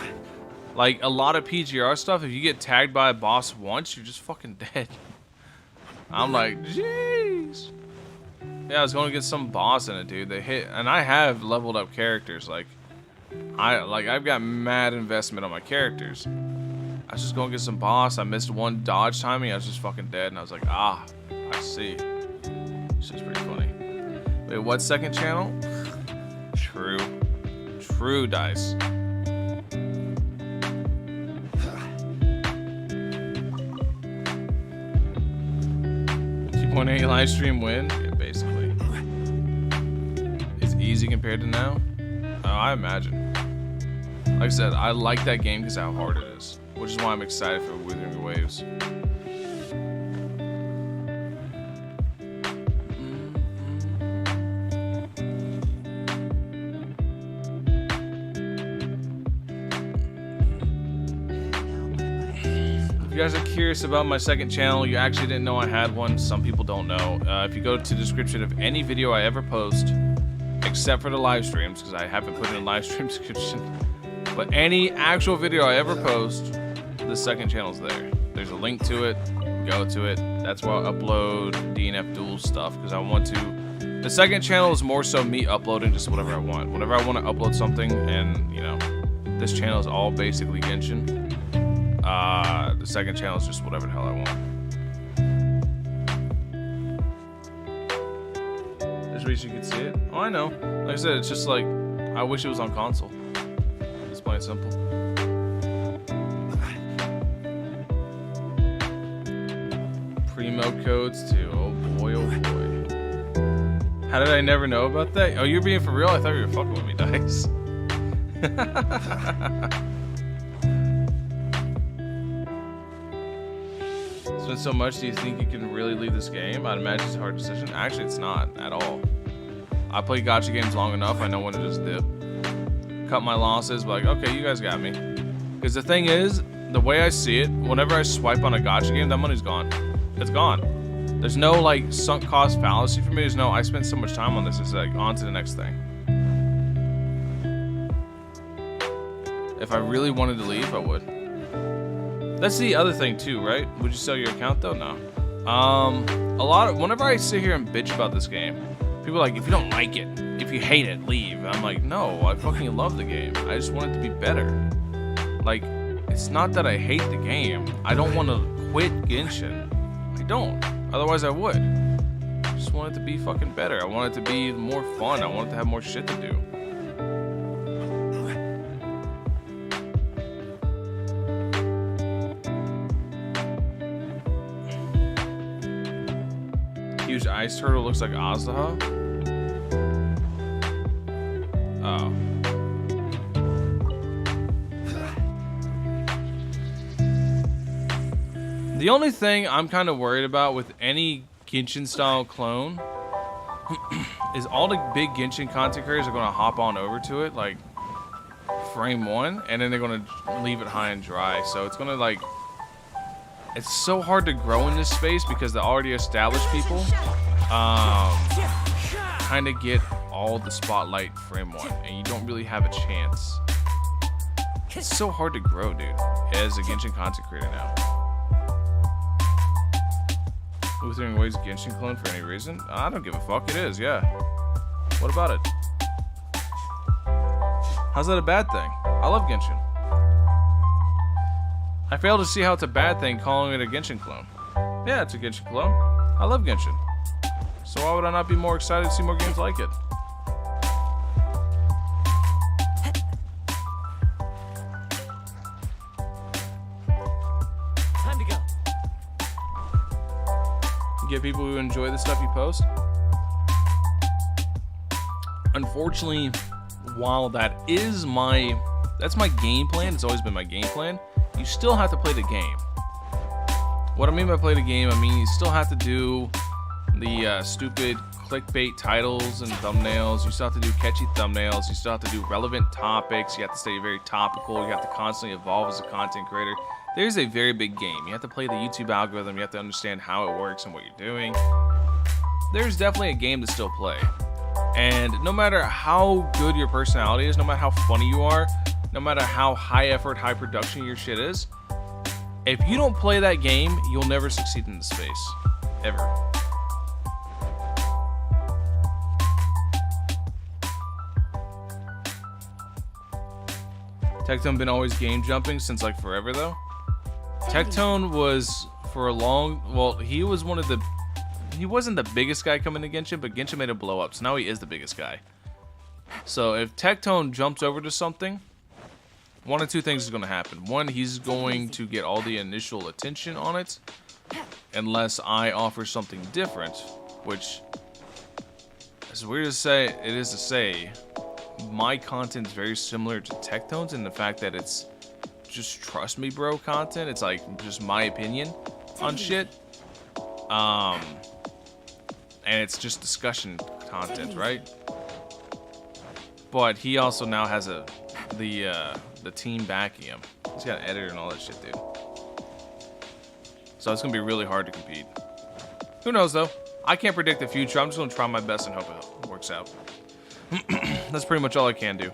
Like, a lot of PGR stuff, if you get tagged by a boss once, you're just fucking dead. I'm like, jeez. Yeah, I was going to get some boss in it, dude. They hit, and I have leveled up characters. Like, I've got mad investment on my characters. I was just going to get some boss. I missed one dodge timing. I was just fucking dead, and I was like, ah, I see. Shit's pretty funny. Wait, what second channel? True. True, Dice. 2.8 live stream win? Yeah, basically. It's easy compared to now? Oh, I imagine. Like I said, I like that game because how hard it is. Which is why I'm excited for Wuthering Waves. If you guys are curious about my second channel, you actually didn't know I had one. Some people don't know. If you go to the description of any video I ever post, except for the live streams, because I haven't put in a live stream description, but any actual video I ever post, the second channel's there. There's a link to it. Go to it. That's why I upload DNF Duel stuff, because I want to. The second channel is more so me uploading just whatever I want. Whenever I want to upload something, and you know, this channel is all basically Genshin. The second channel is just whatever the hell I want. Just wish you could see it. Oh, I know. Like I said, it's just like I wish it was on console. It's plain simple. Primo codes too. Oh boy, oh boy. How did I never know about that? Oh, you're being for real? I thought you were fucking with me, Dice. Spent so much, do you think you can really leave this game? I'd imagine it's a hard decision. Actually, it's not at all. I played gacha games long enough. I know when to just dip. Cut my losses, but like, okay, you guys got me. Because the thing is, the way I see it, whenever I swipe on a gacha game, that money's gone. It's gone. There's no like sunk cost fallacy for me. There's no, I spent so much time on this. It's like on to the next thing. If I really wanted to leave, I would. That's the other thing too, right? Would you sell your account though? No. Whenever I sit here and bitch about this game, people are like, if you don't like it, if you hate it, leave. I'm like, no, I fucking love the game. I just want it to be better. Like, it's not that I hate the game. I don't want to quit Genshin. I don't. Otherwise I would. I just want it to be fucking better. I want it to be more fun. I want it to have more shit to do. Huge ice turtle looks like Azaha. Oh. The only thing I'm kind of worried about with any Genshin style clone is all the big Genshin content creators are going to hop on over to it like frame 1 and then they're going to leave it high and dry. So it's going to like, it's so hard to grow in this space because the already established people kind of get all the spotlight frame 1 and you don't really have a chance. It's so hard to grow, dude, as a Genshin content creator now. Wuthering Waves Genshin clone for any reason? I don't give a fuck, it is, yeah. What about it? How's that a bad thing? I love Genshin. I fail to see how it's a bad thing calling it a Genshin clone. Yeah, it's a Genshin clone. I love Genshin. So why would I not be more excited to see more games like it? Time to go. You get people who enjoy the stuff you post? Unfortunately, while that's my game plan, it's always been my game plan, you still have to play the game. What I mean by play the game, I mean you still have to do the stupid clickbait titles and thumbnails. You still have to do catchy thumbnails. You still have to do relevant topics. You have to stay very topical. You have to constantly evolve as a content creator. There's a very big game. You have to play the YouTube algorithm. You have to understand how it works and what you're doing. There's definitely a game to still play. And no matter how good your personality is, no matter how funny you are, no matter how high effort, high production your shit is, if you don't play that game, you'll never succeed in the space. Ever. Tectone been always game jumping since like forever though. Tectone was for a long, well, he wasn't the biggest guy coming to Genshin, but Genshin made him blow up, so now he is the biggest guy. So if Tectone jumps over to something, one of two things is going to happen. One, he's going to get all the initial attention on it, unless I offer something different, which, as weird as it is to say, my content is very similar to Tectone's in the fact that it's just trust me bro content. It's like just my opinion on shit. And it's just discussion content, right? But he also now has the team backing him. He's got an editor and all that shit, dude. So it's gonna be really hard to compete. Who knows though? I can't predict the future. I'm just gonna try my best and hope it works out. That's pretty much all I can do.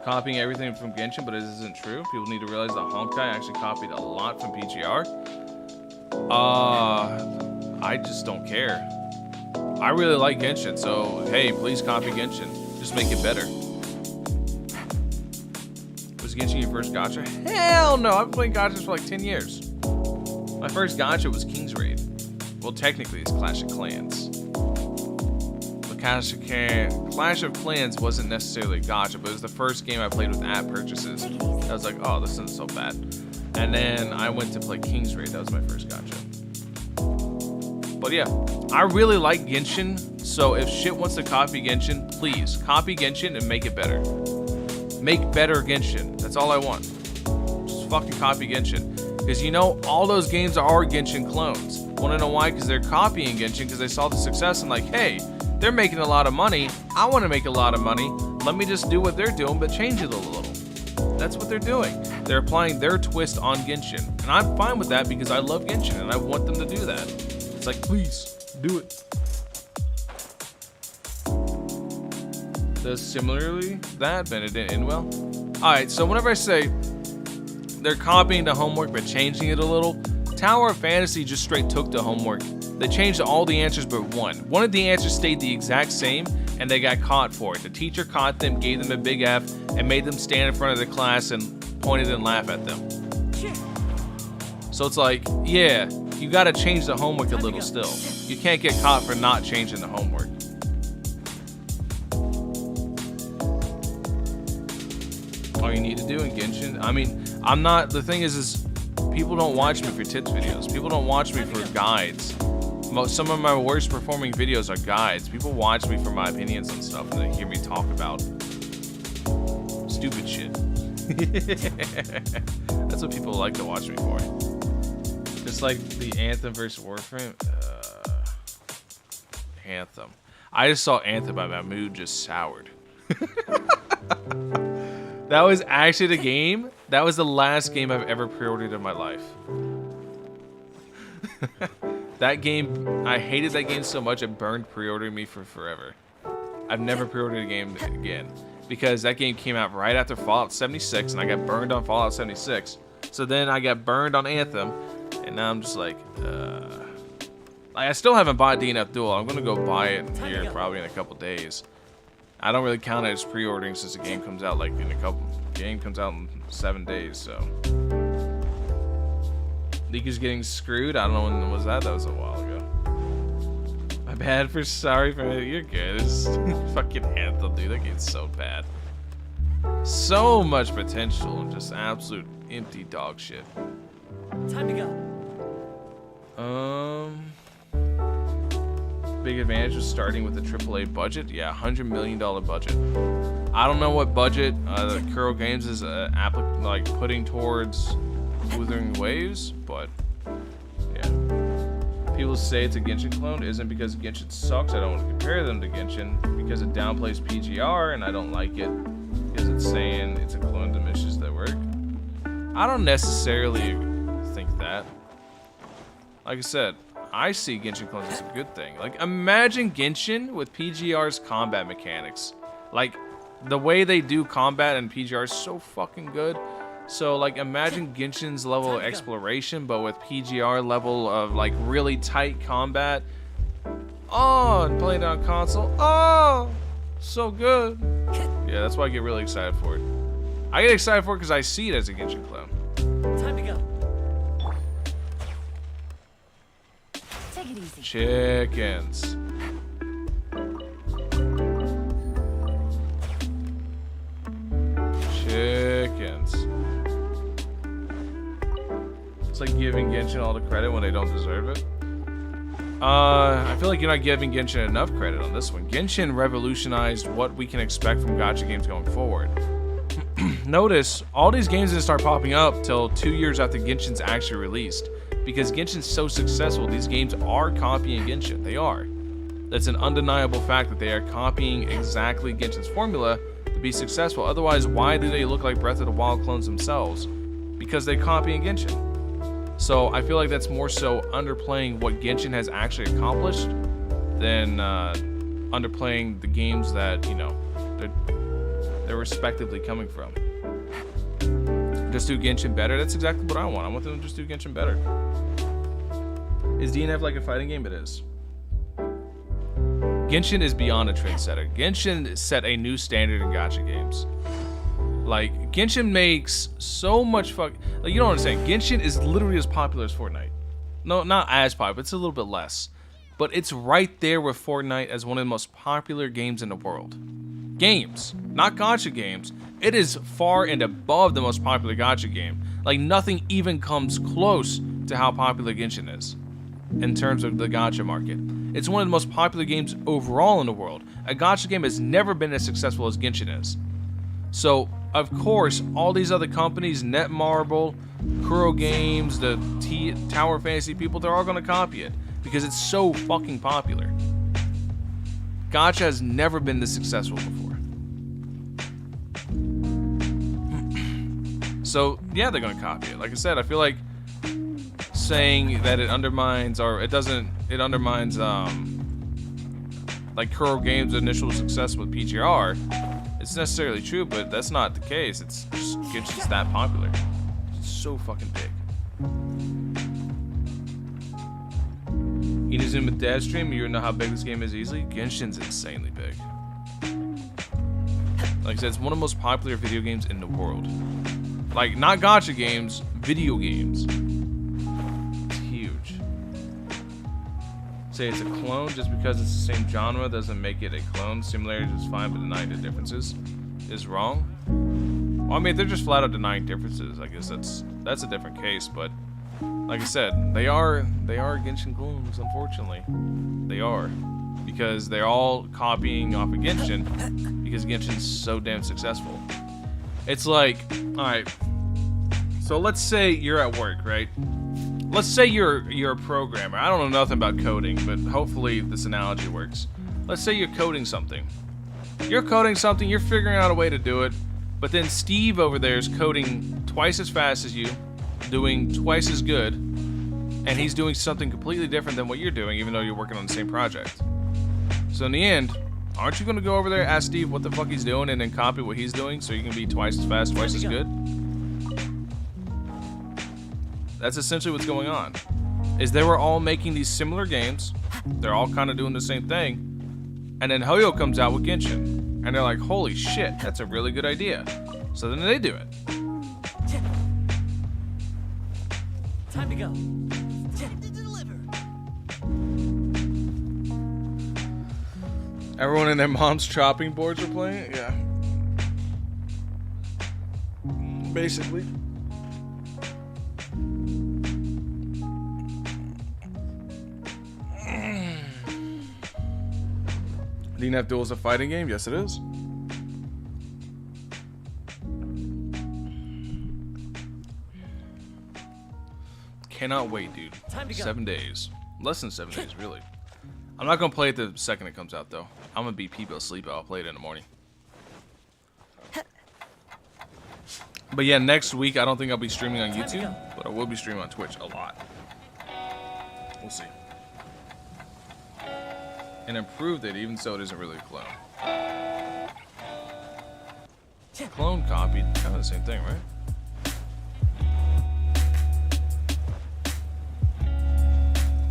Copying everything from Genshin, but it isn't true. People need to realize that Honkai actually copied a lot from PGR. I just don't care. I really like Genshin, so hey, please copy Genshin. Just make it better. Was Genshin your first gacha? Hell no, I've been playing gachas for like 10 years. My first gacha was King's Raid. Well, technically it's Clash of Clans. But Clash of Clans wasn't necessarily a gacha, but it was the first game I played with app purchases. I was like, oh, this isn't so bad. And then I went to play King's Raid. That was my first gacha. But yeah, I really like Genshin, so if shit wants to copy Genshin, please copy Genshin and make it better. Make better Genshin. That's all I want. Just fucking copy Genshin. Because you know, all those games are Genshin clones. Want to know why? Because they're copying Genshin because they saw the success and like, hey, they're making a lot of money. I want to make a lot of money. Let me just do what they're doing, but change it a little. That's what they're doing. They're applying their twist on Genshin. And I'm fine with that because I love Genshin and I want them to do that. It's like, please, do it. Does similarly that, but it didn't end well? Alright, so whenever I say they're copying the homework but changing it a little, Tower of Fantasy just straight took the homework. They changed all the answers but one. One of the answers stayed the exact same, and they got caught for it. The teacher caught them, gave them a big F, and made them stand in front of the class and pointed and laugh at them. So it's like, yeah, you gotta change the homework a little still. You can't get caught for not changing the homework. All you need to do in Genshin, I mean, I'm not, the thing is people don't watch me for tips videos. People don't watch me for guides. Some of my worst performing videos are guides. People watch me for my opinions on stuff and they hear me talk about stupid shit. That's what people like to watch me for. Just like the Anthem versus Warframe. Anthem. I just saw Anthem and my mood just soured. That was actually the game. That was the last game I've ever pre-ordered in my life. That game, I hated that game so much it burned pre-ordering me for forever. I've never pre-ordered a game again because that game came out right after Fallout 76 and I got burned on Fallout 76. So then I got burned on Anthem and now I'm just like I still haven't bought DNF Duel. I'm gonna go buy it here probably in a couple days. I don't really count it as pre-ordering since the game comes out like in in 7 days, so. League's getting screwed. I don't know when was that. That was a while ago. My bad for sorry for it. You're good. It's fucking Anthem, dude. That game's so bad. So much potential and just absolute empty dog shit. Time to go. Big advantage of starting with a AAA budget. Yeah, $100 million budget. I don't know what budget Kuro Games is putting towards Wuthering Waves, but yeah. People say it's a Genshin clone. Isn't because Genshin sucks. I don't want to compare them to Genshin because it downplays PGR and I don't like it because it's saying it's a clone diminishes their work. I don't necessarily think that. Like I said, I see Genshin clones as a good thing. Like, imagine Genshin with PGR's combat mechanics. Like, the way they do combat in PGR is so fucking good. So, like, imagine Genshin's level of exploration, but with PGR level of, like, really tight combat. Oh, and playing it on console. Oh, so good. Yeah, that's why I get really excited for it. I get excited for it because I see it as a Genshin clone. Time to go. Take it easy. Chickens. Chickens. It's like giving Genshin all the credit when they don't deserve it. I feel like you're not giving Genshin enough credit on this one. Genshin revolutionized what we can expect from gacha games going forward. Notice, all these games didn't start popping up till 2 years after Genshin's actually released. Because Genshin's so successful, these games are copying Genshin. They are. That's an undeniable fact that they are copying exactly Genshin's formula to be successful. Otherwise, why do they look like Breath of the Wild clones themselves? Because they copy Genshin. So I feel like that's more so underplaying what Genshin has actually accomplished than underplaying the games that, you know, they're respectively coming from. Just do Genshin better. That's exactly what I want. I want them to just do Genshin better. Is DNF like a fighting game? It is. Genshin is beyond a trendsetter. Genshin set a new standard in gacha games. Like, Genshin makes so much like, you don't understand. Genshin is literally as popular as Fortnite. No, not as popular. It's a little bit less. But it's right there with Fortnite as one of the most popular games in the world. Games, not gacha games. It is far and above the most popular gacha game. Like, nothing even comes close to how popular Genshin is in terms of the gacha market. It's one of the most popular games overall in the world. A gacha game has never been as successful as Genshin is. So, of course, all these other companies, Netmarble, Kuro Games, the Tower Fantasy people, they're all going to copy it because it's so fucking popular. Gacha has never been this successful before. So, yeah, they're going to copy it. Like I said, I feel like saying that it undermines, or it undermines, like Kuro Games' initial success with PGR. It's necessarily true, but that's not the case. It's just Genshin's that popular. It's so fucking big. Inazuma Dad stream, you know how big this game is easily? Genshin's insanely big. Like I said, it's one of the most popular video games in the world. Like, not gacha games, video games. It's huge. Say it's a clone just because it's the same genre doesn't make it a clone. Similarities is fine, but denying the differences is wrong. Well, I mean, if they're just flat out denying differences, I guess that's a different case. But like I said, they are Genshin clones. Unfortunately, they are, because they're all copying off of Genshin because Genshin's so damn successful. It's like, all right. So let's say you're at work, right? Let's say you're a programmer. I don't know nothing about coding, but hopefully this analogy works. Let's say you're coding something. You're coding something, you're figuring out a way to do it, but then Steve over there is coding twice as fast as you, doing twice as good, and he's doing something completely different than what you're doing, even though you're working on the same project. So in the end, aren't you going to go over there, ask Steve what the fuck he's doing, and then copy what he's doing so you can be twice as fast, twice as good? That's essentially what's going on. Is they were all making these similar games. They're all kind of doing the same thing. And then Hoyo comes out with Genshin. And they're like, holy shit, that's a really good idea. So then they do it. Time to go. Time to deliver. Everyone and their mom's chopping boards are playing it? Yeah. Basically. DNF Duel is a fighting game? Yes, it is. Cannot wait, dude. 7 days. Less than 7 days, really. I'm not going to play it the second it comes out, though. I'm going to be people asleep. I'll play it in the morning. But yeah, next week, I don't think I'll be streaming on YouTube, but I will be streaming on Twitch a lot. We'll see. And improved it, even so it isn't really a clone. Clone copied, kind of the same thing, right?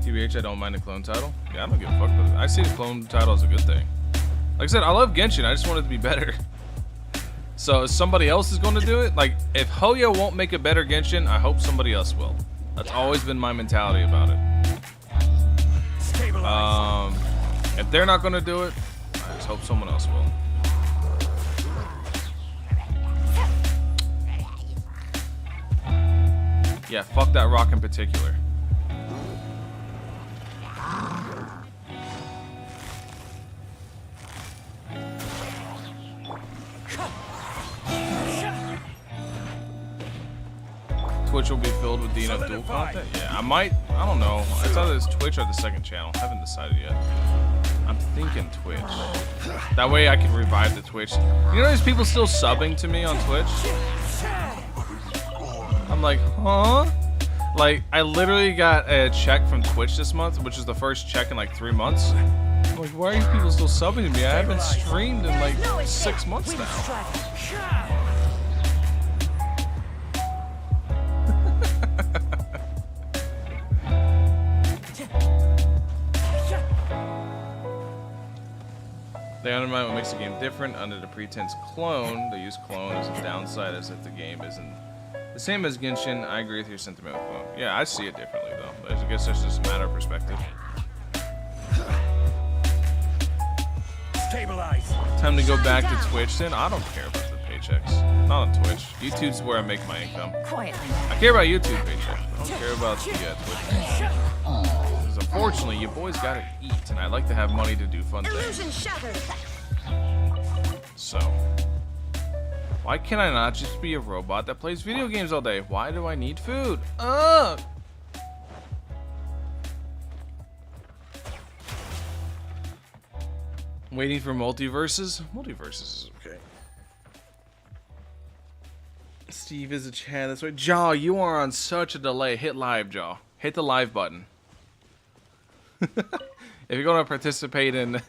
TBH, I don't mind the clone title. Yeah, I don't give a fuck about it. I see the clone title as a good thing. Like I said, I love Genshin, I just want it to be better. So if somebody else is going to do it, like, if Hoyo won't make a better Genshin, I hope somebody else will. That's always been my mentality about it. If they're not going to do it, I just hope someone else will. Yeah, fuck that rock in particular. Twitch will be filled with DNF Duel content? Yeah, I don't know. It's either this Twitch or the second channel. I haven't decided yet. I'm thinking Twitch. That way I can revive the Twitch. You know there's people still subbing to me on Twitch? I'm like, huh? Like, I literally got a check from Twitch this month, which is the first check in like 3 months. I'm like, why are you people still subbing to me? I haven't streamed in like 6 months now. They undermine what makes the game different under the pretense clone. They use clone as a downside as if the game isn't the same as Genshin. I agree with your sentiment with clone. Yeah, I see it differently though. I guess that's just a matter of perspective. Stabilize. Time to go back to Twitch then. I don't care about the paychecks. Not on Twitch. YouTube's where I make my income. I care about YouTube paychecks. I don't care about the Twitch. Because unfortunately, you boys gotta eat, and I like to have money to do fun things. So, why can I not just be a robot that plays video games all day? Why do I need food? Waiting for multiverses? Multiverses is okay. Steve is a chat. That's right. Jaw, you are on such a delay. Hit live, Jaw. Hit the live button. If you're gonna participate in,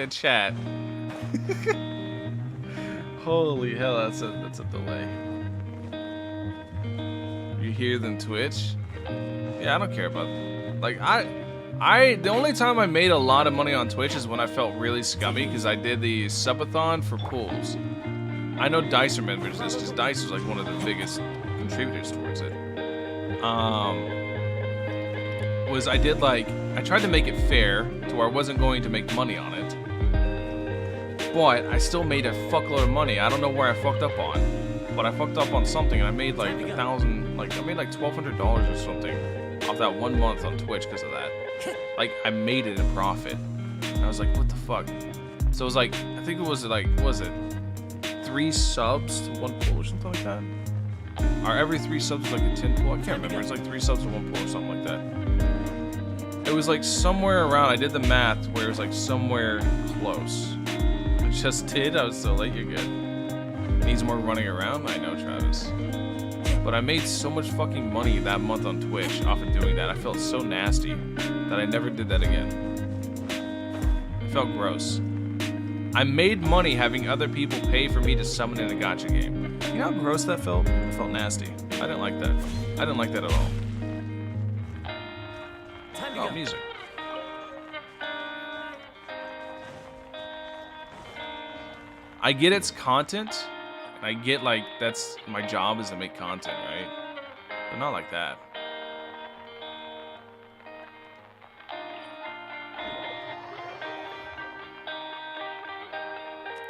chat. Holy hell, that's a delay. You hear than Twitch? Yeah, I don't care about. Like the only time I made a lot of money on Twitch is when I felt really scummy because I did the subathon for pools. I know Dice remembers this because Dice was like one of the biggest contributors towards it. I tried to make it fair to where I wasn't going to make money on it, but I still made a fuckload of money. I don't know where I fucked up on, but I fucked up on something, and I made like $1,200 or something off that 1 month on Twitch because of that. Like, I made it in profit. And I was like, what the fuck? So it was like, I think it was like, what was it 3 subs to 1 pool or something like that? Or every 3 subs was like a 10 pool. I can't remember. It's like 3 subs to 1 pool or something like that. It was like somewhere around. I did the math where it was like somewhere close. I just did. I was so late. You're good. Needs more running around. I know, Travis. But I made so much fucking money that month on Twitch off of doing that. I felt so nasty that I never did that again. It felt gross. I made money having other people pay for me to summon in a gacha game. You know how gross that felt? It felt nasty. I didn't like that. I didn't like that at all. Oh, music. I get it's content, and I get like that's my job is to make content, right? But not like that.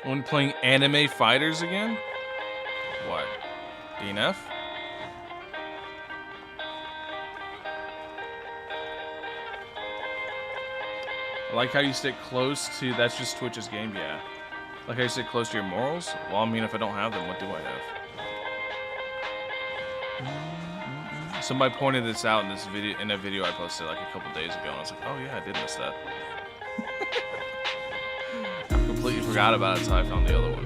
When playing anime fighters again? What? DNF? I like how you stick close to, that's just Twitch's game, yeah. Like how you stick close to your morals? Well, I mean, if I don't have them, what do I have? Somebody pointed this out in this video, in a video I posted like a couple days ago, and I was like, oh yeah, I did miss that. I completely forgot about it until I found the other one.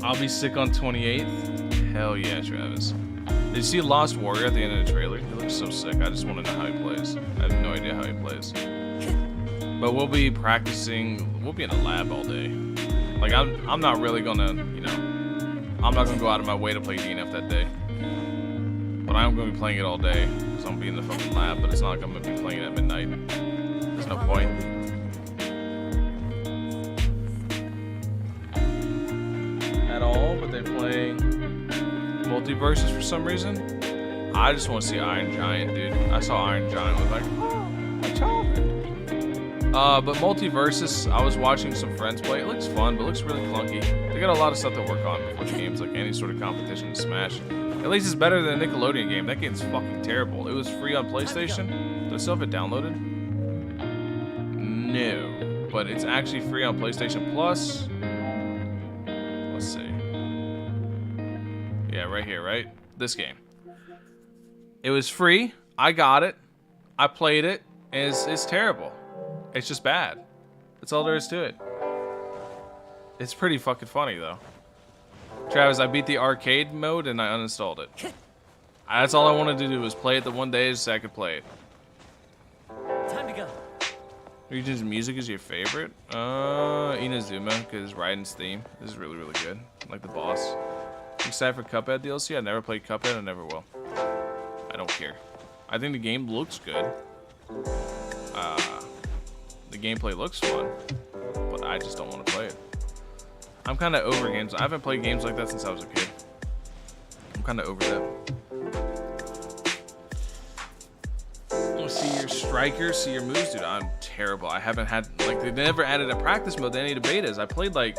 I'll be sick on 28th? Hell yeah, Travis. Did you see Lost Warrior at the end of the trailer? He looks so sick. I just want to know how he plays. I have no idea how he plays. But we'll be practicing. We'll be in a lab all day. Like, I'm not really gonna, you know, I'm not gonna go out of my way to play DNF that day. But I am gonna be playing it all day. So I'm gonna be in the fucking lab, but it's not like I'm gonna be playing it at midnight. There's no point. At all, but they're playing multiverses for some reason. I just want to see Iron Giant, dude. I saw Iron Giant, was like, oh, my childhood. But Multiversus, I was watching some friends play. It looks fun, but it looks really clunky. They got a lot of stuff to work on before the game's like any sort of competition in Smash. At least it's better than a Nickelodeon game. That game's fucking terrible. It was free on PlayStation. Do I still have it downloaded? No. But it's actually free on PlayStation Plus. Let's see. Yeah, right here, right? This game. It was free. I got it. I played it. And it's terrible. It's just bad. That's all there is to it. It's pretty fucking funny, though. Travis, I beat the arcade mode and I uninstalled it. That's all I wanted to do was play it the one day so I could play it. Time to go. Region's music is your favorite? Inazuma, because Raiden's theme. This is really, really good. I like the boss. You excited for Cuphead DLC? I never played Cuphead, I never will. I don't care. I think the game looks good. The gameplay looks fun, but I just don't want to play it. I'm kind of over games. I haven't played games like that since I was a kid. I'm kind of over that. Oh, see your strikers, see your moves, dude. I'm terrible. I haven't had, like, they never added a practice mode to any of the betas. I played like,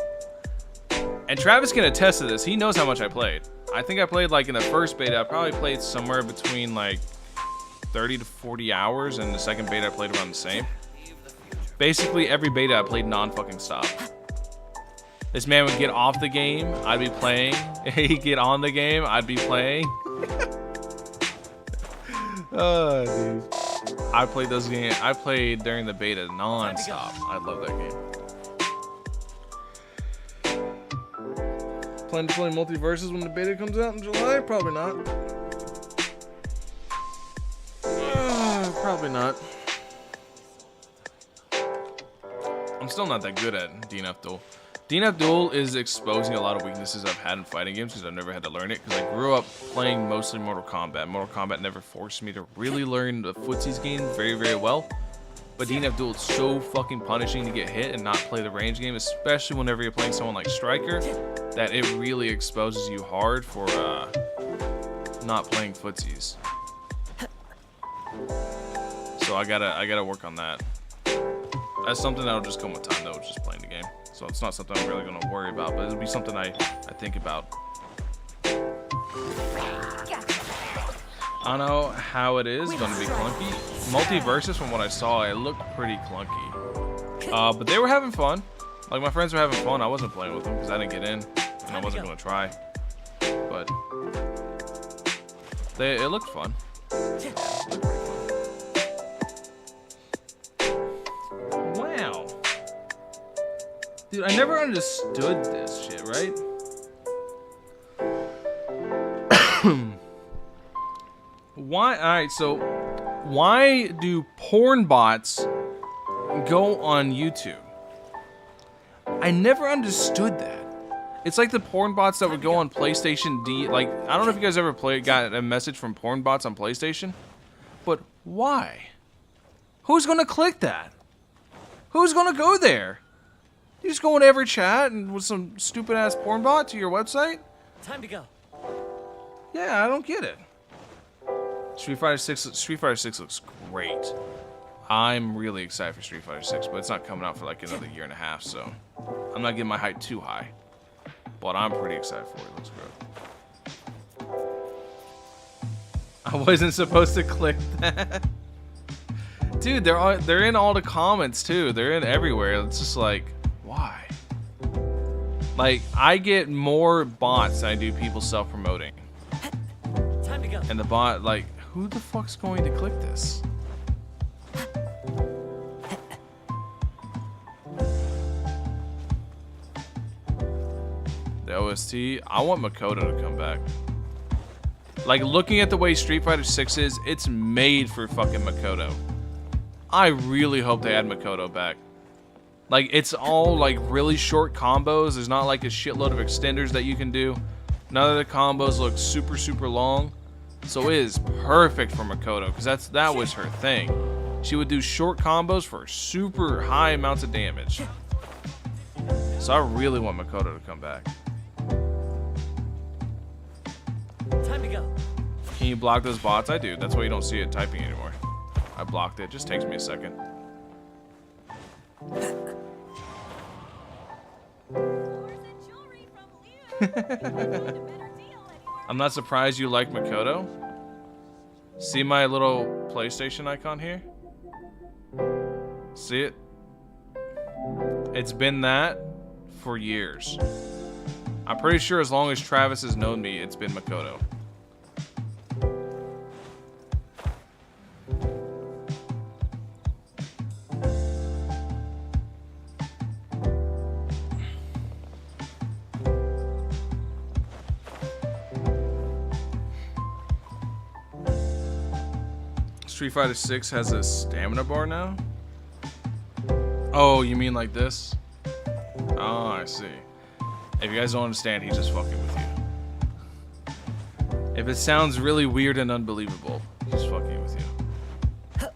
and Travis can attest to this. He knows how much I played. I think I played like in the first beta. I probably played somewhere between like 30 to 40 hours, and the second beta I played around the same. Basically, every beta I played non-fucking stop. This man would get off the game, I'd be playing. He'd get on the game, I'd be playing. Oh, dude. I played those games. I played during the beta non-stop. I love that game. Plan to play Multiversus when the beta comes out in July? Probably not. Probably not. I'm still not that good at DNF Duel. DNF Duel is exposing a lot of weaknesses I've had in fighting games because I've never had to learn it because I grew up playing mostly Mortal Kombat. Mortal Kombat never forced me to really learn the footsies game very, very well. But DNF Duel is so fucking punishing to get hit and not play the range game, especially whenever you're playing someone like Striker, that it really exposes you hard for not playing footsies. So I gotta work on that. That's something that'll just come with time, though, just playing the game. So it's not something I'm really gonna worry about, but it'll be something I think about. I don't know how it is gonna be clunky. Multiversus, from what I saw, it looked pretty clunky. But they were having fun. Like, my friends were having fun. I wasn't playing with them because I didn't get in, and I wasn't gonna try. But it looked fun. It looked pretty fun. Wow. Dude, I never understood this shit, right? Why? Alright, so why do porn bots go on YouTube? I never understood that. It's like the porn bots that would go on PlayStation D. Like, I don't know if you guys ever got a message from porn bots on PlayStation, but why? Who's gonna click that? Who's gonna go there? You just go into every chat and with some stupid ass porn bot to your website? Time to go. Yeah, I don't get it. Street Fighter 6 looks great. I'm really excited for Street Fighter 6, but it's not coming out for like another year and a half, so I'm not getting my hype too high. But I'm pretty excited for it. It looks good. I wasn't supposed to click that. Dude, they're in all the comments too. They're in everywhere. It's just like, why? Like, I get more bots than I do people self-promoting. Time to go. And the bot, like, who the fuck's going to click this? The OST, I want Makoto to come back. Like, looking at the way Street Fighter 6 is, it's made for fucking Makoto. I really hope they add Makoto back. Like, it's all like really short combos. There's not like a shitload of extenders that you can do. None of the combos look super, super long. So it is perfect for Makoto, because that was her thing. She would do short combos for super high amounts of damage. So I really want Makoto to come back. Time to go. Can you block those bots? I do. That's why you don't see it typing anymore. I blocked it. Just takes me a second. I'm not surprised you like Makoto. See my little PlayStation icon here? See it? It's been that for years. I'm pretty sure as long as Travis has known me, it's been Makoto. Street Fighter 6 has a stamina bar now? Oh, you mean like this? Oh, I see. If you guys don't understand, he's just fucking with you. If it sounds really weird and unbelievable, he's fucking with you.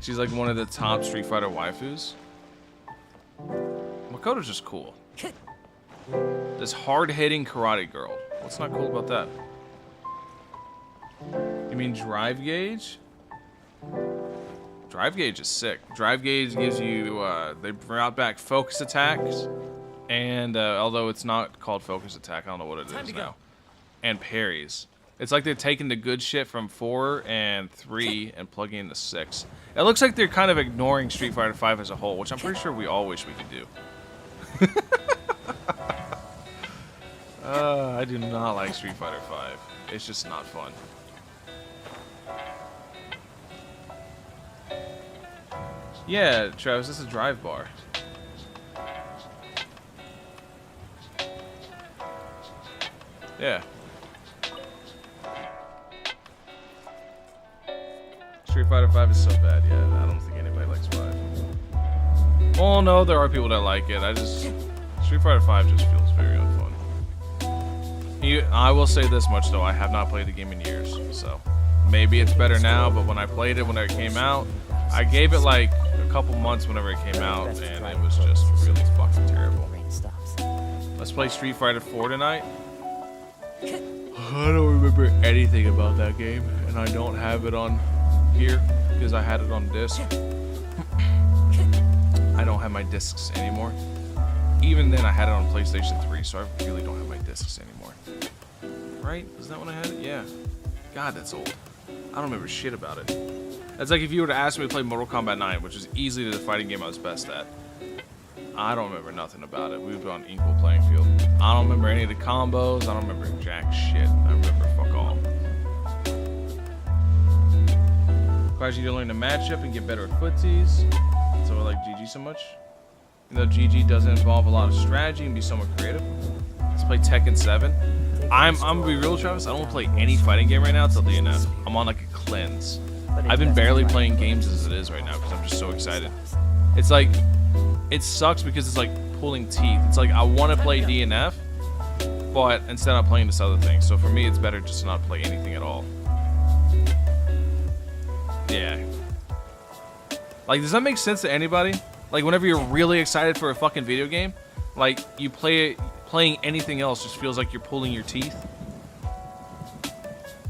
She's like one of the top Street Fighter waifus. Makoto's just cool. This hard-hitting karate girl. What's not cool about that? You mean drive gauge? Drive gauge is sick. Drive gauge gives you, they brought back focus attacks, and although it's not called focus attack, I don't know what it is now. And parries. It's like they're taking the good shit from 4 and 3 and plugging into 6. It looks like they're kind of ignoring Street Fighter 5 as a whole, which I'm pretty sure we all wish we could do. I do not like Street Fighter 5. It's just not fun. Yeah, Travis, this is a drive bar. Yeah. Street Fighter 5 is so bad, yeah. I don't think anybody likes 5. Oh no, there are people that like it. Street Fighter 5 just feels very unfun. I will say this much though, I have not played the game in years, so maybe it's better now, but when I played it when it came out, I gave it like a couple months whenever it came out, and it was just really fucking terrible. Let's play Street Fighter 4 tonight. I don't remember anything about that game, and I don't have it on here because I had it on disc. I don't have my discs anymore. Even then, I had it on PlayStation 3, so I really don't have my discs anymore. Right? Is that when I had it? Yeah. God, that's old. I don't remember shit about it. That's like if you were to ask me to play Mortal Kombat 9, which is easily the fighting game I was best at. I don't remember nothing about it. We were on equal playing field. I don't remember any of the combos. I don't remember jack shit. I remember fuck all. Requires you to learn the matchup and get better at footsies. So I like GG so much. Even though GG doesn't involve a lot of strategy and be somewhat creative. Let's play Tekken 7. I'm gonna be real, Travis. I don't play any fighting game right now until DNF. I'm on like a cleanse. I've been barely playing games as it is right now because I'm just so excited. It's like, it sucks because it's like pulling teeth. It's like I want to play DNF, but instead I'm playing this other thing. So for me, it's better just to not play anything at all. Yeah. Like, does that make sense to anybody? Like, whenever you're really excited for a fucking video game, like, you playing anything else just feels like you're pulling your teeth.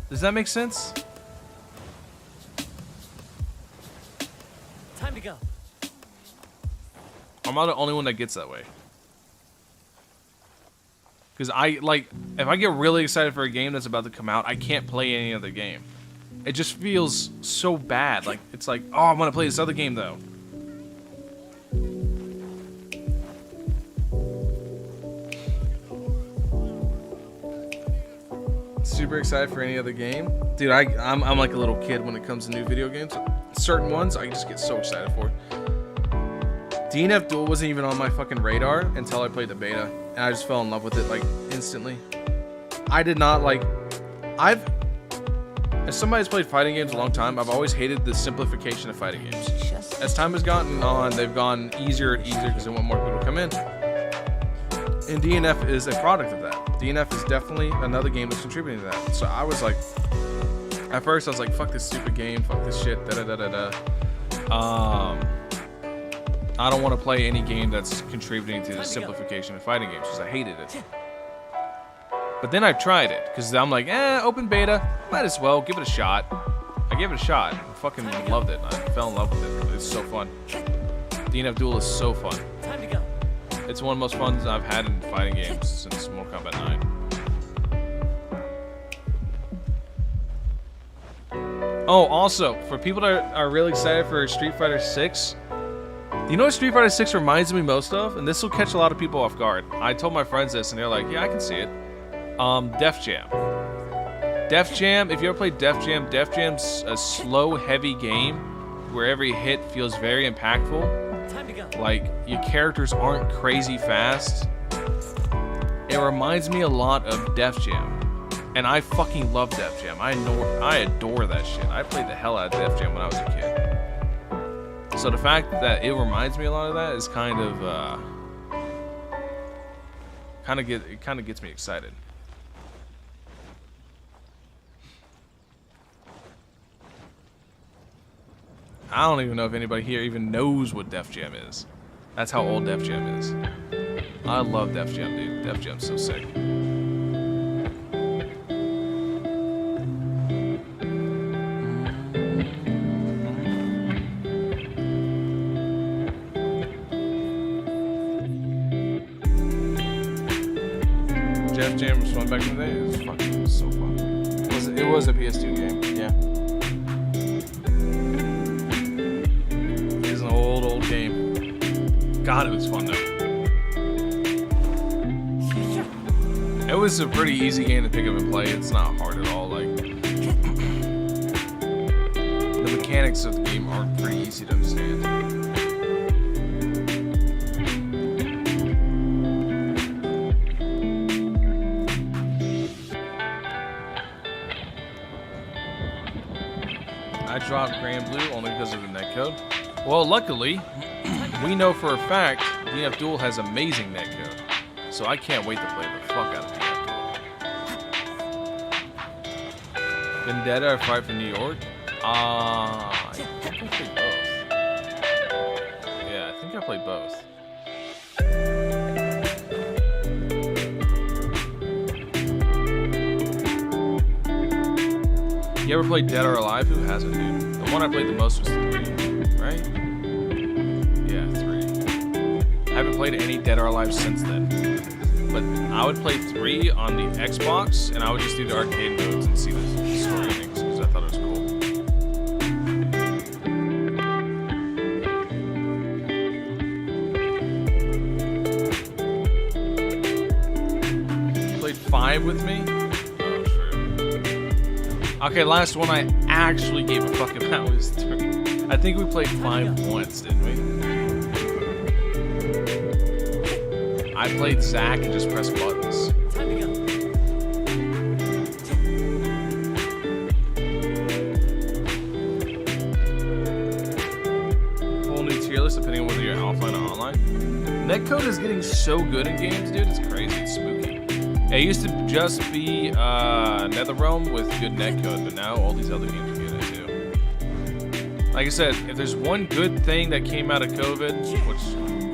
Does that make sense? Time to go. I'm not the only one that gets that way. Because if I get really excited for a game that's about to come out, I can't play any other game. It just feels so bad. Like, it's like, oh, I want to play this other game though. Super excited for any other game. Dude, I'm like a little kid when it comes to new video games. Certain ones I just get so excited for. DNF Duel wasn't even on my fucking radar until I played the beta, and I just fell in love with it like instantly. I did not like. As somebody who's played fighting games a long time, I've always hated the simplification of fighting games. As time has gotten on, they've gone easier and easier because they want more people to come in. And DNF is a product of that. DNF is definitely another game that's contributing to that. So I was like, at first I was like, fuck this stupid game, fuck this shit, da da da da da. I don't want to play any game that's contributing to the simplification of fighting games because I hated it. But then I tried it because I'm like, open beta, might as well give it a shot. I gave it a shot. I fucking loved it. I fell in love with it. It's so fun. DNF Duel is so fun. Time to go. It's one of the most fun I've had in fighting games since Mortal Kombat 9. Oh, also, for people that are really excited for Street Fighter 6, you know what Street Fighter 6 reminds me most of? And this will catch a lot of people off guard. I told my friends this, and they're like, yeah, I can see it. Def Jam. Def Jam, if you ever played Def Jam's a slow, heavy game where every hit feels very impactful. Time to go. Like, your characters aren't crazy fast. It reminds me a lot of Def Jam. And I fucking love Def Jam. I adore that shit. I played the hell out of Def Jam when I was a kid. So the fact that it reminds me a lot of that is kind of gets me excited. I don't even know if anybody here even knows what Def Jam is. That's how old Def Jam is. I love Def Jam, dude. Def Jam's so sick. Def Jam was fun back in the day. It was fucking so fun. It was a PS2 game, yeah. It's an old game. God, it was fun though. It was a pretty easy game to pick up and play. It's not hard at all. Like the mechanics of the game are pretty easy to understand. I dropped Gray and Blue only because of the netcode. Well, luckily, we know for a fact DNF Duel has amazing netcode, so I can't wait to play the fuck out of DNF Duel. Vendetta or Fight for New York? I think I played both. Yeah, I think I played both. You ever played Dead or Alive? Who hasn't, dude? The one I played the most was 3, right? Yeah, 3. I haven't played any Dead or Alive since then. But I would play 3 on the Xbox, and I would just do the arcade modes and see the story endings, because I thought it was cool. Played 5 with me? Okay, last one I actually gave a fuck about was 3. I think we played 5 once, didn't we? I played Zack and just pressed buttons. Time to go. Whole new tier list depending on whether you're offline or online. Netcode is getting so good in games, dude. It's crazy. It's spooky. It used to just be NetherRealm with good netcode, but now all these other games are good too. Like I said, if there's one good thing that came out of COVID, which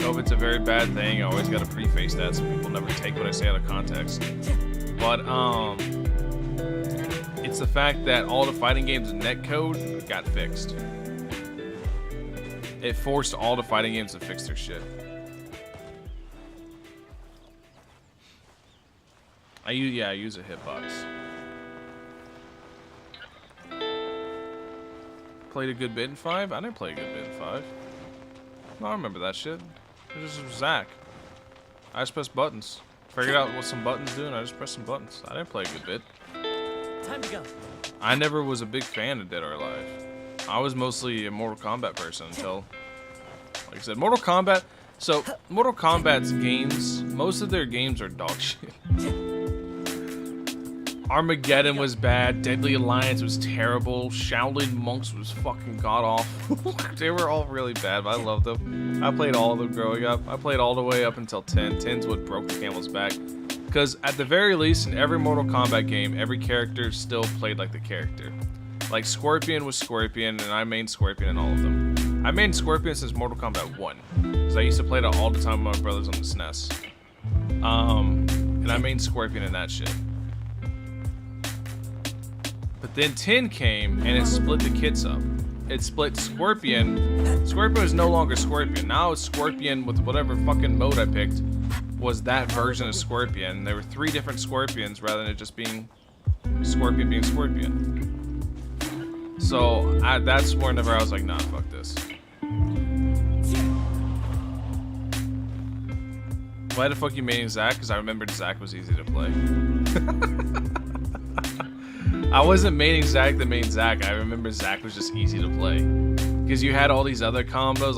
COVID's a very bad thing, I always got to preface that so people never take what I say out of context. But it's the fact that all the fighting games in netcode got fixed. It forced all the fighting games to fix their shit. I use a hitbox. Played a good bit in 5? I didn't play a good bit in 5. No, I remember that shit. It was just Zack. I just pressed buttons. Figured out what some buttons do, and I just pressed some buttons. I didn't play a good bit. Time to go. I never was a big fan of Dead or Alive. I was mostly a Mortal Kombat person until, like I said, Mortal Kombat. So, Mortal Kombat's games, most of their games are dog shit. Armageddon was bad, Deadly Alliance was terrible, Shaolin Monks was fucking god-awful. They were all really bad, but I loved them. I played all of them growing up. I played all the way up until 10. 10's what broke the camel's back. Because at the very least, in every Mortal Kombat game, every character still played like the character. Like, Scorpion was Scorpion, and I mained Scorpion in all of them. I mained Scorpion since Mortal Kombat 1. Because I used to play that all the time with my brothers on the SNES. And I mained Scorpion in that shit. But then 10 came and it split the kits up. It split Scorpion. Scorpion is no longer Scorpion. Now it's Scorpion with whatever fucking mode I picked was that version of Scorpion. There were 3 different Scorpions rather than it just being Scorpion being Scorpion. So that's whenever I was like, nah, fuck this. Why the fuck you main Zac? Because I remembered Zac was easy to play. I wasn't maining Zac the main Zac. I remember Zac was just easy to play. Because you had all these other combos,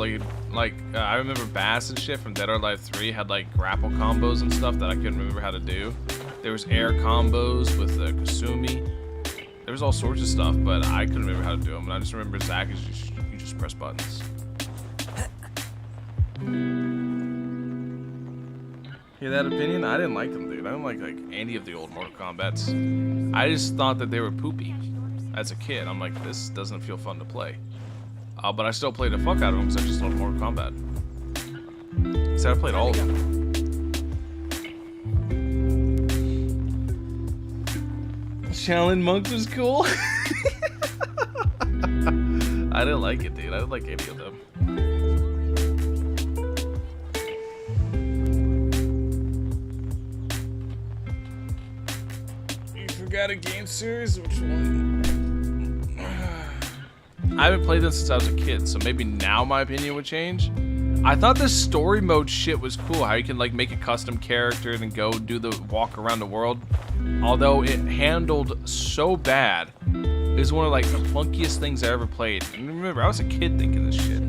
like I remember Bass and shit from Dead or Alive 3 had like grapple combos and stuff that I couldn't remember how to do. There was air combos with Kasumi. There was all sorts of stuff, but I couldn't remember how to do them. And I just remember Zac is you just press buttons. Hear that opinion? I didn't like them, dude. I didn't like any of the old Mortal Kombats. I just thought that they were poopy as a kid. I'm like, this doesn't feel fun to play. But I still played the fuck out of them because I just love Mortal Kombat. So I played all of them. Shaolin Monks was cool. I didn't like it, dude. I didn't like any of them. Got a game series? Which one? I haven't played them since I was a kid, so maybe now my opinion would change. I thought the story mode shit was cool, how you can like make a custom character and go do the walk around the world. Although it handled so bad, it was one of like the funkiest things I ever played. And remember, I was a kid thinking this shit.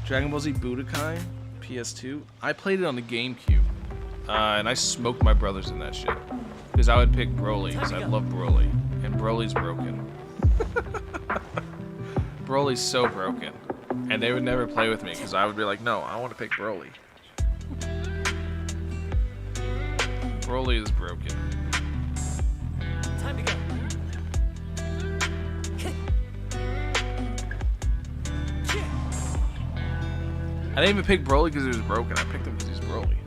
Dragon Ball Z Budokai, PS2. I played it on the GameCube, and I smoked my brothers in that shit. Because I would pick Broly, because I love Broly. And Broly's broken. Broly's so broken. And they would never play with me, because I would be like, no, I want to pick Broly. Broly is broken. Time to go. I didn't even pick Broly because he was broken. I picked him because he's Broly.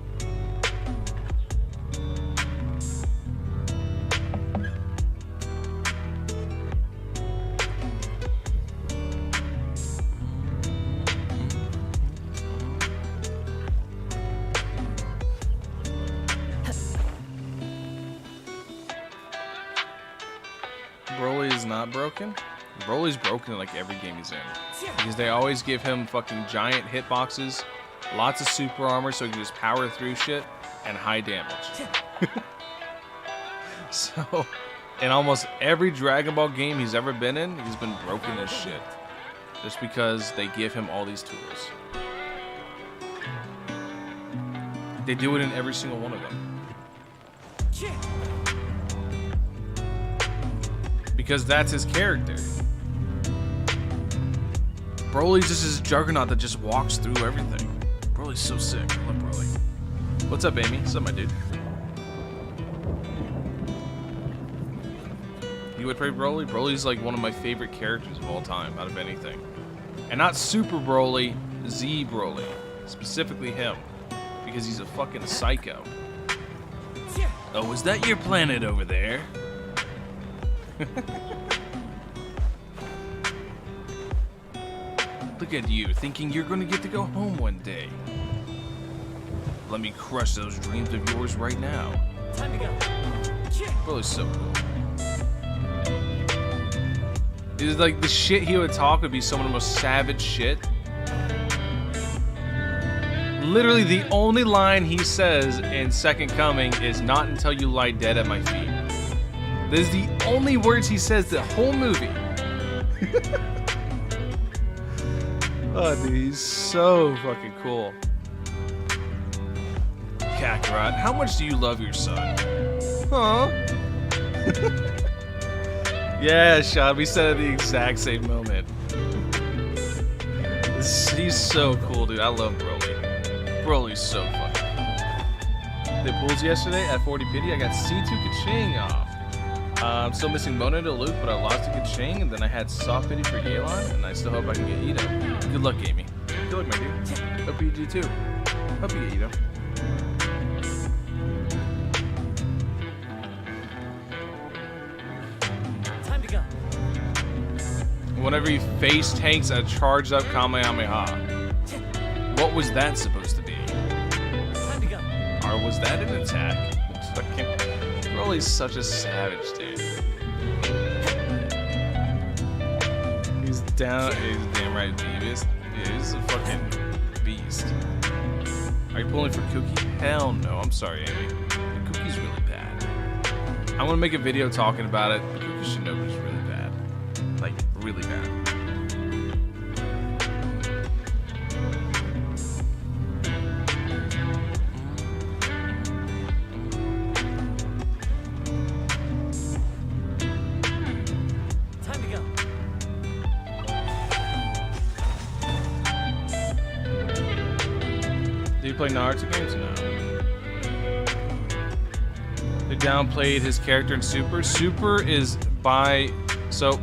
Broly is not broken. Broly's broken in like every game he's in. Because they always give him fucking giant hitboxes, lots of super armor so he can just power through shit, and high damage. So, in almost every Dragon Ball game he's ever been in, he's been broken as shit. Just because they give him all these tools. They do it in every single one of them. Because that's his character. Broly's just his juggernaut that just walks through everything. Broly's so sick. I love Broly. What's up, Amy? What's up, my dude? You would play Broly? Broly's like one of my favorite characters of all time, out of anything. And not Super Broly, Z Broly. Specifically him. Because he's a fucking psycho. Oh, is that your planet over there? Look at you, thinking you're gonna get to go home one day. Let me crush those dreams of yours right now. Time to go. Broly's so cool. It's like the shit he would talk would be some of the most savage shit. Literally the only line he says in Second Coming is "not until you lie dead at my feet." This is the only words he says the whole movie. Oh, dude, he's so fucking cool. Kakarot, how much do you love your son? Huh? Yeah, Sean, we said it at the exact same moment. He's so cool, dude. I love Broly. Broly's so fucking cool. The pools yesterday at 40 pity, I got C2 Kaching off. I'm still missing Mona to Luke, but I lost to Kaching, and then I had soft pity for Yelan, and I still hope I can get Ito. Good luck, Amy. Good luck, my dude. Hope you do too. Hope you get Ito. Whenever he face tanks a charged up Kamehameha. What was that supposed to be? Or was that an attack? Broly's such a savage, dude. He's down. He's damn right devious. Yeah, he's a fucking beast. Are you pulling for Cookie? Hell no. I'm sorry, Amy. The Cookie's really bad. I'm gonna make a video talking about it. Cookie Shinobu's really bad. Like, really bad. Do you play Naruto games? No. They downplayed his character in Super. Super is by... So...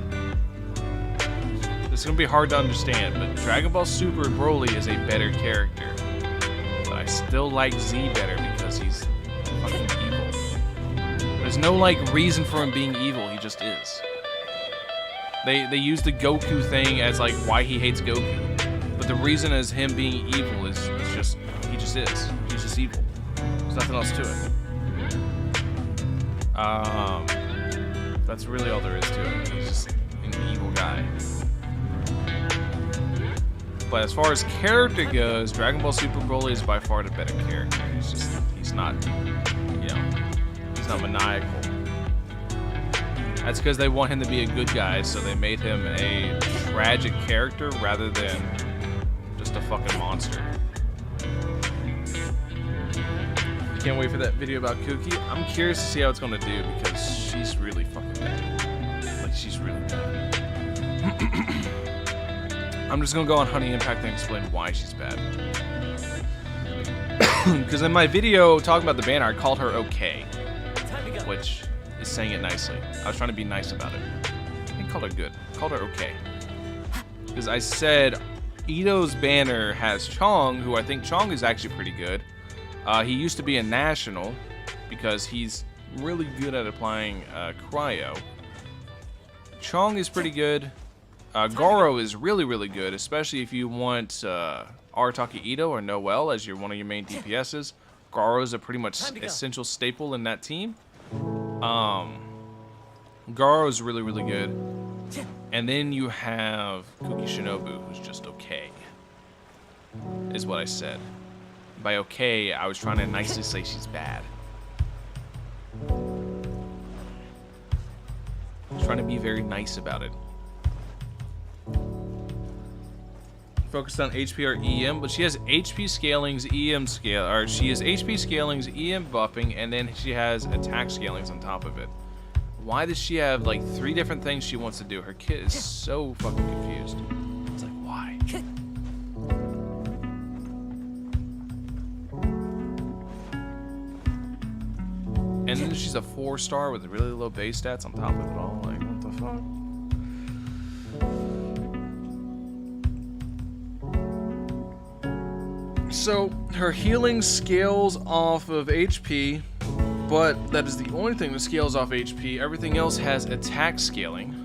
It's gonna be hard to understand, but Dragon Ball Super Broly is a better character. But I still like Z better because he's fucking evil. There's no, like, reason for him being evil. He just is. They use the Goku thing as, like, why he hates Goku. But the reason as him being evil is just... He just is. He's just evil. There's nothing else to it. That's really all there is to it. He's just an evil guy. But as far as character goes, Dragon Ball Super Broly is by far the better character. He's not, you know, he's not maniacal. That's because they want him to be a good guy, so they made him a tragic character rather than just a fucking monster. Can't wait for that video about Cookie. I'm curious to see how it's gonna do because she's really fucking bad. Like, she's really bad. I'm just gonna go on Honey Impact and explain why she's bad. Because in my video talking about the banner, I called her okay, which is saying it nicely. I was trying to be nice about it. I didn't call her good. I called her okay. Because I said Ito's banner has Chong, who I think Chong is actually pretty good. He used to be a national because he's really good at applying cryo. Chong is pretty good. Goro is really, really good, especially if you want Arataki Ito or Noel as one of your main DPSs. Goro is a pretty much essential staple in that team. Garo is really, really good. And then you have Cookie Shinobu, who's just okay, is what I said. By okay, I was trying to nicely say she's bad. I was trying to be very nice about it. Focused on HP or EM, but she has HP scalings, EM scale, or she has HP scalings, EM buffing, and then she has attack scalings on top of it. Why does she have like 3 different things she wants to do? Her kid is so fucking confused. It's like, why? And then she's a 4-star with really low base stats on top of it all. Like, what the fuck? So her healing scales off of HP, but that is the only thing that scales off HP. Everything else has attack scaling,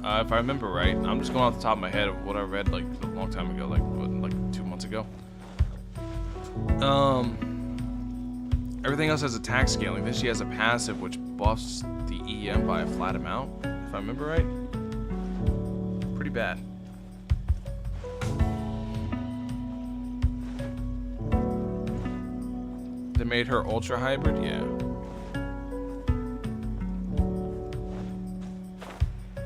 if I remember right. I'm just going off the top of my head of what I read like a long time ago, like 2 months ago. Everything else has attack scaling. Then she has a passive which buffs the EM by a flat amount, if I remember right. Pretty bad. They made her ultra hybrid, yeah.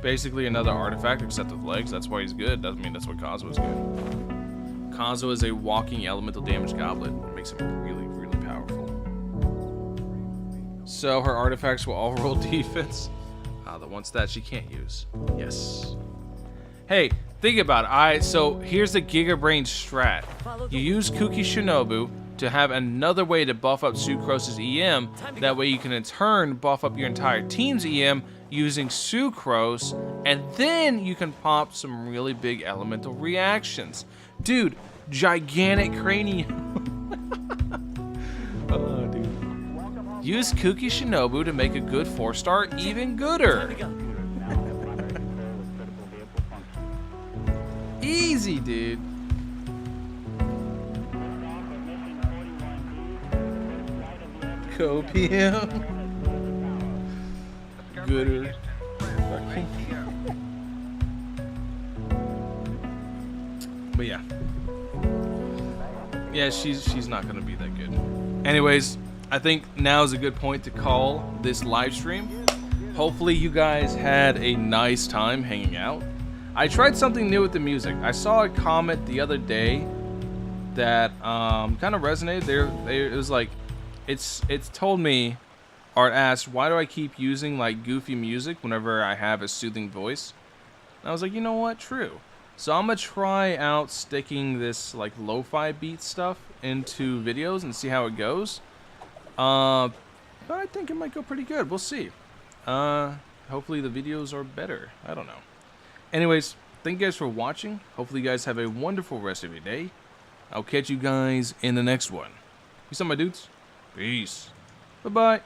Basically another artifact except with legs. That's why he's good. Doesn't mean that's why Kazuha's good. Kazuha is a walking elemental damage goblet. It makes him really, really powerful. So her artifacts will all roll defense. The one stat she can't use. Yes. Hey, think about it. So here's the Giga Brain strat. You use Cookie Shinobu to have another way to buff up Sucrose's EM. That way you can in turn buff up your entire team's EM using Sucrose, and then you can pop some really big elemental reactions. Dude, gigantic cranium. Oh, dude. Use Cookie Shinobu to make a good 4-star even gooder. crazy, dude. Copium. Gooder. But yeah. Yeah, she's not gonna be that good. Anyways, I think now is a good point to call this live stream. Hopefully you guys had a nice time hanging out. I tried something new with the music. I saw a comment the other day that kind of resonated. It was like, it's told me, or it asked, why do I keep using like goofy music whenever I have a soothing voice? And I was like, you know what, true. So I'm gonna try out sticking this like lo-fi beat stuff into videos and see how it goes. But I think it might go pretty good. We'll see. Hopefully the videos are better. I don't know. Anyways, thank you guys for watching. Hopefully you guys have a wonderful rest of your day. I'll catch you guys in the next one. Peace out, my dudes. Peace. Bye-bye.